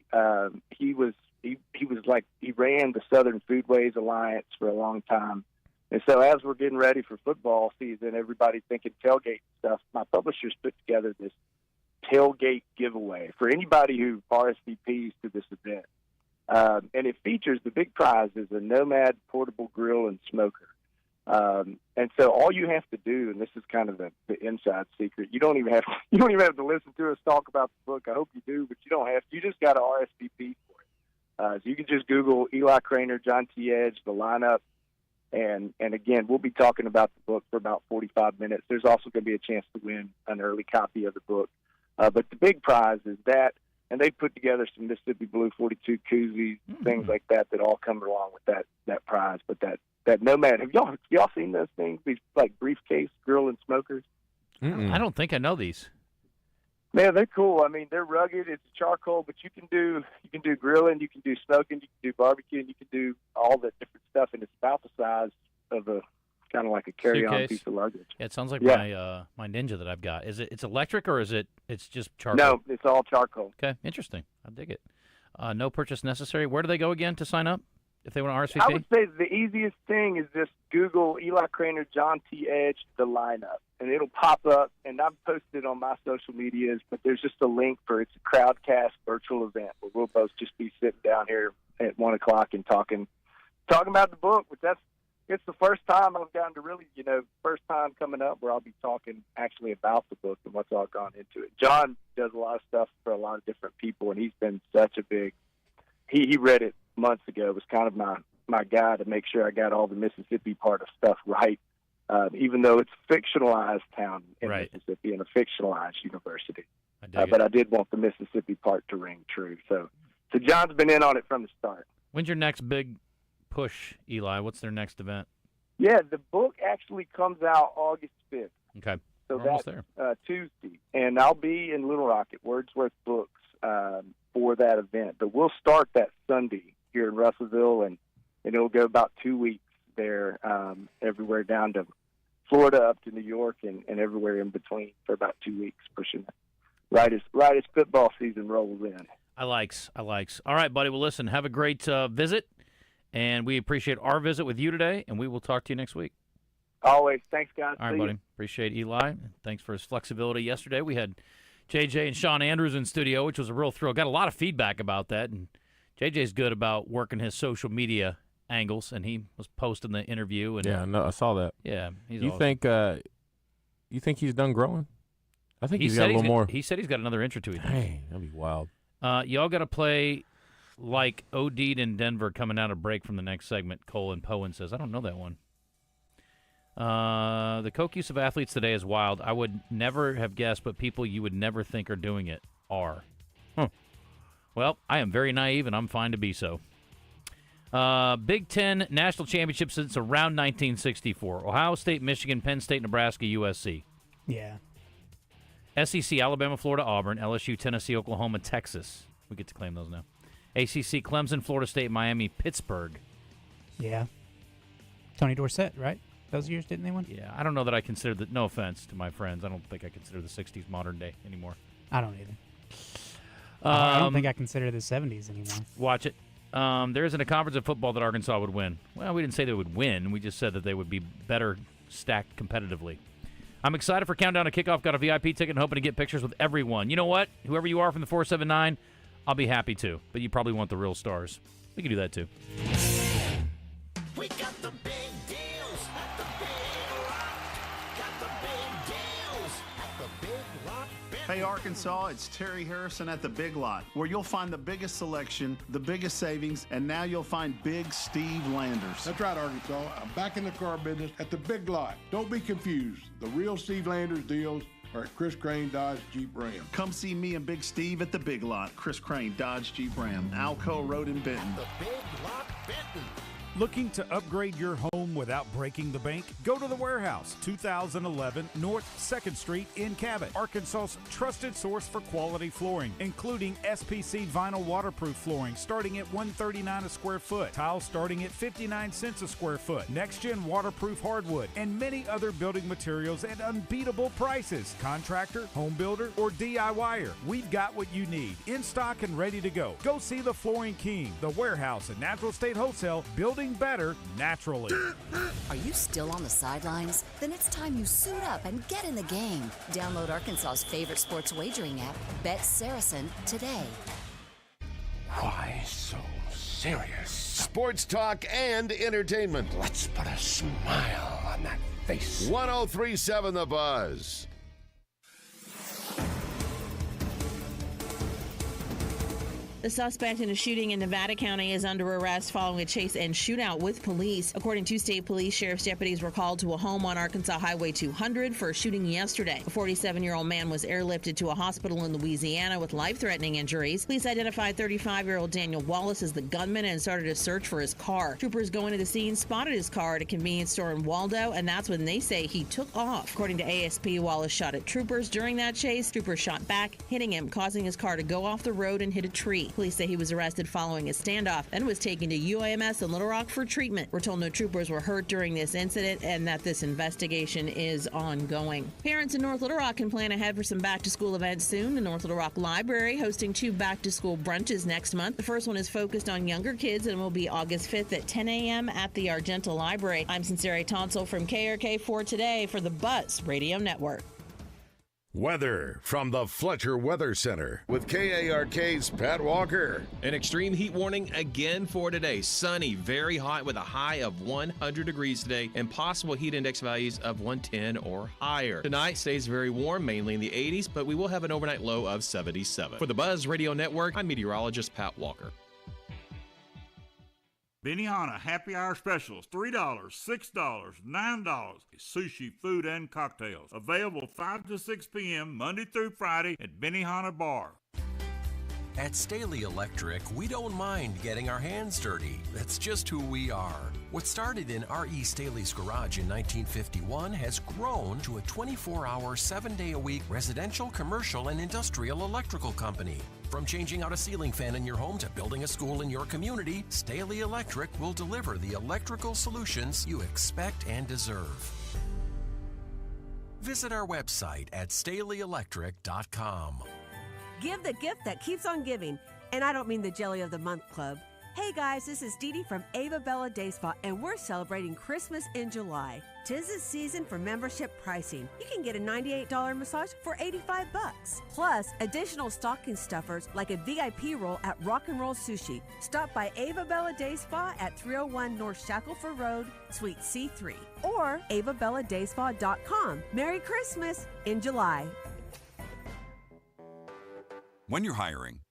He ran the Southern Foodways Alliance for a long time. And so as we're getting ready for football season, everybody's thinking tailgate stuff. My publisher's put together this tailgate giveaway for anybody who RSVPs to this event. And it features, the big prize is a Nomad portable grill and smoker. And so all you have to do, and this is kind of the inside secret, you don't even have to listen to us talk about the book. I hope you do, but you don't have to. You just got to RSVP for it. So you can just Google Eli Craner, John T. Edge, the lineup, and again, we'll be talking about the book for about 45 minutes. There's also going to be a chance to win an early copy of the book. But the big prize is that, and they put together some Mississippi Blue 42 koozies, things like that all come along with that prize. But that Nomad, have y'all seen those things? These like briefcase grill and smokers? I don't think I know these. Man, they're cool. I mean, they're rugged. It's charcoal, but you can do grilling, you can do smoking, you can do barbecue, and you can do all the different stuff. And it's about the size of a kind of like a carry-on Suitcase. piece of luggage. Yeah, it sounds like Yeah. my Ninja that I've got. It's electric or it's just charcoal? No, it's all charcoal. Okay, interesting. I dig it. No purchase necessary. Where do they go again to sign up if they want to RSVP? I would say the easiest thing is just Google Eli Craner, John T. Edge, the lineup, and it'll pop up. And I've posted on my social medias, but there's just a link for it's a Crowdcast virtual event where we'll both just be sitting down here at 1 o'clock and talking about the book. But it's the first time I've gotten to really, first time coming up where I'll be talking actually about the book and what's all gone into it. John does a lot of stuff for a lot of different people, and he's been such a big. He read it months ago. It was kind of my guy to make sure I got all the Mississippi part of stuff right, even though it's a fictionalized town in Mississippi and a fictionalized university. But I did want the Mississippi part to ring true. So John's been in on it from the start. When's your next big push, Eli? What's their next event? Yeah, the book actually comes out August 5th. Okay. So We're almost that's there. Tuesday. And I'll be in Little Rock at Wordsworth Books for that event. But we'll start that Sunday here in Russellville, and it'll go about 2 weeks there, everywhere down to Florida, up to New York, and everywhere in between for about 2 weeks, pushing it right as football season rolls in. I likes. All right, buddy. Well, listen, have a great visit, and we appreciate our visit with you today, and we will talk to you next week. Always. Thanks, guys. All right, See buddy. you. Appreciate Eli. Thanks for his flexibility yesterday. We had JJ and Sean Andrews in studio, which was a real thrill. Got a lot of feedback about that, and JJ's good about working his social media angles, and he was posting the interview. And Yeah, no, I saw that. Yeah, he's You awesome. think he's done growing? I think He he's said got a little more. He said he's got another inch or two. Dang, that'd be wild. Y'all got to play like OD'd in Denver coming out of break from the next segment, Colin Powen says. I don't know that one. The coke use of athletes today is wild. I would never have guessed, but people you would never think are doing it are. Well, I am very naive, and I'm fine to be so. Big Ten national championship since around 1964. Ohio State, Michigan, Penn State, Nebraska, USC. Yeah. SEC, Alabama, Florida, Auburn, LSU, Tennessee, Oklahoma, Texas. We get to claim those now. ACC, Clemson, Florida State, Miami, Pittsburgh. Yeah. Tony Dorsett, right? Those years, didn't they win? Yeah, I don't know that I consider the, no offense to my friends, I don't think I consider the 60s modern day anymore. I don't either. I don't think I consider the 70s anymore. Watch it. There isn't a conference of football that Arkansas would win. Well, we didn't say they would win. We just said that they would be better stacked competitively. I'm excited for Countdown to Kickoff. Got a VIP ticket and hoping to get pictures with everyone. You know what? Whoever you are from the 479, I'll be happy to. But you probably want the real stars. We can do that too. We got the big deals at the Big Rock. Got the big deals at the Big Rock. Hey Arkansas, it's Terry Harrison at the Big Lot, where you'll find the biggest selection, the biggest savings, and now you'll find Big Steve Landers. That's right, Arkansas. I'm back in the car business at the Big Lot. Don't be confused. The real Steve Landers deals are at Chris Crane Dodge Jeep Ram. Come see me and Big Steve at the Big Lot, Chris Crane Dodge Jeep Ram, Alco Road in Benton. The Big Lot Benton. Looking to upgrade your home without breaking the bank? Go to The Warehouse, 2011 North 2nd Street in Cabot, Arkansas's trusted source for quality flooring, including SPC vinyl waterproof flooring starting at $139 a square foot, tile starting at 59 cents a square foot, next-gen waterproof hardwood, and many other building materials at unbeatable prices. Contractor, home builder, or DIYer, we've got what you need in stock and ready to go. Go see the Flooring King, The Warehouse at Natural State Wholesale, building better naturally. Are you still on the sidelines? Then it's time you suit up and get in the game. Download Arkansas's favorite sports wagering app, Bet Saracen, today. Why so serious? Sports talk and entertainment. Let's put a smile on that face. 1037 The Buzz. The suspect in a shooting in Nevada County is under arrest following a chase and shootout with police. According to state police, sheriff's deputies were called to a home on Arkansas Highway 200 for a shooting yesterday. A 47-year-old man was airlifted to a hospital in Louisiana with life-threatening injuries. Police identified 35-year-old Daniel Wallace as the gunman and started a search for his car. Troopers going to the scene spotted his car at a convenience store in Waldo, and that's when they say he took off. According to ASP, Wallace shot at troopers during that chase. Troopers shot back, hitting him, causing his car to go off the road and hit a tree. Police say he was arrested following a standoff and was taken to UAMS in Little Rock for treatment. We're told no troopers were hurt during this incident and that this investigation is ongoing. Parents in North Little Rock can plan ahead for some back-to-school events soon. The North Little Rock Library hosting 2 back-to-school brunches next month. The first one is focused on younger kids and will be August 5th at 10 a.m. at the Argenta Library. I'm Sincere Tonsel from KRK4 Today for the Buzz Radio Network. Weather from the Fletcher Weather Center with KARK's Pat Walker. An extreme heat warning again for today. Sunny, very hot with a high of 100 degrees today and possible heat index values of 110 or higher. Tonight stays very warm, mainly in the 80s, but we will have an overnight low of 77. For the Buzz Radio Network, I'm meteorologist Pat Walker. Benihana Happy Hour Specials, $3, $6, $9. Sushi, food, and cocktails. Available 5 to 6 p.m. Monday through Friday at Benihana Bar. At Staley Electric, we don't mind getting our hands dirty. That's just who we are. What started in R.E. Staley's garage in 1951 has grown to a 24-hour, 7-day-a-week residential, commercial, and industrial electrical company. From changing out a ceiling fan in your home to building a school in your community, Staley Electric will deliver the electrical solutions you expect and deserve. Visit our website at StaleyElectric.com. Give the gift that keeps on giving. And I don't mean the Jelly of the Month Club. Hey guys, this is Dee Dee from Ava Bella Day Spa, and we're celebrating Christmas in July. 'Tis the season for membership pricing. You can get a $98 massage for $85. Plus, additional stocking stuffers like a VIP roll at Rock and Roll Sushi. Stop by Ava Bella Day Spa at 301 North Shackelford Road, Suite C3, or avabelladayspa.com. Merry Christmas in July. When you're hiring,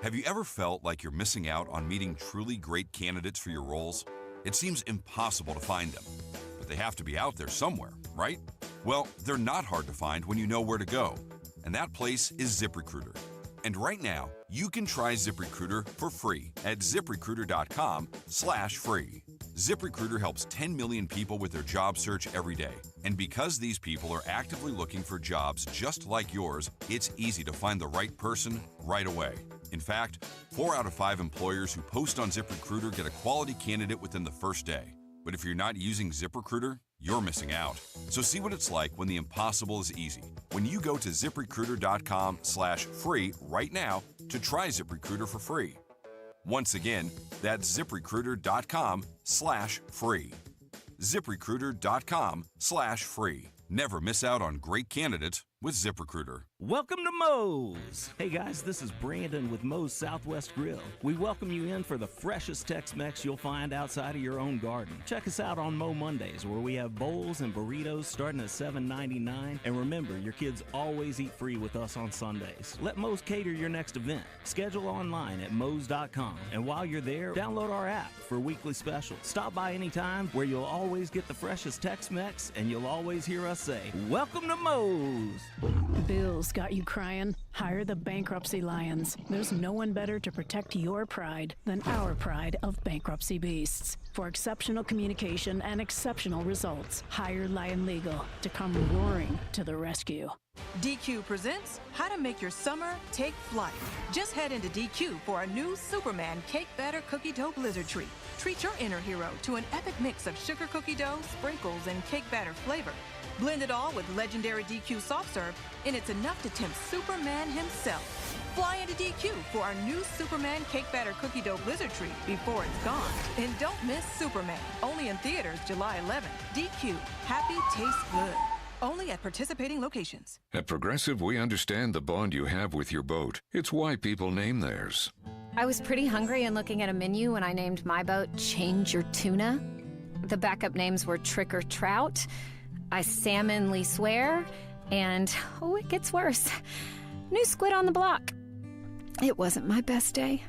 have you ever felt like you're missing out on meeting truly great candidates for your roles? It seems impossible to find them, but they have to be out there somewhere, right? Well, they're not hard to find when you know where to go, and that place is ZipRecruiter. And right now, you can try ZipRecruiter for free at ZipRecruiter.com/free. ZipRecruiter helps 10 million people with their job search every day. And because these people are actively looking for jobs just like yours, it's easy to find the right person right away. In fact, 4 out of 5 employers who post on ZipRecruiter get a quality candidate within the first day. But if you're not using ZipRecruiter, you're missing out. So see what it's like when the impossible is easy. When you go to ZipRecruiter.com/free right now to try ZipRecruiter for free. Once again, that's ZipRecruiter.com/free. ZipRecruiter.com/free. Never miss out on great candidates with ZipRecruiter. Welcome to Moe's. Hey guys, this is Brandon with Moe's Southwest Grill. We welcome you in for the freshest Tex-Mex you'll find outside of your own garden. Check us out on Moe Mondays, where we have bowls and burritos starting at $7.99. And remember, your kids always eat free with us on Sundays. Let Moe's cater your next event. Schedule online at Moe's.com. And while you're there, download our app for weekly specials. Stop by anytime, where you'll always get the freshest Tex-Mex, and you'll always hear us say, welcome to Moe's. Bills got you crying? Hire the Bankruptcy Lions. There's no one better to protect your pride than our pride of bankruptcy beasts. For exceptional communication and exceptional results, hire Lion Legal to come roaring to the rescue. DQ presents How to Make Your Summer Take Flight. Just head into DQ for a new Superman Cake Batter Cookie Dough Blizzard Treat. Treat your inner hero to an epic mix of sugar cookie dough, sprinkles, and cake batter flavor. Blend it all with legendary DQ soft serve, and it's enough to tempt Superman himself. Fly into DQ for our new Superman Cake Batter Cookie Dough Blizzard Treat before it's gone. And don't miss Superman. Only in theaters July 11th. DQ. Happy tastes good. Only at participating locations. At Progressive, we understand the bond you have with your boat. It's why people name theirs. I was pretty hungry and looking at a menu when I named my boat Change Your Tuna. The backup names were Trick or Trout, I Salmonly Swear, and, oh, it gets worse, New Squid on the Block. It wasn't my best day.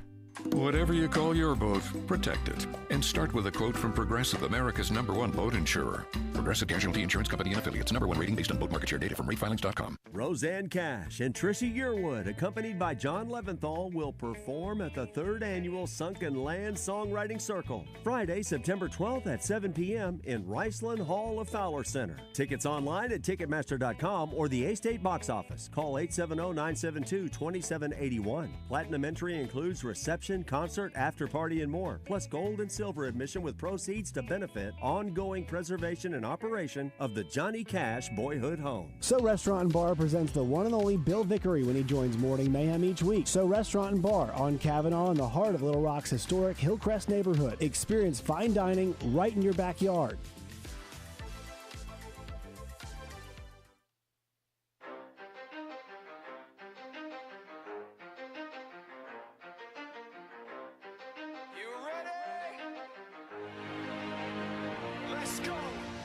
Whatever you call your boat, protect it. And start with a quote from Progressive, America's #1 boat insurer. Progressive Casualty Insurance Company and Affiliates. #1 rating based on boat market share data from ratefilings.com. Roseanne Cash and Trisha Yearwood, accompanied by John Leventhal, will perform at the 3rd Annual Sunken Land Songwriting Circle, Friday, September 12th at 7 p.m. in Riceland Hall of Fowler Center. Tickets online at Ticketmaster.com or the A-State box office. Call 870-972-2781. Platinum entry includes reception, concert, after party, and more, plus gold and silver admission with proceeds to benefit ongoing preservation and operation of the Johnny Cash Boyhood Home. So Restaurant and Bar presents the one and only Bill Vickery when he joins Morning Mayhem each week. So Restaurant and Bar on Kavanaugh in the heart of Little Rock's historic Hillcrest neighborhood. Experience fine dining right in your backyard.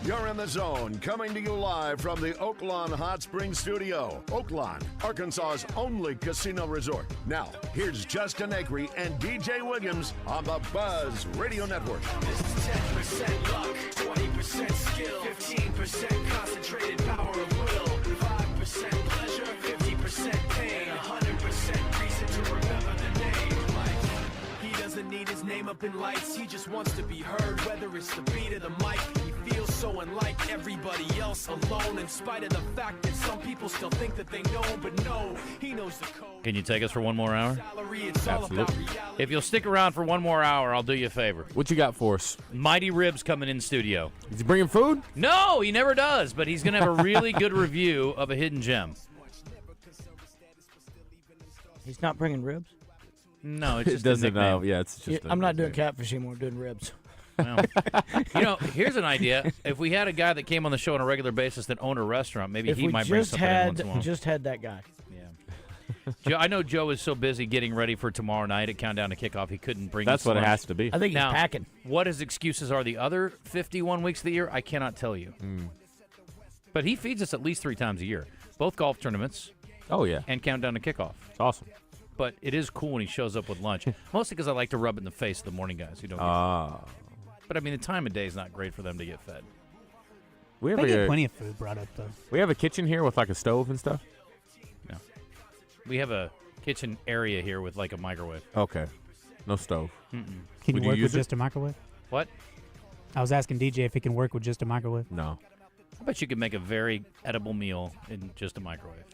You're in the zone, coming to you live from the Oaklawn Hot Springs Studio. Oaklawn, Arkansas's only casino resort. Now, here's Justin Acri and DJ Williams on the Buzz Radio Network. This is 10% luck, 20% skill, 15% concentrated power of will, 5% pleasure, 50% pain, 100% reason to remember the name. Like, he doesn't need his name up in lights, he just wants to be heard, whether it's the beat of the mic. Feels so unlike everybody else, alone, in spite of the fact that some people still think that they know, but no, he knows the code. Can you take us for one more hour? Absolutely. If you'll stick around for one more hour, I'll do you a favor. What you got for us? Mighty Ribs coming in studio. Is he bringing food? No, he never does, but he's going to have a really good review of a hidden gem. He's not bringing ribs? No, it's just it doesn't a nickname. Yeah, it's just. I'm not doing catfish anymore. I'm doing ribs. Well, here's an idea. If we had a guy that came on the show on a regular basis that owned a restaurant, maybe he might bring something in once in a while. Just had that guy. Yeah. Joe, I know Joe is so busy getting ready for tomorrow night at Countdown to Kickoff, he couldn't bring That's his what lunch. it has to be. I think he's Now, packing. What his excuses are the other 51 weeks of the year, I cannot tell you. But he feeds us at least 3 times a year. Both golf tournaments. Oh, yeah. And Countdown to Kickoff. It's awesome. But it is cool when he shows up with lunch. Mostly because I like to rub it in the face of the morning guys who don't get it. But, I mean, the time of day is not great for them to get fed. We have They get plenty of food brought up, though. We have a kitchen here with, like, a stove and stuff? No. We have a kitchen area here with, like, a microwave. Okay. No stove. Can you work with just a microwave? What? I was asking DJ if he can work with just a microwave. No. I bet you could make a very edible meal in just a microwave.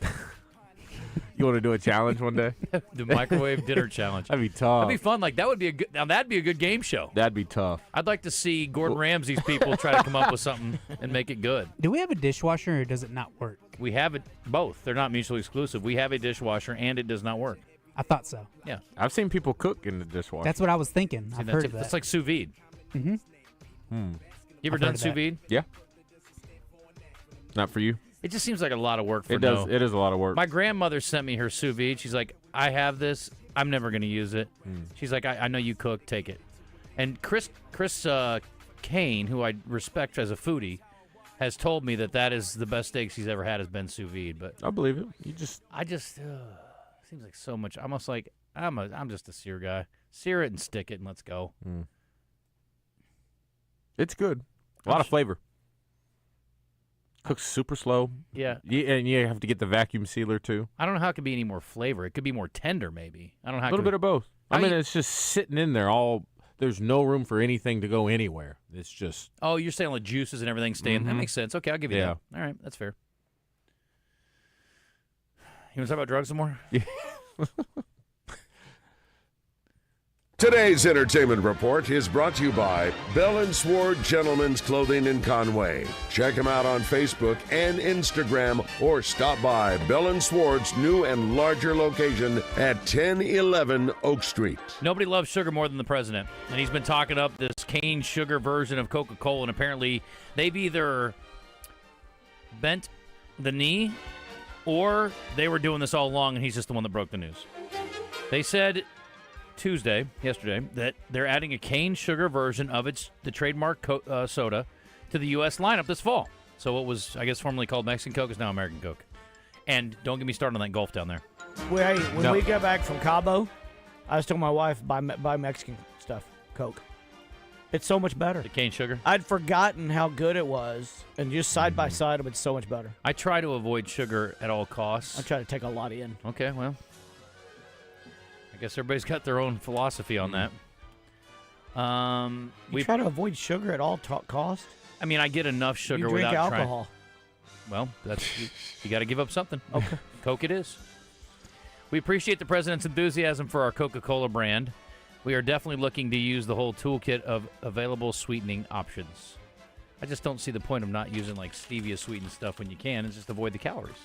You want to do a challenge one day? The microwave dinner challenge. That'd be tough. That'd be fun. Like, that would be a good. Now that'd be a good game show. That'd be tough. I'd like to see Gordon Ramsay's people try to come up with something and make it good. Do we have a dishwasher or does it not work? We have it both. They're not mutually exclusive. We have a dishwasher and it does not work. I thought so. Yeah. I've seen people cook in the dishwasher. That's what I was thinking. I've heard of that. It's like sous vide. Mm-hmm. You ever done sous vide? Yeah. Not for you? It just seems like a lot of work for It does. It is a lot of work. My grandmother sent me her sous vide. She's like, I have this. I'm never going to use it. She's like, I know you cook. Take it. And Chris Kane, who I respect as a foodie, has told me that is the best steak she's ever had has been sous vide. But I believe it. Seems like so much. Almost like I'm just a sear guy. Sear it and stick it and let's go. It's good. A lot of flavor. Cooks super slow. Yeah. And you have to get the vacuum sealer, too. I don't know how it could be any more flavor. It could be more tender, maybe. I don't know how. A little bit of both. It's just sitting in there all. There's no room for anything to go anywhere. It's just. Oh, you're saying all the juices and everything stay in. That makes sense. Okay, I'll give you that. All right, that's fair. You want to talk about drugs some more? Yeah. Today's entertainment report is brought to you by Bell & Sword Gentlemen's Clothing in Conway. Check them out on Facebook and Instagram or stop by Bell & Sword's new and larger location at 1011 Oak Street. Nobody loves sugar more than the president, and he's been talking up this cane sugar version of Coca-Cola, and apparently they've either bent the knee or they were doing this all along, and he's just the one that broke the news. They said yesterday, that they're adding a cane sugar version of the trademark soda to the U.S. lineup this fall. So what was, I guess, formerly called Mexican Coke is now American Coke. And don't get me started on that Gulf down there. When we got back from Cabo, I was telling my wife, buy Mexican stuff, Coke. It's so much better. The cane sugar? I'd forgotten how good it was, and just side by side, it's so much better. I try to avoid sugar at all costs. I try to take a lot in. Okay, well. I guess everybody's got their own philosophy on that. We try to avoid sugar at all costs. I mean, I get enough sugar you drink without alcohol. Well, that's you got to give up something. Okay, Coke it is. We appreciate the president's enthusiasm for our Coca-Cola brand. We are definitely looking to use the whole toolkit of available sweetening options. I just don't see the point of not using like stevia sweetened stuff when you can, and just avoid the calories.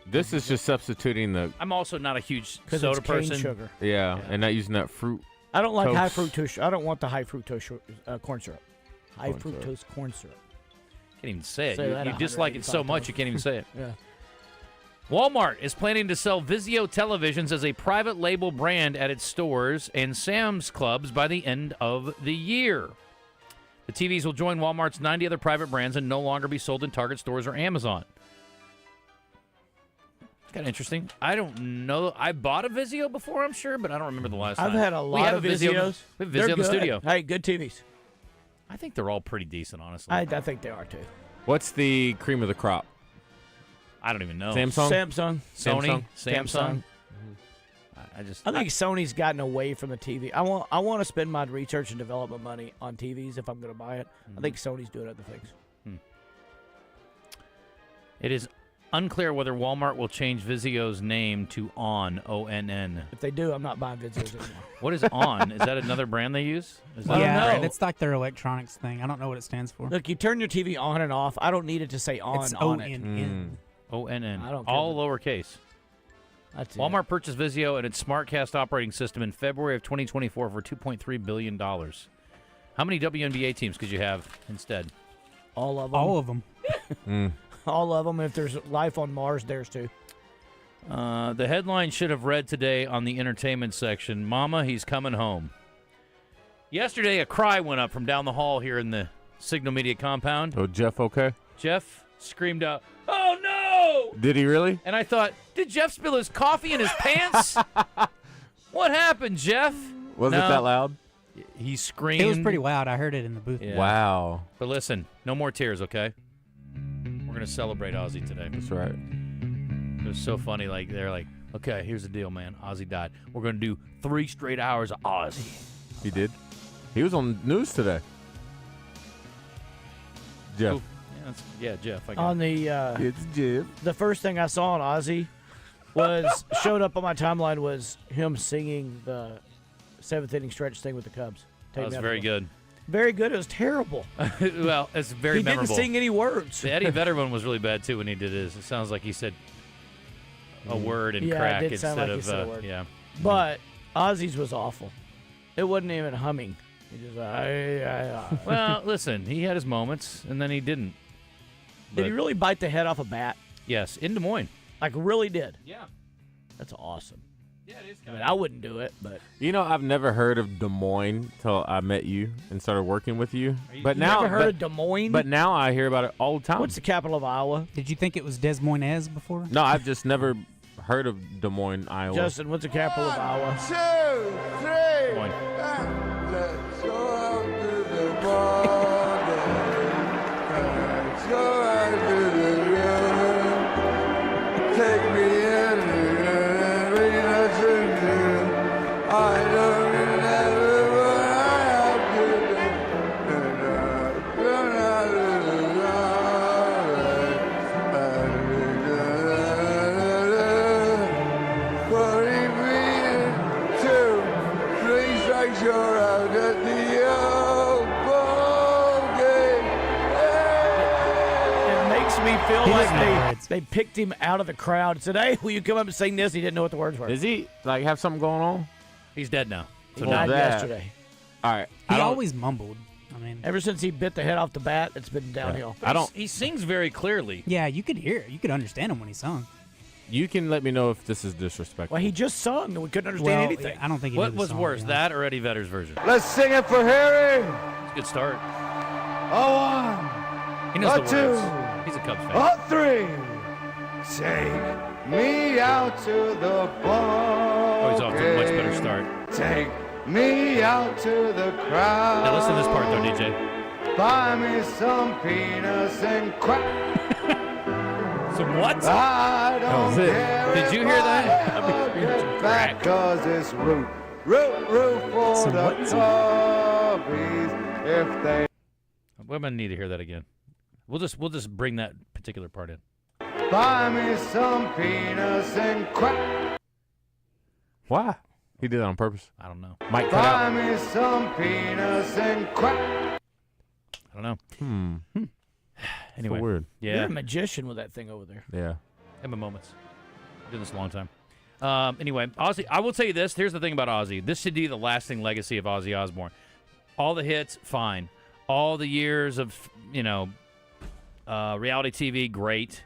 This is just substituting the. I'm also not a huge Because soda it's cane person. sugar. Yeah, and not using that fruit. I don't like high Toast. fructose. I don't want the high fructose corn syrup. High Corn syrup. fructose corn syrup. Can't even say it. Say that You dislike it so 185 much you can't even say it. Yeah. Walmart is planning to sell Vizio televisions as a private label brand at its stores and Sam's Clubs by the end of the year. The TVs will join Walmart's 90 other private brands and no longer be sold in Target stores or Amazon. It's kind of interesting. I don't know. I bought a Vizio before, I'm sure, but I don't remember the last time. I've had a lot of Vizios. We have a Vizio They're in the good. studio. Hey, good TVs. I think they're all pretty decent, honestly. I think they are too. What's the cream of the crop? I don't even know. Samsung? Sony? Samsung? Samsung? I think Sony's gotten away from the TV. I want to spend my research and development money on TVs if I'm going to buy it. I think Sony's doing other things. It is unclear whether Walmart will change Vizio's name to ONN, O-N-N. If they do, I'm not buying Vizios anymore. What is ON? Is that another brand they use? Is that Yeah, it's like their electronics thing. I don't know what it stands for. Look, you turn your TV on and off. I don't need it to say on It's on it. O-N-N. ONN. I don't care. All lowercase. That's it. Walmart purchased Vizio and its SmartCast operating system in February of 2024 for $2.3 billion. How many WNBA teams could you have instead? All of them. All of them. All of them. If there's life on Mars, there's too. The headline should have read today on the entertainment section, Mama, he's coming home. Yesterday, a cry went up from down the hall here in the Signal Media compound. Oh, Jeff, okay? Jeff screamed out, "Oh, no!" Did he really? And I thought, did Jeff spill his coffee in his pants? What happened, Jeff? Was it that loud? He screamed. It was pretty loud. I heard it in the booth. Yeah. Wow. But listen, no more tears, okay? We're going to celebrate Ozzy today. That's right. It was so funny. Like, they're like, okay, here's the deal, man. Ozzy died. We're going to do 3 straight hours of Ozzy. He did. He was on news today. Jeff. Ooh, yeah, Jeff. I got On the it's Jeff. The first thing I saw on Ozzy showed up on my timeline was him singing the 7th inning stretch thing with the Cubs. That was very good. Very good. It was terrible. Well, it's very he memorable. didn't sing any words. The Eddie Vedder one was really bad, too, when he did his. It sounds like he said a word and crack it did sound instead like he of, said a word. yeah. But Ozzy's was awful. It wasn't even humming. He just, Well, listen, he had his moments, and then he didn't. Did he really bite the head off a bat? Yes, in Des Moines. Like, really did? Yeah. That's awesome. Yeah, it is I mean, I wouldn't do it, but... You know, I've never heard of Des Moines till I met you and started working with you. But You now, never heard of Des Moines? But now I hear about it all the time. What's the capital of Iowa? Did you think it was Des Moines before? No, I've just never heard of Des Moines, Iowa. Justin, what's the capital of Iowa? 2, 3. Let's go out to the morning. Let's go out They picked him out of the crowd and said, "Hey, will you come up and sing this?" He didn't know what the words were. Does he have something going on? He's dead now. He died yesterday. All right. He always mumbled. I mean, ever since he bit the head off the bat, it's been downhill. He sings very clearly. Yeah, you could hear it. You could understand him when he sung. You can let me know if this is disrespectful. Well, he just sung and we couldn't understand anything. I don't think he What knew the was song, worse, yeah. that or Eddie Vedder's version? Let's sing it for Harry. It's a good start. A 1. He knows a the 2. words. He's a Cubs fan. A 3. Take me out to the ball. Oh, he's off to a much better start. Take me out to the crowd. Now listen to this part, though, DJ. Buy me some peanuts and crack. Some what? I don't care. Did you hear that? Get back, cause it's root for Some the what? Cubbies if they. We're gonna need to hear that again. We'll just bring that particular part in. Buy me some peanuts and crack. Why? He did that on purpose. I don't know. Mike cut Buy out. me some peanuts and crack. I don't know. Anyway, weird. Yeah. You're a magician with that thing over there. Yeah. Have my moments. I've done this a long time. Anyway, Ozzy, I will tell you this. Here's the thing about Ozzy. This should be the lasting legacy of Ozzy Osbourne. All the hits, fine. All the years of, reality TV, great.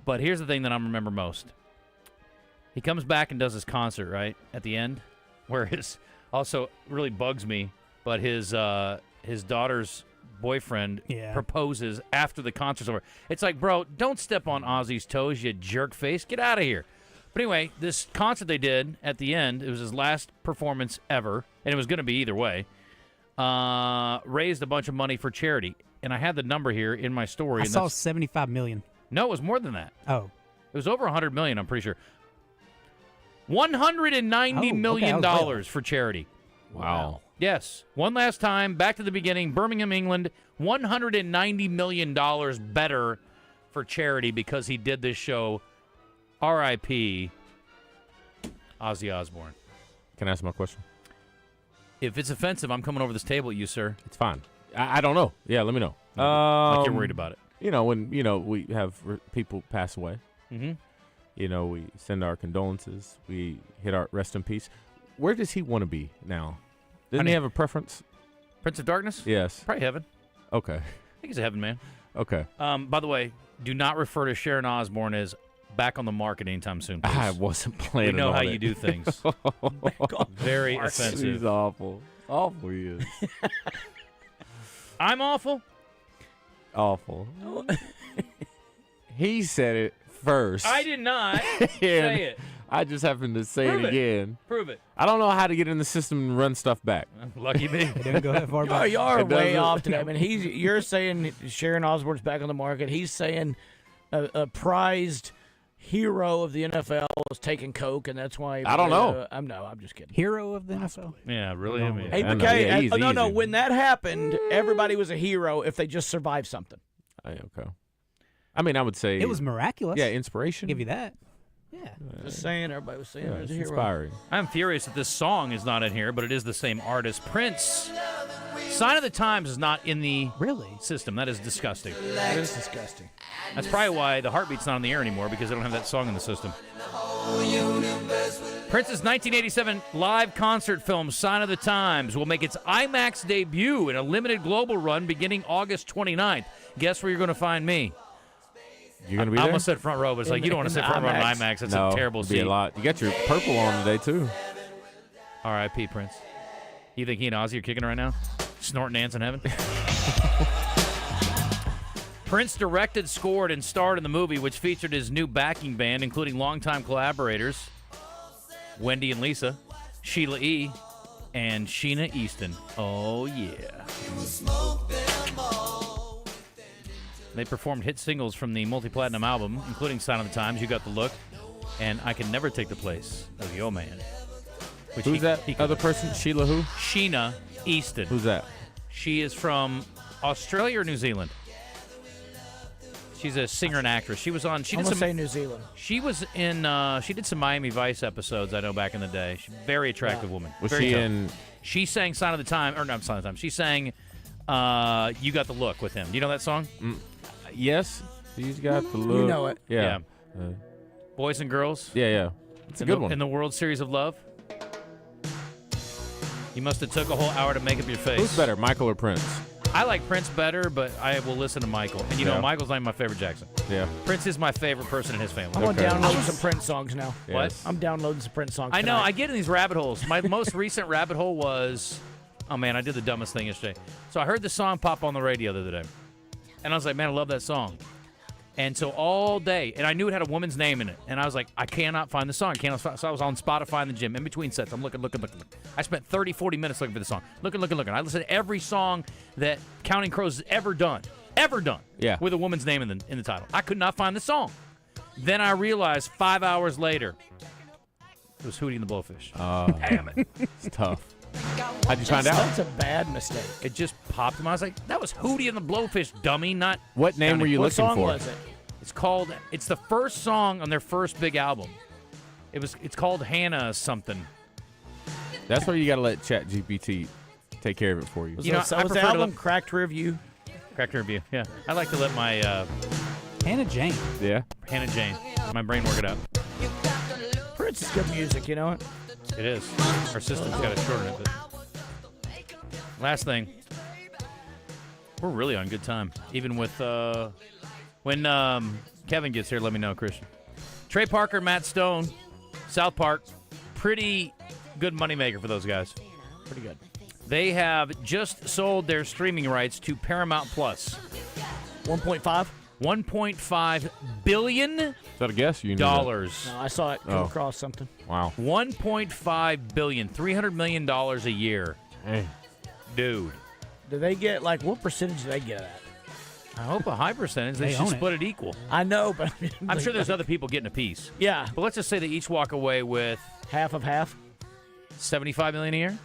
But here's the thing that I remember most. He comes back and does his concert, right, at the end, where his also really bugs me, but his daughter's boyfriend proposes after the concert's over. It's like, bro, don't step on Ozzy's toes, you jerk face. Get out of here. But anyway, this concert they did at the end, it was his last performance ever, and it was going to be either way, raised a bunch of money for charity. And I had the number here in my story. I and saw $75 million. No, it was more than that. Oh. It was over $100 million, I'm pretty sure. $190 million dollars for charity. Wow. Yes. One last time, back to the beginning, Birmingham, England, $190 million better for charity because he did this show. R.I.P. Ozzy Osbourne. Can I ask my question? If it's offensive, I'm coming over this table at you, sir. It's fine. I don't know. Yeah, let me know. Like you're worried about it. When, we have people pass away. Mm-hmm. We send our condolences. We hit our rest in peace. Where does he want to be now? Doesn't he have a preference? Prince of Darkness? Yes. Probably heaven. Okay. I think he's a heaven man. Okay. By the way, do not refer to Sharon Osbourne as back on the market anytime soon, please. I wasn't planning on it. We know how you do things. Very offensive. He's awful. Awful he is. I'm awful? Awful. He said it first. I did not say it. I just happened to say it again. Prove it. I don't know how to get in the system and run stuff back. Lucky me. It didn't go that far back. You are way off today. I mean, you're saying Sharon Osbourne's back on the market. He's saying a prized hero of the NFL is taking coke, and that's why. I don't know. I'm just kidding. Hero of the NFL? Yeah, really. I mean, Hey, McKay, no. When that happened, everybody was a hero if they just survived something. Okay. I mean, I would say It was miraculous. Yeah, inspiration. Give you that. Yeah. Just saying, everybody was saying It's a hero. inspiring. I'm furious that this song is not in here, but it is the same artist, Prince. Sign of the Times is not in the system. That is disgusting. That is disgusting. That's probably why the Heartbeat's not on the air anymore, because they don't have that song in the system. Prince's 1987 live concert film, Sign of the Times, will make its IMAX debut in a limited global run beginning August 29th. Guess where you're going to find me? You're going to be I there? almost said front row, but it's like, you don't want to sit front row in IMAX. That's no, a terrible it'd be seat. a lot. You got your purple on today, too. R.I.P. Prince. You think he and Ozzy are kicking right now? Snorting ants in heaven? Prince directed, scored, and starred in the movie, which featured his new backing band, including longtime collaborators Wendy and Lisa, Sheila E., and Sheena Easton. Oh, yeah. They performed hit singles from the multi-platinum album, including Sign of the Times, You Got the Look, and I Can Never Take the Place of Yo Man. Who's that other person? Sheila who? Sheena Easton. Who's that? She is from Australia or New Zealand? She's a singer and actress. She was on. She I'm did gonna some. say New Zealand. She was in. She did some Miami Vice episodes. I know back in the day. She's a very attractive woman. Was Very she tough. in? She sang "Sign of the Time," or not "Sign of the Time." She sang "You Got the Look" with him. Do you know that song? Yes. She's got the look. You know it. Yeah. Boys and Girls. Yeah. It's a good one. In the World Series of Love. You must have took a whole hour to make up your face. Who's better, Michael or Prince? I like Prince better, but I will listen to Michael. And you know, Michael's not my favorite Jackson. Yeah. Prince is my favorite person in his family. I'm going to download some Prince songs now. What? I'm downloading some Prince songs I know. tonight. I get in these rabbit holes. My most recent rabbit hole was, oh, man, I did the dumbest thing yesterday. So I heard the song pop on the radio the other day. And I was like, man, I love that song. And so all day, and I knew it had a woman's name in it. And I was like, I cannot find the song. So I was on Spotify in the gym. In between sets, I'm looking. I spent 30, 40 minutes looking for the song. Looking. I listened to every song that Counting Crows has ever done. Yeah. With a woman's name in the title. I could not find the song. Then I realized 5 hours later, it was Hootie and the Blowfish. Damn it. It's tough. How'd you find out? That's a bad mistake. It just popped in. I was like, that was Hootie and the Blowfish, dummy, not... What name were you looking for? What song was it? It's the first song on their first big album. It's called Hannah something. That's where you got to let ChatGPT take care of it for you. Was the album Cracked Rear View? Cracked Rear View, yeah. I like to let my... Hannah Jane. Yeah. Hannah Jane. My brain work it out. Prince is good music, you know it? It is. Our system's got a short in it. But last thing. We're really on good time. Even with... when Kevin gets here, let me know, Christian. Trey Parker, Matt Stone, South Park. Pretty good moneymaker for those guys. Pretty good. They have just sold their streaming rights to Paramount Plus. 1.5? $1.5 billion. Is that a guess? You No, I saw it come across something. Wow. $1.5 billion, $300 million a year. Hey. Dude. Do they get, what percentage do they get of that? I hope a high percentage. They should split it equal. I know, but... I'm sure there's other people getting a piece. Yeah. But let's just say they each walk away with... Half of half? $75 million a year?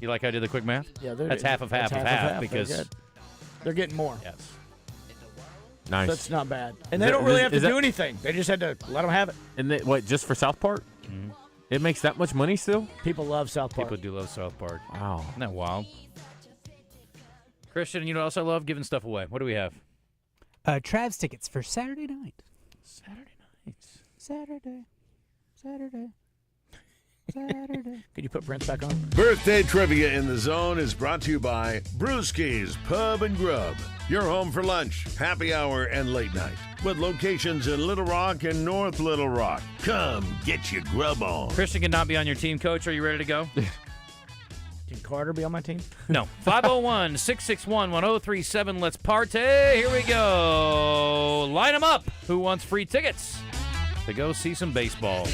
You like how I did the quick math? Yeah. That's half of half because... They're getting more. Yes. Nice. That's not bad. And they don't really have to do anything. They just had to let them have it. And just for South Park? Mm-hmm. It makes that much money still? People love South Park. People do love South Park. Wow. Isn't that wild? Christian, you know what else I love? Giving stuff away. What do we have? Trav's tickets for Saturday night. Saturday. Could you put Prince back on? Birthday Trivia in the Zone is brought to you by Brewski's Pub and Grub. Your home for lunch, happy hour, and late night. With locations in Little Rock and North Little Rock. Come get your grub on. Christian cannot be on your team, Coach. Are you ready to go? Can Carter be on my team? No. 501-661-1037. Let's party. Here we go. Line them up. Who wants free tickets to go see some baseball?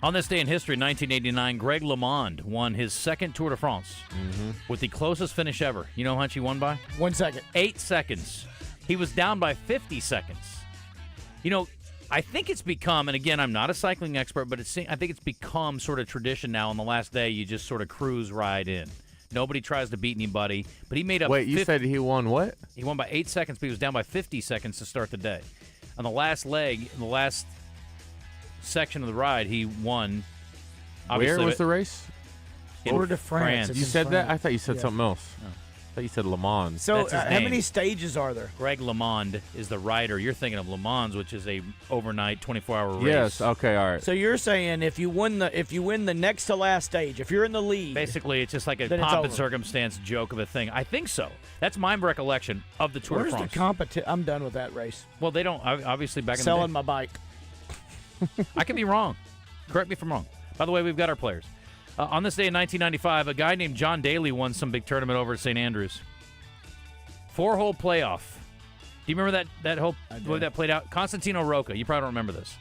On this day in history, 1989, Greg LeMond won his second Tour de France with the closest finish ever. You know how much he won by? 1 second. 8 seconds. He was down by 50 seconds. You know, I think it's become, and again, I'm not a cycling expert, but I think it's become sort of tradition now on the last day you just sort of cruise right in. Nobody tries to beat anybody, but he made up... Wait, you said he won what? He won by 8 seconds, but he was down by 50 seconds to start the day. On the last leg, in the last section of the ride, he won. Where was the race? Tour de France. You said that? I thought you said Yeah. something else. I thought you said Le Mans. So how many stages are there? Greg LeMond is the rider. You're thinking of Le Mans, which is a overnight 24-hour race. Yes. Okay. All right. So you're saying if you win the next to last stage, if you're in the lead, Basically, it's just like a Then it's pomp and over. circumstance joke of a thing. I think so. That's my recollection of the Tour where's de the France. competition? I'm done with that race. Well, they don't. Obviously, back in Selling the day. my bike. I could be wrong. Correct me if I'm wrong. By the way, we've got our players. On this day in 1995, a guy named John Daly won some big tournament over at St. Andrews. 4-hole playoff. Do you remember that whole way that played out? Constantino Rocca. You probably don't remember this.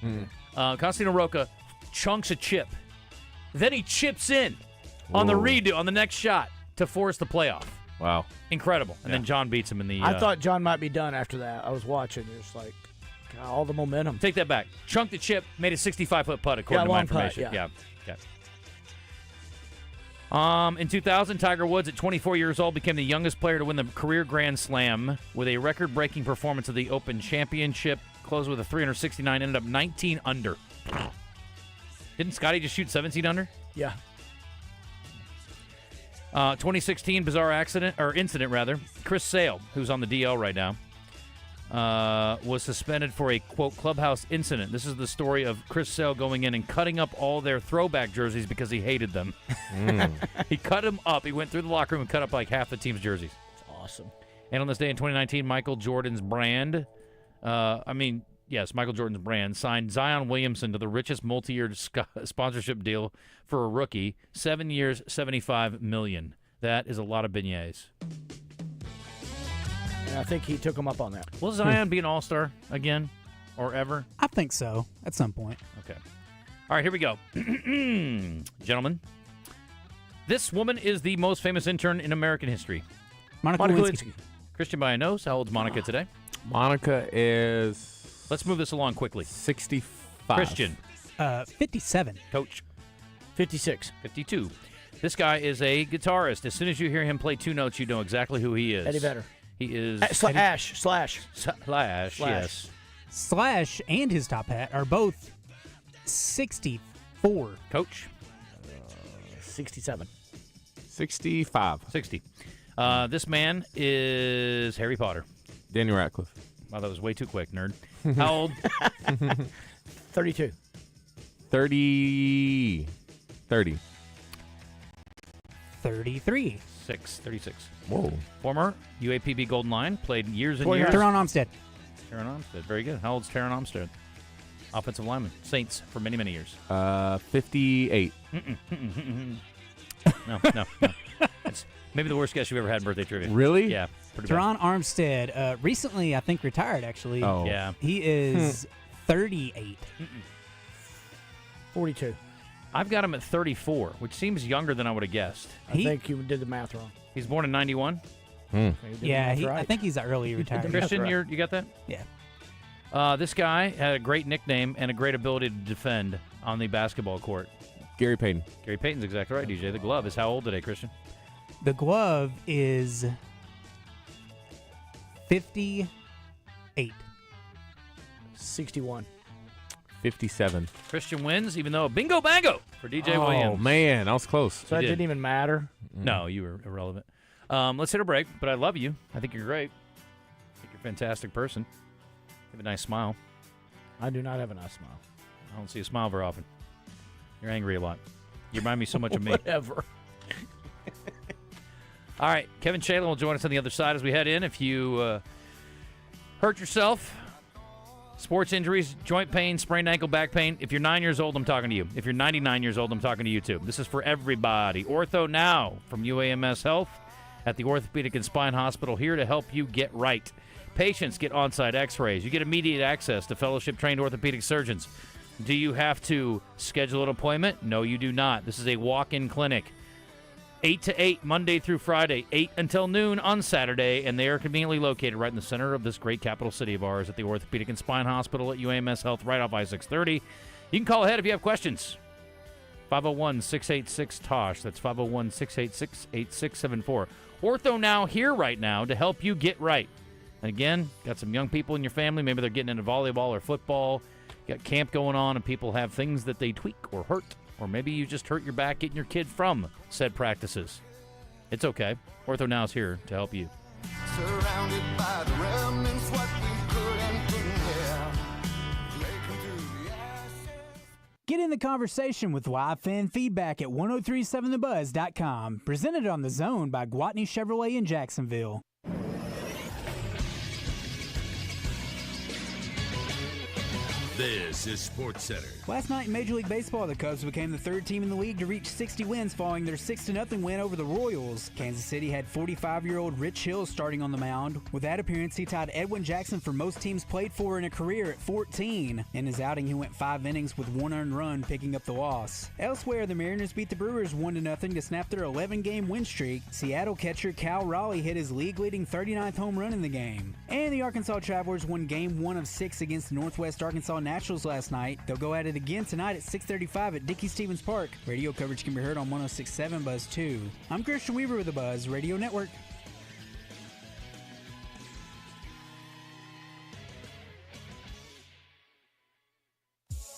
Constantino Rocca chunks a chip. Then he chips in on the redo on the next shot to force the playoff. Wow. Incredible. And then John beats him in the... I thought John might be done after that. I was watching. It's like, God, all the momentum. Take that back. Chunked the chip, made a 65-foot putt, according to my long putt, information. yeah. Okay. In 2000, Tiger Woods, at 24 years old, became the youngest player to win the career Grand Slam with a record-breaking performance of the Open Championship. Closed with a 369, ended up 19 under. Didn't Scotty just shoot 17 under? Yeah. 2016 bizarre incident. Chris Sale, who's on the DL right now, was suspended for a, quote, clubhouse incident. This is the story of Chris Sale going in and cutting up all their throwback jerseys because he hated them. He cut them up. He went through the locker room and cut up like half the team's jerseys. It's awesome. And on this day in 2019, Michael Jordan's brand, Michael Jordan's brand signed Zion Williamson to the richest multi-year sponsorship deal for a rookie, 7 years, $75 million. That is a lot of beignets. And I think he took him up on that. Will Zion be an all-star again or ever? I think so, at some point. Okay. All right, here we go. Gentlemen, this woman is the most famous intern in American history. Monica Lewinsky. Christian by a nose. How old's Monica today? Monica is... Let's move this along quickly. 65. Christian. 57. Coach. 56. 52. This guy is a guitarist. As soon as you hear him play two notes, you know exactly who he is. Eddie Vedder. He is... Slash, yes. Slash and his top hat are both 64. Coach? 67. 65. 60. This man is Harry Potter. Daniel Radcliffe. Wow, that was way too quick, nerd. How old? 32. 30. 33. 36. Whoa. Former UAPB Golden Lion, played years and years. Teron Armstead. Teron Armstead, very good. How old's Teron Armstead? Offensive lineman. Saints for many, many years. 58. No. It's maybe the worst guess you've ever had in birthday trivia. Really? Yeah. Pretty Teron Armstead, recently, I think, retired, actually. Oh. Yeah. He is 38. 42. I've got him at 34, which seems younger than I would have guessed. I think you did the math wrong. He's born in 91. Yeah, I think he's early retired. Christian, you got that? Yeah. This guy had a great nickname and a great ability to defend on the basketball court. Gary Payton. Gary Payton's exactly right, DJ. The glove is how old today, Christian? The glove is 58. 61. 57. Christian wins, even though bingo bango for DJ Williams. Oh, man. I was close. So that didn't even matter? No, you were irrelevant. Let's hit a break, but I love you. I think you're great. I think you're a fantastic person. You have a nice smile. I do not have a nice smile. I don't see a smile very often. You're angry a lot. You remind me so much of me. Whatever. All right, Kevin Shalin will join us on the other side as we head in. If you hurt yourself, sports injuries, joint pain, sprained ankle, back pain, if you're 9 years old, I'm talking to you. If you're 99 years old, I'm talking to you too. This is for everybody. Ortho Now from UAMS Health at the Orthopedic and Spine Hospital, here to help you get right. Patients get on-site x-rays. You get immediate access to fellowship-trained orthopedic surgeons. Do you have to schedule an appointment? No, you do not. This is a walk-in clinic. 8 to 8, Monday through Friday, 8 until noon on Saturday, and they are conveniently located right in the center of this great capital city of ours at the Orthopedic and Spine Hospital at UAMS Health, right off I-630. You can call ahead if you have questions. 501-686-TOSH. That's 501-686-8674. Ortho Now here right now to help you get right. And again, got some young people in your family. Maybe they're getting into volleyball or football. Got camp going on, and people have things that they tweak or hurt. Or maybe you just hurt your back getting your kid from said practices. It's okay. Ortho Now is here to help you. Surrounded by the remnants, what we couldn't put there. Get in the conversation with live fan feedback at 1037thebuzz.com. Presented on The Zone by Gwatney Chevrolet in Jacksonville. This is SportsCenter. Last night in Major League Baseball, the Cubs became the third team in the league to reach 60 wins following their 6-0 win over the Royals. Kansas City had 45-year-old Rich Hill starting on the mound. With that appearance, he tied Edwin Jackson for most teams played for in a career at 14. In his outing, he went 5 innings with 1 earned run, picking up the loss. Elsewhere, the Mariners beat the Brewers 1-0 to snap their 11-game win streak. Seattle catcher Cal Raleigh hit his league-leading 39th home run in the game. And the Arkansas Travelers won Game 1 of 6 against the Northwest Arkansas Naturals last night. They'll go at it again tonight at 6:35 at Dickey-Stevens Park. Radio coverage can be heard on 106.7 Buzz 2. I'm Christian Weaver with the Buzz Radio Network.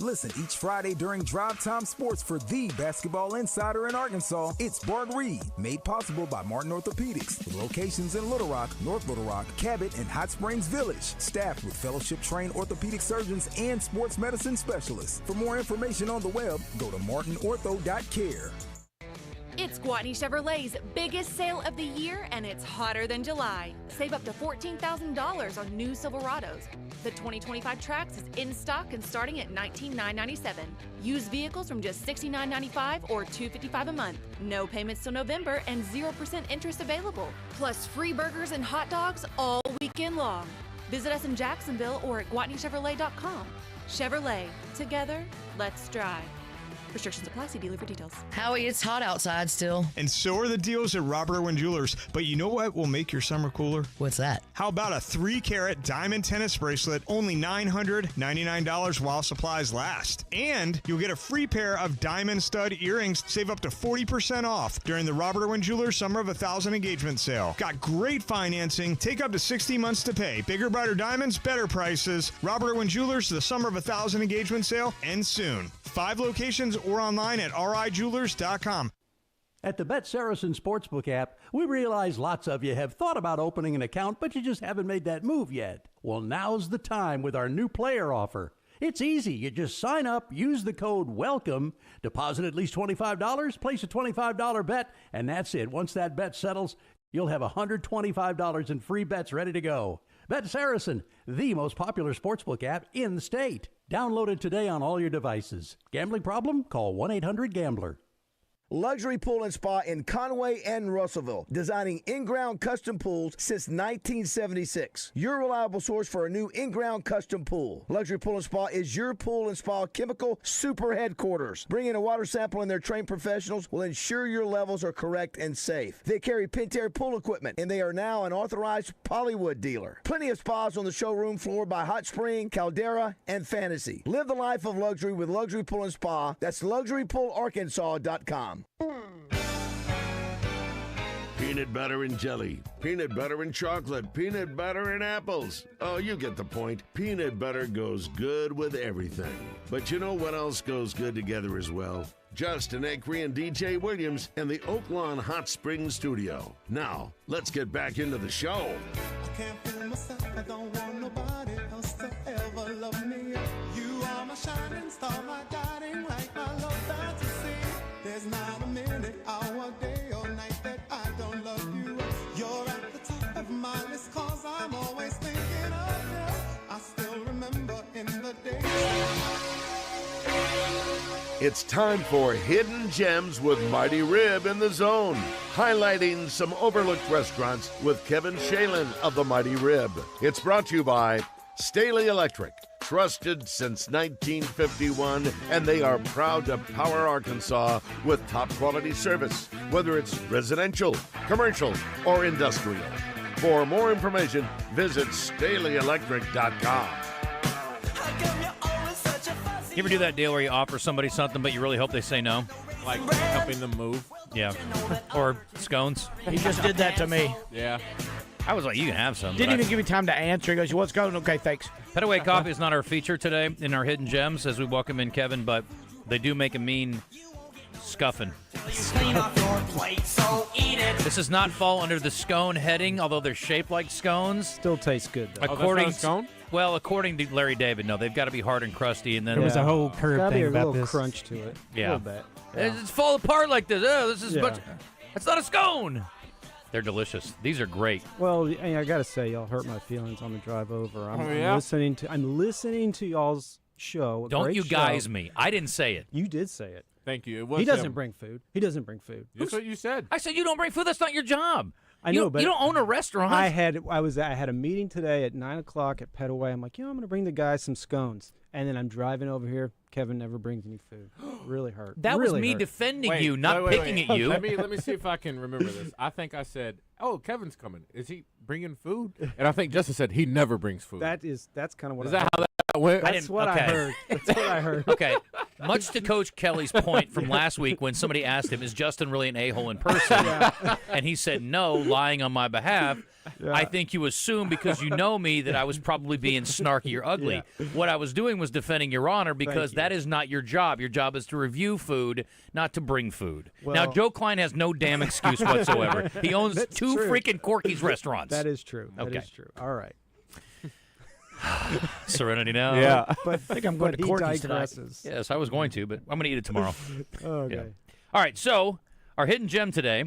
Listen each Friday during Drive Time Sports for the basketball insider in Arkansas. It's Bart Reed, made possible by Martin Orthopedics, with locations in Little Rock, North Little Rock, Cabot, and Hot Springs Village. Staffed with fellowship-trained orthopedic surgeons and sports medicine specialists. For more information on the web, go to martinortho.care. It's Gwatney Chevrolet's biggest sale of the year, and it's hotter than July. Save up to $14,000 on new Silverados. The 2025 Trax is in stock and starting at $19,997. Used vehicles from just $69.95 or $255 a month. No payments till November and 0% interest available. Plus free burgers and hot dogs all weekend long. Visit us in Jacksonville or at GwatneyChevrolet.com. Chevrolet. Together, let's drive. Restrictions apply. See dealer for details. Howie, it's hot outside still. And so are the deals at Robert Irwin Jewelers. But you know what will make your summer cooler? What's that? How about a 3-carat diamond tennis bracelet, only $999 while supplies last. And you'll get a free pair of diamond stud earrings, save up to 40% off during the Robert Irwin Jewelers Summer of 1,000 engagement sale. Got great financing, take up to 60 months to pay. Bigger, brighter diamonds, better prices. Robert Irwin Jewelers, the Summer of 1,000 engagement sale ends soon. 5 locations or online at rijewelers.com. At the Bet Saracen Sportsbook app, we realize lots of you have thought about opening an account, but you just haven't made that move yet. Well, now's the time with our new player offer. It's easy. You just sign up, use the code WELCOME, deposit at least $25, place a $25 bet, and that's it. Once that bet settles, you'll have $125 in free bets ready to go. Bet Saracen, the most popular sportsbook app in the state. Download it today on all your devices. Gambling problem? Call 1-800-GAMBLER. Luxury Pool and Spa in Conway and Russellville, designing in-ground custom pools since 1976. Your reliable source for a new in-ground custom pool. Luxury Pool and Spa is your pool and spa chemical super headquarters. Bringing a water sample and their trained professionals will ensure your levels are correct and safe. They carry Pentair pool equipment, and they are now an authorized Polywood dealer. Plenty of spas on the showroom floor by Hot Spring, Caldera, and Fantasy. Live the life of luxury with Luxury Pool and Spa. That's LuxuryPoolArkansas.com. Peanut butter and jelly, peanut butter and chocolate, peanut butter and apples. Oh, you get the point. Peanut butter goes good with everything. But you know what else goes good together as well? Justin Acri and DJ Williams in the Oaklawn Hot Springs studio. Now, let's get back into the show. I can't fool myself. I don't want nobody else to ever love me. You are my shining star, my guiding light, my love fantasy. There's not a minute, hour, day, or night that I don't love you. You're at the top of my list, cause I'm always thinking of you. I still remember in the day. It's time for Hidden Gems with Mighty Rib in the Zone, highlighting some overlooked restaurants with Kevin Shalin of the Mighty Rib. It's brought to you by Staley Electric, trusted since 1951, and they are proud to power Arkansas with top quality service, whether it's residential, commercial, or industrial. For more information, visit StaleyElectric.com. You ever do that deal where you offer somebody something, but you really hope they say no? Like helping them move? Yeah. Or scones. He just did that to me. Yeah. I was like, you can have some. Didn't even give me time to answer. He goes, what's going on? Okay, thanks. Petaway Coffee is not our feature today in our Hidden Gems as we welcome in Kevin, but they do make a mean scuffing. This does not fall under the scone heading, although they're shaped like scones. Still tastes good, though. According that's not a scone? Well, according to Larry David, no, they've got to be hard and crusty, and then There was a whole curve thing about a little this. crunch to it. Yeah. A little bit. It's fall apart like this. Oh, this is Yeah. That's not a scone. They're delicious. These are great. Well, I gotta say, y'all hurt my feelings on the drive over. I'm yeah? I'm listening to y'all's show. Don't you guys show. me. I didn't say it. You did say it. Thank you. It was He doesn't him. bring food. He doesn't bring food. That's what you said. I said you don't bring food. That's not your job. I know, but you don't own a restaurant. I had a meeting today at 9:00 at Petaway. I'm like, I'm gonna bring the guys some scones, and then I'm driving over here. Kevin never brings any food. Really hurt. That really was me hurt. defending you, not picking at you. Let me see if I can remember this. I think I said, "Oh, Kevin's coming. Is he bringing food?" And I think Justin said he never brings food. That's kind of what. Is that how that That's what I heard. That's what I heard. Okay. Much to Coach Kelly's point from last week when somebody asked him, is Justin really an a-hole in person? And he said no, lying on my behalf. Yeah. I think you assume because you know me that I was probably being snarky or ugly. Yeah. What I was doing was defending your honor because that is not your job. Your job is to review food, not to bring food. Well, now, Joe Klein has no damn excuse whatsoever. He owns two freaking Corky's restaurants. That is true. That is true. All right. Serenity now. Yeah. But I think I'm going to Corky's tonight. Yes, I was going to, but I'm going to eat it tomorrow. Okay. Yeah. All right, so our hidden gem today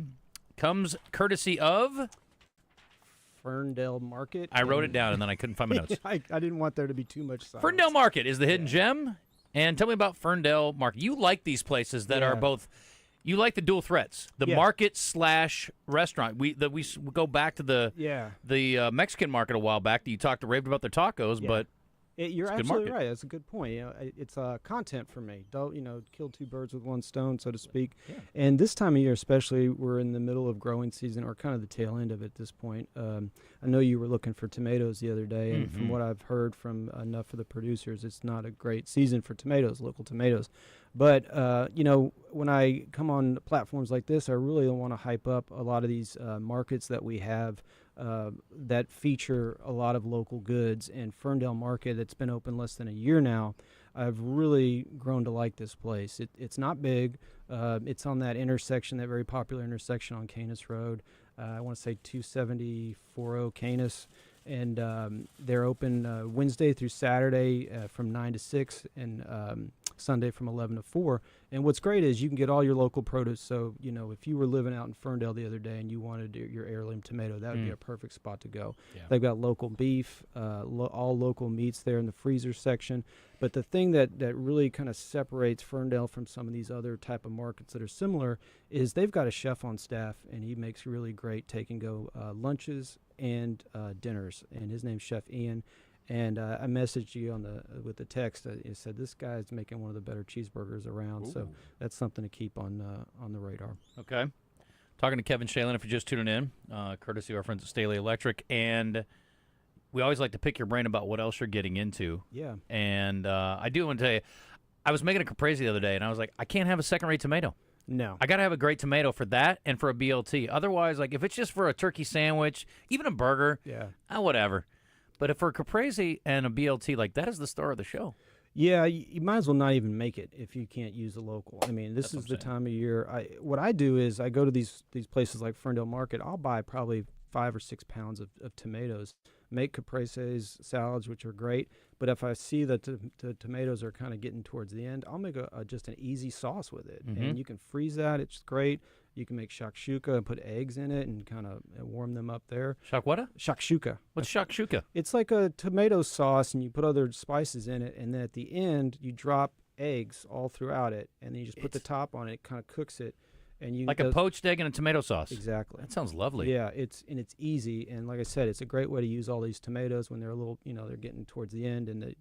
comes courtesy of Ferndale Market. I wrote it down, and then I couldn't find my notes. I didn't want there to be too much silence. Ferndale Market is the hidden gem. And tell me about Ferndale Market. You like these places that are both – you like the dual threats, the market / restaurant. We go back to the Mexican market a while back. You talked to Raved about their tacos, but – you're absolutely right. That's a good point. It's content for me. Don't kill two birds with one stone, so to speak. Yeah. And this time of year, especially, we're in the middle of growing season, or kind of the tail end of it at this point. I know you were looking for tomatoes the other day, and from what I've heard from enough of the producers, it's not a great season for tomatoes, local tomatoes. But when I come on platforms like this, I really want to hype up a lot of these markets that we have. That feature a lot of local goods, and Ferndale Market, that's been open less than a year now, I've really grown to like this place. It's not big. It's on that intersection, that very popular intersection on Canis Road. I want to say 270-40 Canis. And they're open Wednesday through Saturday from 9 to 6 and Sunday from 11 to 4. And what's great is you can get all your local produce. So, if you were living out in Ferndale the other day and you wanted your heirloom tomato, that would be a perfect spot to go. Yeah. They've got local beef, all local meats there in the freezer section. But the thing that really kind of separates Ferndale from some of these other type of markets that are similar is they've got a chef on staff, and he makes really great take-and-go lunches and dinners. And his name's Chef Ian. And I messaged you with the text. It said this guy's making one of the better cheeseburgers around. Ooh. So that's something to keep on the radar. Okay. Talking to Kevin Shalin, if you're just tuning in, courtesy of our friends at Staley Electric. And we always like to pick your brain about what else you're getting into. Yeah. And I do want to tell you, I was making a caprese the other day, and I was like, I can't have a second-rate tomato. No. I got to have a great tomato for that and for a BLT. Otherwise, if it's just for a turkey sandwich, even a burger, whatever. But if for a caprese and a BLT, that is the star of the show. Yeah, you might as well not even make it if you can't use a local. I mean, this is the time of year. What I do is I go to these places like Ferndale Market. I'll buy probably 5 or 6 pounds of tomatoes, make capreses, salads, which are great. But if I see that the tomatoes are kind of getting towards the end, I'll make just an easy sauce with it. Mm-hmm. And you can freeze that. It's great. You can make shakshuka and put eggs in it and kind of warm them up there. Shakshuka. What's shakshuka? It's like a tomato sauce, and you put other spices in it, and then at the end, you drop eggs all throughout it, and then you just put the top on it. It kind of cooks it. And you like a poached egg and a tomato sauce. Exactly. That sounds lovely. Yeah, it's easy, and like I said, it's a great way to use all these tomatoes when they're a little, they're getting towards the end and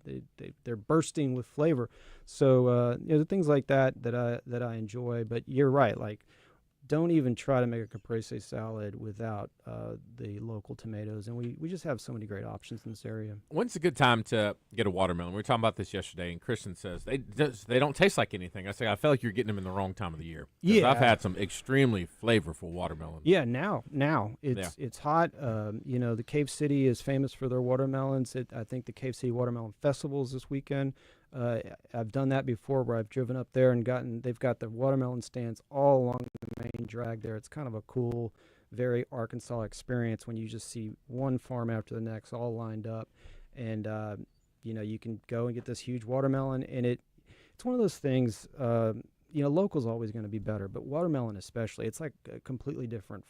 they're bursting with flavor. So the things like that I enjoy. But you're right, don't even try to make a caprese salad without the local tomatoes. And we just have so many great options in this area. When's a good time to get a watermelon? We were talking about this yesterday, and Christian says they don't taste like anything. I say, I feel like you're getting them in the wrong time of the year. Yeah. I've had some extremely flavorful watermelons. Yeah, now it's hot. The Cave City is famous for their watermelons. I think the Cave City Watermelon Festival is this weekend. I've done that before where I've driven up there and they've got the watermelon stands all along the main drag there. It's kind of a cool, very Arkansas experience when you just see one farm after the next all lined up. And, you can go and get this huge watermelon, and it's one of those things, local's always going to be better, but watermelon especially, it's like a completely different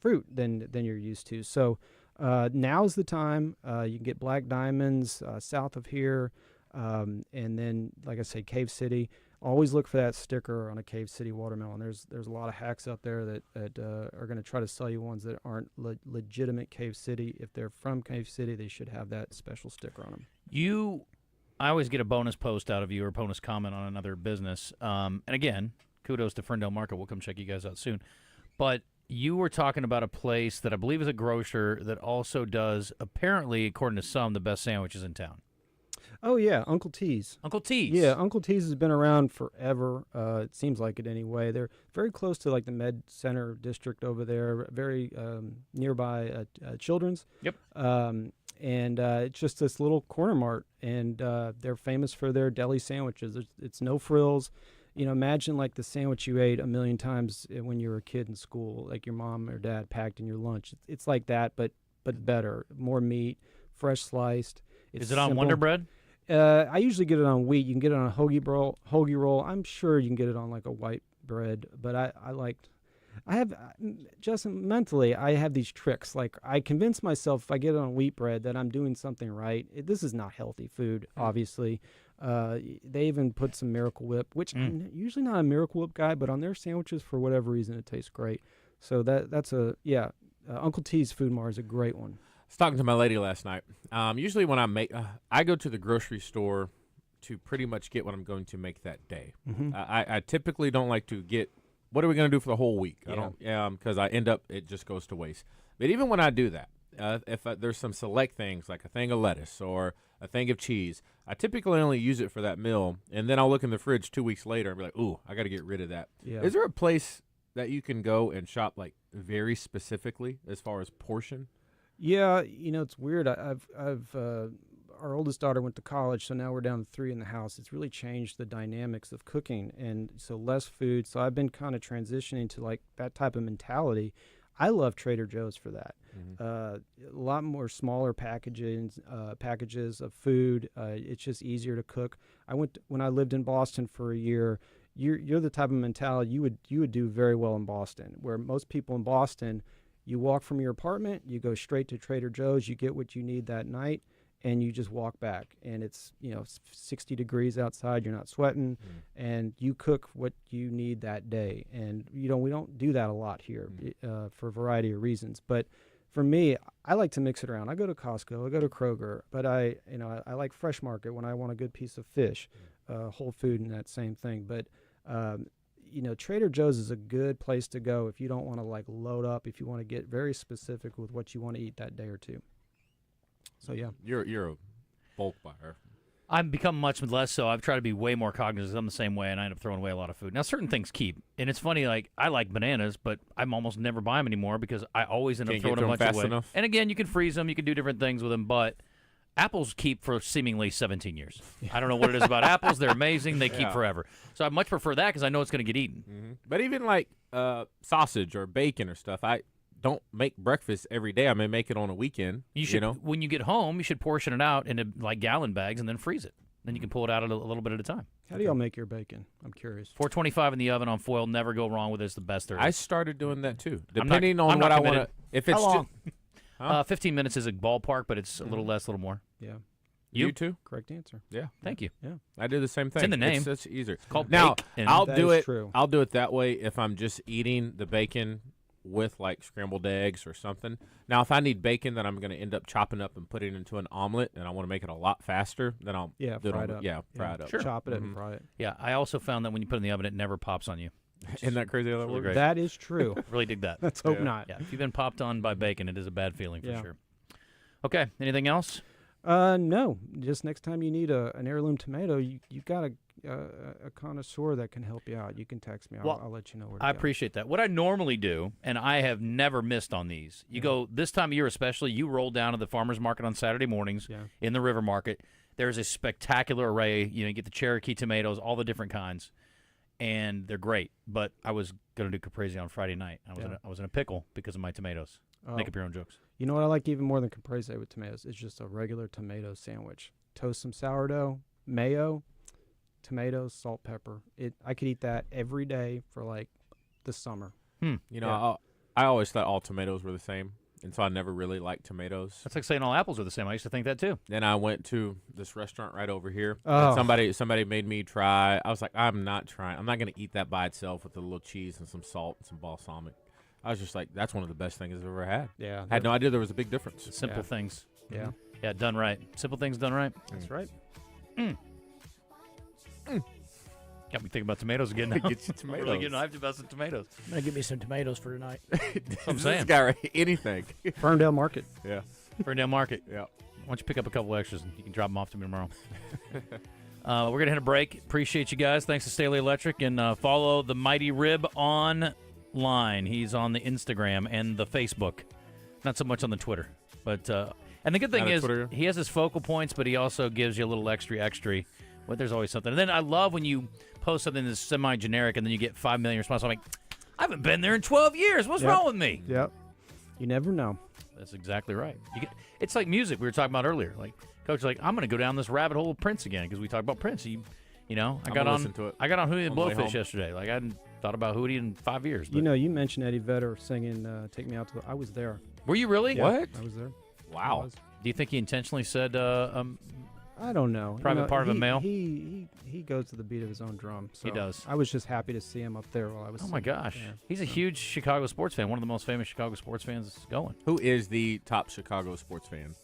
fruit than you're used to. So now's the time. You can get Black Diamonds south of here. And then, like I say, Cave City. Always look for that sticker on a Cave City watermelon. There's a lot of hacks out there that are going to try to sell you ones that aren't legitimate Cave City. If they're from Cave City, they should have that special sticker on them. I always get a bonus post out of you or a bonus comment on another business. And again, kudos to Ferndale Market. We'll come check you guys out soon. But you were talking about a place that I believe is a grocer that also does, apparently, according to some, the best sandwiches in town. Oh, yeah, Uncle T's. Uncle T's. Yeah, Uncle T's has been around forever. It seems like it anyway. They're very close to like the Med Center district over there, very nearby Children's. Yep. And it's just this little corner mart, and they're famous for their deli sandwiches. It's no frills. You know, imagine like the sandwich you ate a million times when you were a kid in school, like your mom or dad packed in your lunch. It's like that, but better. More meat, fresh sliced. Is it on Wonder Bread? I usually get it on wheat. You can get it on a hoagie roll. I'm sure you can get it on like a white bread, but I have just mentally, I have these tricks. Like I convince myself if I get it on wheat bread that I'm doing something right. This is not healthy food, obviously. They even put some Miracle Whip, which I'm usually not a Miracle Whip guy, but on their sandwiches, for whatever reason, it tastes great. So that's Uncle T's Food Mart is a great one. I was talking to my lady last night. Usually when I go to the grocery store to pretty much get what I'm going to make that day. Mhm. I typically don't like to get, what are we going to do for the whole week? Yeah. I don't, because I end up, it just goes to waste. But even when I do that, if there's some select things like a thing of lettuce or a thing of cheese, I typically only use it for that meal, and then I'll look in the fridge 2 weeks later and be like, ooh, I got to get rid of that. Yeah. Is there a place that you can go and shop like very specifically as far as portion? Yeah, you know, it's weird. I've our oldest daughter went to college, so now we're down to 3 in the house. It's really changed the dynamics of cooking, and so less food. So I've been kind of transitioning to like that type of mentality. I love Trader Joe's for that. A lot more smaller packages of food. It's just easier to cook. When I lived in Boston for a year. You're the type of mentality you would do very well in Boston, where most people in Boston. You walk from your apartment, you go straight to Trader Joe's, you get what you need that night, and you just walk back. And it's 60 degrees outside, you're not sweating, and you cook what you need that day. And we don't do that a lot here for a variety of reasons. But for me, I like to mix it around. I go to Costco, I go to Kroger, but I like Fresh Market when I want a good piece of fish, Whole Food and that same thing. But Trader Joe's is a good place to go if you don't want to like load up, if you want to get very specific with what you want to eat that day or two. So yeah, you're a bulk buyer. I've become much less so. I've tried to be way more cognizant. I'm the same way, and I end up throwing away a lot of food. Now, certain things keep, and it's funny. Like I like bananas, but I'm almost never buy them anymore because I always end up throwing a bunch away. Enough. And again, you can freeze them, you can do different things with them, but apples keep for seemingly 17 years. I don't know what it is about apples. They're amazing. They keep forever. So I much prefer that because I know it's going to get eaten. Mm-hmm. But even like sausage or bacon or stuff, I don't make breakfast every day. I may make it on a weekend. You should, when you get home, you should portion it out into like gallon bags and then freeze it. Then you can pull it out a little bit at a time. How do y'all make your bacon? I'm curious. 425 in the oven on foil. Never go wrong with it. It's the best there is. I started doing that too. Depending on what I want to. If it's how long? 15 minutes is a ballpark, but it's a little less, a little more. Yeah. You too? Correct answer. Yeah. Thank you. Yeah. I do the same thing. It's in the name. It's easier. It's called now, bacon. I'll That do is it. true. I'll do it that way if I'm just eating the bacon with like scrambled eggs or something. Now, if I need bacon that I'm going to end up chopping up and putting into an omelet, and I want to make it a lot faster, then I'll fry it up. Yeah, fry it up. Sure. Chop it and fry it. Yeah, I also found that when you put it in the oven, it never pops on you. Isn't that crazy how that really works? That is true. Really dig that. Let's hope not. Yeah, if you've been popped on by bacon, it is a bad feeling for Yeah. sure. Okay, anything else? No. Just next time you need an heirloom tomato, you got a connoisseur that can help you out. You can text me. I'll let you know where to I go. appreciate that. What I normally do, and I have never missed on these, you go this time of year especially, you roll down to the farmer's market on Saturday mornings in the River Market. There's a spectacular array. You get the Cherokee tomatoes, all the different kinds, and they're great. But I was going to do caprese on Friday night. I was in a pickle because of my tomatoes. Make up your own jokes. You know what I like even more than caprese with tomatoes? It's just a regular tomato sandwich. Toast some sourdough, mayo, tomatoes, salt, pepper. I could eat that every day for like the summer. I always thought all tomatoes were the same, and so I never really liked tomatoes. That's like saying all apples are the same. I used to think that too. Then I went to this restaurant right over here. Oh. And somebody made me try. I was like, I'm not going to eat that by itself with a little cheese and some salt and some balsamic. I was just like, that's one of the best things I've ever had. Yeah. I had no idea there was a big difference. Simple things. Yeah. Yeah, done right. Simple things done right. That's right. Got me thinking about tomatoes again now. Get you tomatoes. Really getting hyped about some tomatoes. I'm going to get me some tomatoes for tonight. That's what I'm saying. This guy, right? Anything. Ferndale Market. Yeah. Ferndale Market. Yeah. don't you pick up a couple extras and you can drop them off to me tomorrow. We're going to hit a break. Appreciate you guys. Thanks to Staley Electric. And follow the Mighty Rib online. He's on the Instagram and the Facebook. Not so much on the Twitter. But and the good thing is he has his focal points, but he also gives you a little extra. But there's always something. And then I love when you post something that's semi-generic and then you get 5 million responses. I'm like, I haven't been there in 12 years. What's wrong with me? Yep. You never know. That's exactly right. It's like music we were talking about earlier. Like, Coach is like, I'm going to go down this rabbit hole of Prince again because we talked about Prince. I got on Hootie and Blowfish yesterday. Like, I hadn't thought about Hootie in 5 years. But. You mentioned Eddie Vedder singing "Take Me Out to the." I was there. Were you really? Yeah, What? I was there. Wow. Do you think he intentionally said? I don't know. Private part of a male. He goes to the beat of his own drum. So he does. I was just happy to see him up there while I was. Oh my gosh, he's a huge Chicago sports fan. One of the most famous Chicago sports fans going. Who is the top Chicago sports fan?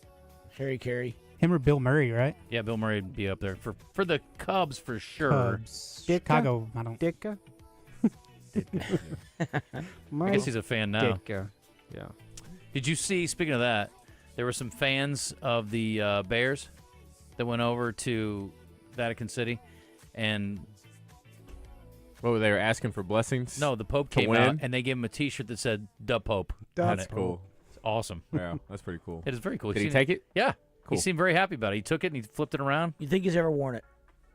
Harry Carey. Him or Bill Murray, right? Yeah, Bill Murray would be up there for the Cubs for sure. Cubs. Chicago. I don't. Dicka. I guess he's a fan now. Dicka. Yeah. Did you see? Speaking of that, there were some fans of the Bears that went over to Vatican City, and they were asking for blessings. No, the Pope came out, and they gave him a T-shirt that said "Da Pope." That's cool. It's awesome. Yeah, that's pretty cool. It is very cool. Did he take it? Yeah, cool. He seemed very happy about it. He took it and he flipped it around. You think he's ever worn it?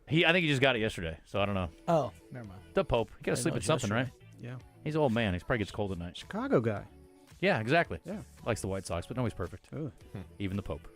I think he just got it yesterday, so I don't know. Oh, never mind. The Pope. You got to sleep with something, right? Yeah. He's an old man. He probably gets cold at night. Chicago guy. Yeah, exactly. Yeah. Likes the White Sox, but nobody's perfect. Even the Pope.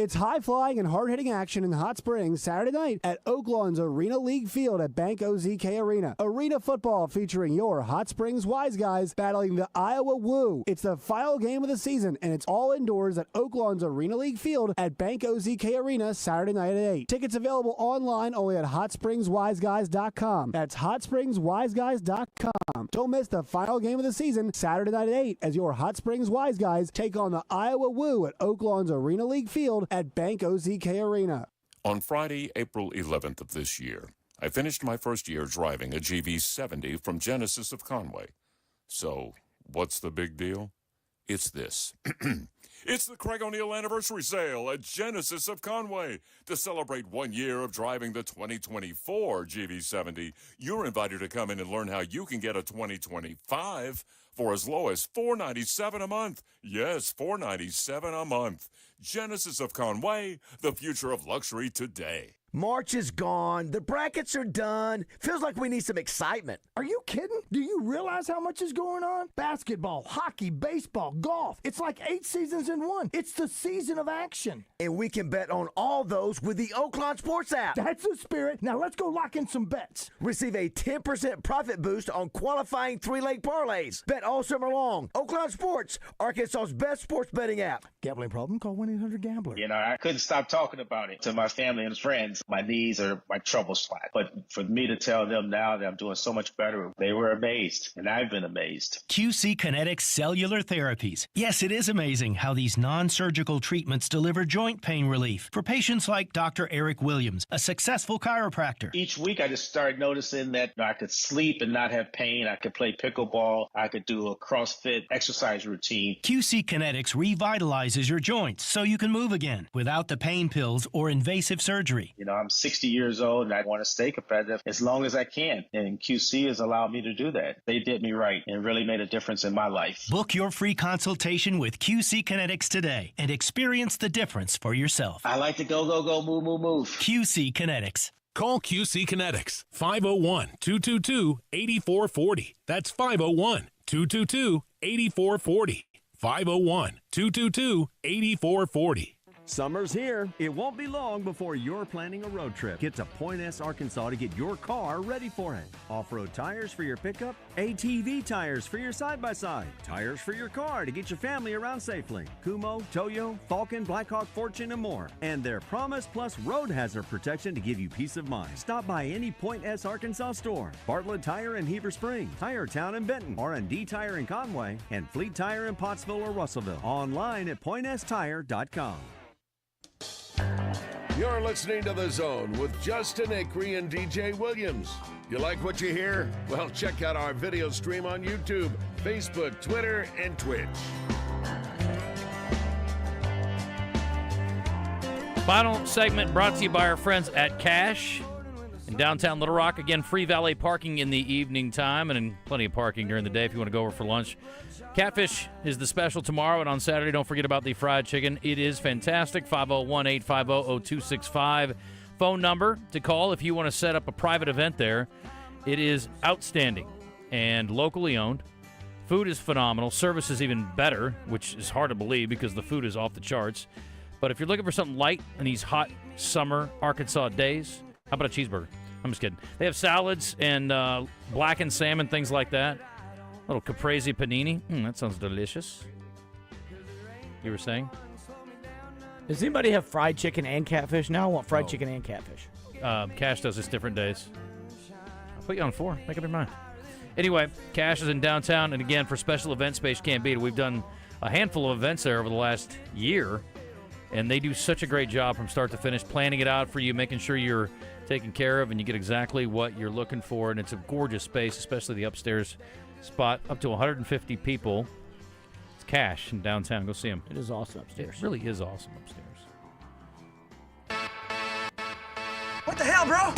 It's high-flying and hard-hitting action in Hot Springs Saturday night at Oaklawn's Arena League Field at Bank OZK Arena. Arena football featuring your Hot Springs Wise Guys battling the Iowa Woo. It's the final game of the season, and it's all indoors at Oaklawn's Arena League Field at Bank OZK Arena Saturday night at 8. Tickets available online only at HotSpringsWiseGuys.com. That's HotSpringsWiseGuys.com. Don't miss the final game of the season Saturday night at 8 as your Hot Springs Wise Guys take on the Iowa Woo at Oaklawn's Arena League Field at Bank OZK Arena. On Friday, April 11th of this year, I finished my first year driving a GV70 from Genesis of Conway. So, what's the big deal? It's this. It's the Craig O'Neill Anniversary Sale at Genesis of Conway. To celebrate 1 year of driving the 2024 GV70, you're invited to come in and learn how you can get a 2025 for as low as $497 a month. Yes, $497 a month. Genesis of Conway, the future of luxury today. March is gone. The brackets are done. Feels like we need some excitement. Are you kidding? Do you realize how much is going on? Basketball, hockey, baseball, golf. It's like 8 seasons in one. It's the season of action. And we can bet on all those with the Oaklawn Sports app. That's the spirit. Now let's go lock in some bets. Receive a 10% profit boost on qualifying 3-leg parlays. Bet all summer long. Oaklawn Sports, Arkansas's best sports betting app. Gambling problem? Call 1-800-GAMBLER. You know, I couldn't stop talking about it to my family and friends. My knees are my trouble spot. But for me to tell them now that I'm doing so much better, they were amazed, and I've been amazed. QC Kinetics Cellular Therapies. Yes, it is amazing how these non-surgical treatments deliver joint pain relief for patients like Dr. Eric Williams, a successful chiropractor. Each week, I just started noticing that I could sleep and not have pain. I could play pickleball. I could do a CrossFit exercise routine. QC Kinetics revitalizes your joints so you can move again without the pain pills or invasive surgery. You know, I'm 60 years old and I want to stay competitive as long as I can. And QC has allowed me to do that. They did me right and really made a difference in my life. Book your free consultation with QC Kinetics today and experience the difference for yourself. I like to go, move, move, move. QC Kinetics. Call QC Kinetics, 501-222-8440. That's 501-222-8440. 501-222-8440. Summer's here. It won't be long before you're planning a road trip. Get to Point S, Arkansas to get your car ready for it. Off-road tires for your pickup, ATV tires for your side-by-side, tires for your car to get your family around safely, Kumo, Toyo, Falcon, Blackhawk, Fortune, and more. And their Promise Plus road hazard protection to give you peace of mind. Stop by any Point S, Arkansas store, Bartlett Tire in Heber Springs, Tire Town in Benton, R&D Tire in Conway, and Fleet Tire in Pottsville or Russellville. Online at pointstire.com. You're listening to The Zone with Justin Acri and DJ Williams. You like what you hear? Well, check out our video stream on YouTube, Facebook, Twitter, and Twitch. Final segment brought to you by our friends at Cash in downtown Little Rock. Again, free valet parking in the evening time and plenty of parking during the day if you want to go over for lunch. Catfish is the special tomorrow, and on Saturday, don't forget about the fried chicken. It is fantastic. 501-850-0265. Phone number to call if you want to set up a private event there. It is outstanding and locally owned. Food is phenomenal. Service is even better, which is hard to believe because the food is off the charts. But if you're looking for something light in these hot summer Arkansas days, how about a cheeseburger? I'm just kidding. They have salads and blackened salmon, things like that. Little caprese panini. That sounds delicious. You were saying? Does anybody have fried chicken and catfish? Now I want fried chicken and catfish. Cash does this different days. I'll put you on 4. Make up your mind. Anyway, Cash is in downtown, and again, for special event space, can't beat it. We've done a handful of events there over the last year, and they do such a great job from start to finish, planning it out for you, making sure you're taken care of, and you get exactly what you're looking for, and it's a gorgeous space, especially the upstairs spot, up to 150 people. It's Cash in downtown. Go see them. It is awesome upstairs. It really is awesome upstairs. What the hell, bro?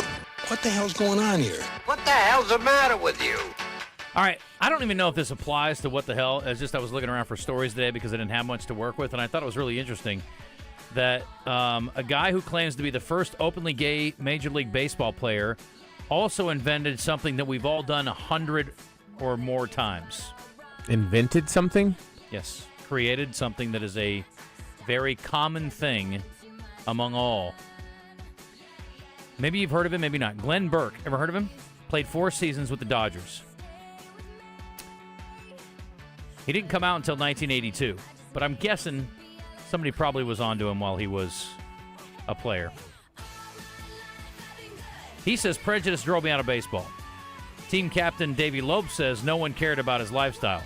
What the hell's going on here? What the hell's the matter with you? All right, I don't even know if this applies to what the hell. It's just I was looking around for stories today because I didn't have much to work with, and I thought it was really interesting that a guy who claims to be the first openly gay Major League Baseball player also invented something that we've all done 100 or more times. Invented something? Yes, created something that is a very common thing among all. Maybe you've heard of him, maybe not. Glenn Burke, ever heard of him? Played 4 seasons with the Dodgers. He didn't come out until 1982, but I'm guessing somebody probably was onto him while he was a player. He says prejudice drove me out of baseball. Team captain Davey Loeb says no one cared about his lifestyle,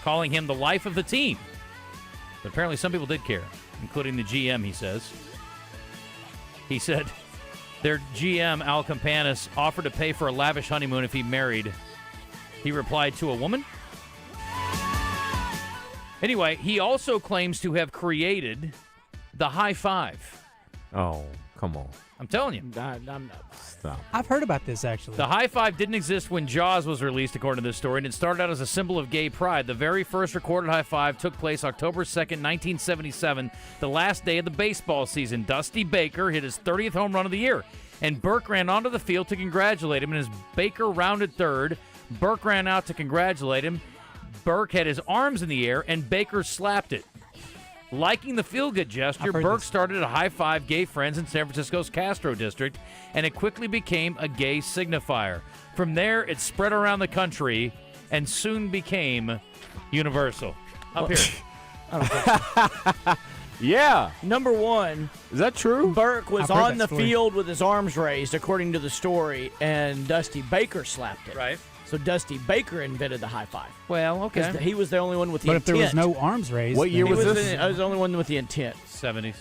calling him the life of the team. But apparently some people did care, including the GM, he says. He said their GM, Al Campanis, offered to pay for a lavish honeymoon if he married. He replied to a woman. Anyway, he also claims to have created the high five. Oh, come on. I'm telling you. I'm not. Stop. I've heard about this, actually. The high five didn't exist when Jaws was released, according to this story, and it started out as a symbol of gay pride. The very first recorded high five took place October 2nd, 1977, the last day of the baseball season. Dusty Baker hit his 30th home run of the year, and Burke ran onto the field to congratulate him, and as Baker rounded third, Burke ran out to congratulate him. Burke had his arms in the air, and Baker slapped it. Liking the feel-good gesture, Burke started a high-five gay friends in San Francisco's Castro district, and it quickly became a gay signifier. From there, it spread around the country and soon became universal. Up here. Yeah. Number one. Is that true? Burke was on the field with his arms raised, according to the story, and Dusty Baker slapped it. Right. So Dusty Baker invented the high five. Well, okay. He was the only one with the But intent. if there was no arms raised... What year was this? I was the only one with the intent. 70s.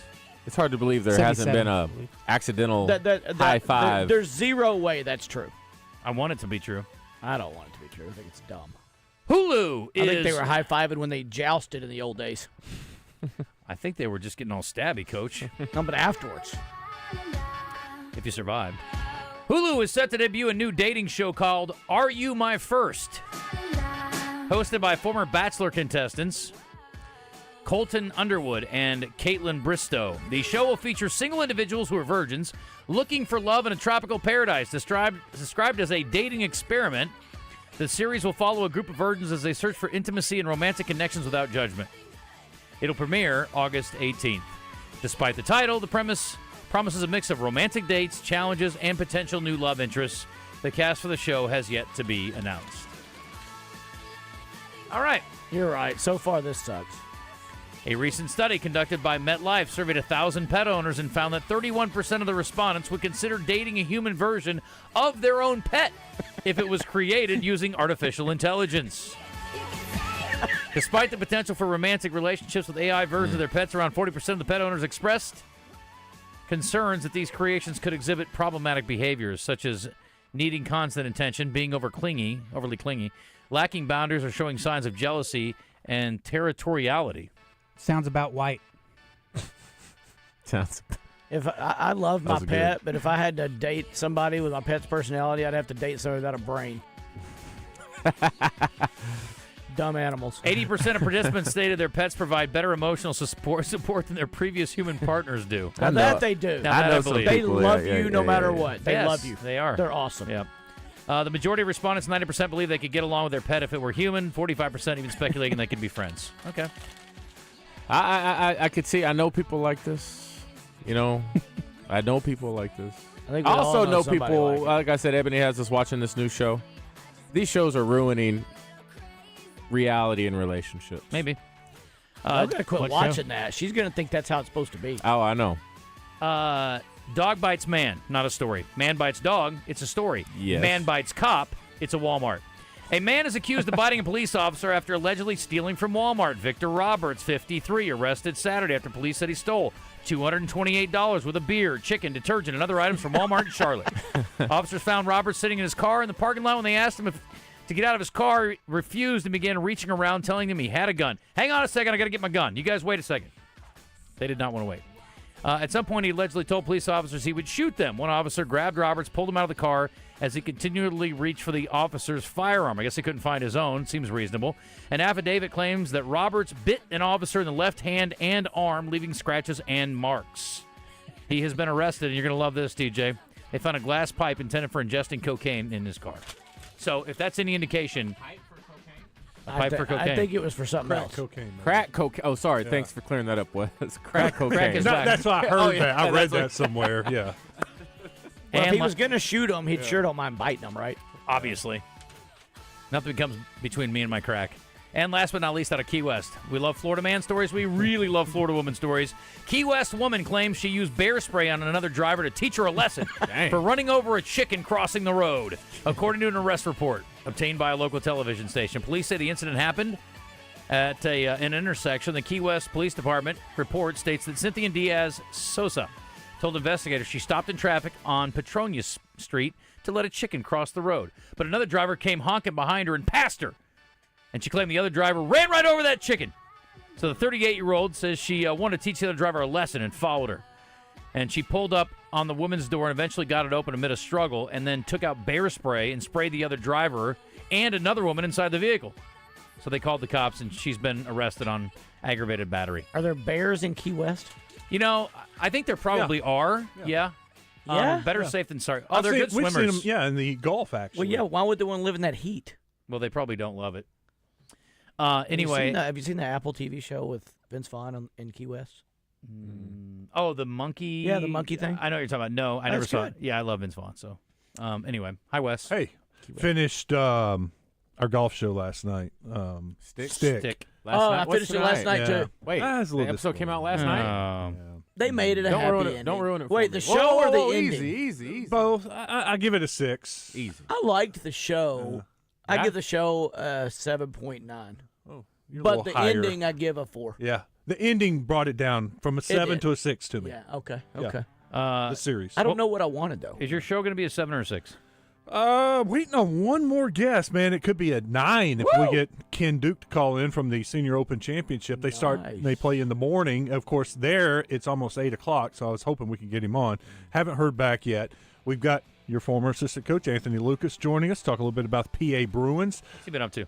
It's hard to believe there hasn't been a accidental high five. There's zero way that's true. I want it to be true. I don't want it to be true. I think it's dumb. Hulu is... I think they were high-fiving when they jousted in the old days. I think they were just getting all stabby, Coach. No, but afterwards. If you survived. Hulu is set to debut a new dating show called Are You My First? Hosted by former Bachelor contestants Colton Underwood and Caitlin Bristow. The show will feature single individuals who are virgins looking for love in a tropical paradise. Described as a dating experiment, the series will follow a group of virgins as they search for intimacy and romantic connections without judgment. It'll premiere August 18th. Despite the title, the premise promises a mix of romantic dates, challenges, and potential new love interests. The cast for the show has yet to be announced. All right. You're right. So far, this sucks. A recent study conducted by MetLife surveyed 1,000 pet owners and found that 31% of the respondents would consider dating a human version of their own pet if it was created using artificial intelligence. Despite the potential for romantic relationships with AI versions of their pets, around 40% of the pet owners expressed concerns that these creations could exhibit problematic behaviors such as needing constant attention, being overly clingy, lacking boundaries, or showing signs of jealousy and territoriality. Sounds about white. Sounds. If I love my That was pet, but if I had to date somebody with my pet's personality, I'd have to date somebody without a brain. Dumb animals. 80% of participants stated their pets provide better emotional support than their previous human partners do. Now that they do. Now that I believe. They love you no matter what. They Yes, love you. They are. They're awesome. Yeah. The majority of respondents, 90%, believe they could get along with their pet if it were human. 45% even speculating they could be friends. Okay. I could see. I know people like this. You know, I know people like this. I think I we also all know people. somebody Like I said, Ebony has us watching this new show. These shows are ruining reality in relationships. Maybe. I'm going to quit what watching show? that. She's going to think that's how it's supposed to be. Oh, I know. Dog bites man, not a story. Man bites dog, it's a story. Yes. Man bites cop, it's a Walmart. A man is accused of biting a police officer after allegedly stealing from Walmart. Victor Roberts, 53, arrested Saturday after police said he stole $228 with a beer, chicken, detergent, and other items from Walmart in Charlotte. Officers found Roberts sitting in his car in the parking lot. When they asked him to get out of his car, he refused and began reaching around, telling them he had a gun. Hang on a second, I got to get my gun. You guys wait a second. They did not want to wait. At some point, he allegedly told police officers he would shoot them. One officer grabbed Roberts, pulled him out of the car as he continually reached for the officer's firearm. I guess he couldn't find his own. Seems reasonable. An affidavit claims that Roberts bit an officer in the left hand and arm, leaving scratches and marks. He has been arrested, and you're going to love this, DJ. They found a glass pipe intended for ingesting cocaine in his car. So if that's any indication... A pipe for cocaine. I think it was for something else. Cocaine. Crack cocaine. Oh, sorry. Yeah. Thanks for clearing that up, Wes. Crack cocaine. Crack is back. That's why I heard Oh, yeah. that. I read That's that what- somewhere. Yeah. Well, if And he was going to shoot him, he sure don't mind biting him, right? Obviously. Nothing comes between me and my crack. And last but not least, out of Key West. We love Florida man stories. We really love Florida woman stories. Key West woman claims she used bear spray on another driver to teach her a lesson for running over a chicken crossing the road, according to an arrest report obtained by a local television station. Police say the incident happened at an intersection. The Key West Police Department report states that Cynthia Diaz Sosa told investigators she stopped in traffic on Petronia Street to let a chicken cross the road. But another driver came honking behind her and passed her. And she claimed the other driver ran right over that chicken. So the 38-year-old says she wanted to teach the other driver a lesson and followed her. And she pulled up on the woman's door and eventually got it open amid a struggle and then took out bear spray and sprayed the other driver and another woman inside the vehicle. So they called the cops, and she's been arrested on aggravated battery. Are there bears in Key West? You know, I think there probably are. Yeah. Yeah? Better Yeah. safe than sorry. I've They're seen- good we've swimmers. seen them, in the Gulf, actually. Well, yeah, why would they want to live in that heat? Well, they probably don't love it. Have Anyway. you seen the Apple TV show with Vince Vaughn in Key West? Oh, the monkey. Yeah, the monkey thing. I know what you're talking about. No, I never That's saw good. it. Yeah, I love Vince Vaughn. So, anyway, hi Wes. Hey, finished our golf show last night. Stick. I finished it last night too. Wait, That's a little the episode came out last night? They made it a Don't happy ruin it. ending. Don't ruin it for Wait, me. the show or the ending? Easy. Both. I give it a 6. Easy. I liked the show. I Yeah? give the show a 7.9. Oh, you're a But little the higher. ending, I give a 4. Yeah. The ending brought it down from a 7 did. to a 6 to me. Yeah. Okay. Yeah. Okay. The series. I don't know what I wanted though. Is your show going to be a 7 or a 6? Waiting on one more guess, man. It could be a 9 if we get Ken Duke to call in from the Senior Open Championship. They they play in the morning. Of course, there it's almost 8 o'clock, so I was hoping we could get him on. Haven't heard back yet. We've got your former assistant coach, Anthony Lucas, joining us. Talk a little bit about the PA Bruins. What's he been up to?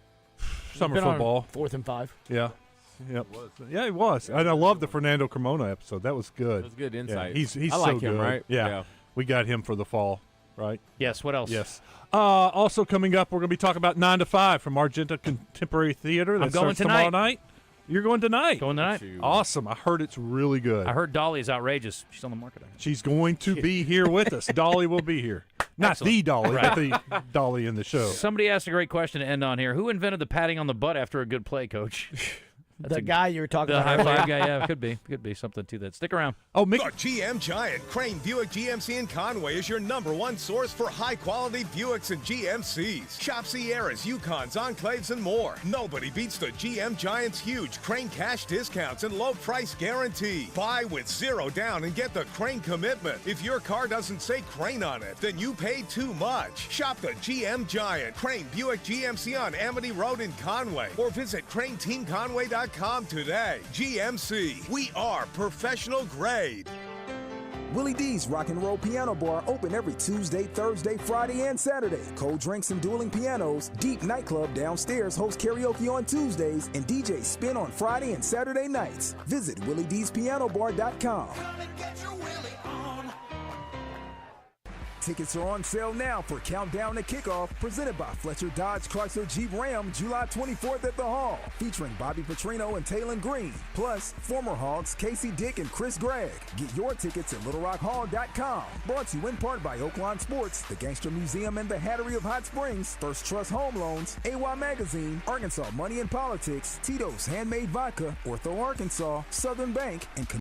Summer Been on football. 4th and 5. Yeah. Yep. Yeah, it was. And I love the Fernando Cremona episode. That was good. That was good insight. Yeah, he's I so like him, good. right? Yeah. Yeah. We got him for the fall, right? Yes. What else? Yes. Also coming up, we're going to be talking about 9 to 5 from Argenta Contemporary Theater. That I'm going starts tomorrow tonight. night. You're going tonight. Going tonight. Awesome. I heard it's really good. I heard Dolly is outrageous. She's on the market. She's going to be here with us. Dolly will be here. Not Excellent. the Dolly, Right. but the Dolly in the show. Somebody asked a great question to end on here. Who invented the patting on the butt after a good play, Coach? The guy you were talking the about. high five guy. Yeah, could be something to that. Stick around. Oh, The GM Giant Crane Buick GMC in Conway is your #1 source for high-quality Buicks and GMCs. Shop Sierras, Yukons, Enclaves, and more. Nobody beats the GM Giant's huge Crane cash discounts and low price guarantee. Buy with 0 down and get the Crane commitment. If your car doesn't say Crane on it, then you paid too much. Shop the GM Giant Crane Buick GMC on Amity Road in Conway or visit CraneTeamConway.com today. GMC, we are professional grade. Willie D's Rock and Roll Piano Bar open every Tuesday, Thursday, Friday, and Saturday. Cold drinks and dueling pianos. Deep Nightclub downstairs hosts karaoke on Tuesdays and DJ Spin on Friday and Saturday nights. Visit WillieD'sPianoBar.com. Tickets are on sale now for Countdown to Kickoff, presented by Fletcher Dodge Chrysler Jeep Ram, July 24th at the Hall, featuring Bobby Petrino and Taylon Green, plus former Hogs Casey Dick and Chris Gregg. Get your tickets at LittleRockHall.com. Brought to you in part by Oaklawn Sports, the Gangster Museum and the Hattery of Hot Springs, First Trust Home Loans, AY Magazine, Arkansas Money and Politics, Tito's Handmade Vodka, Ortho Arkansas, Southern Bank, and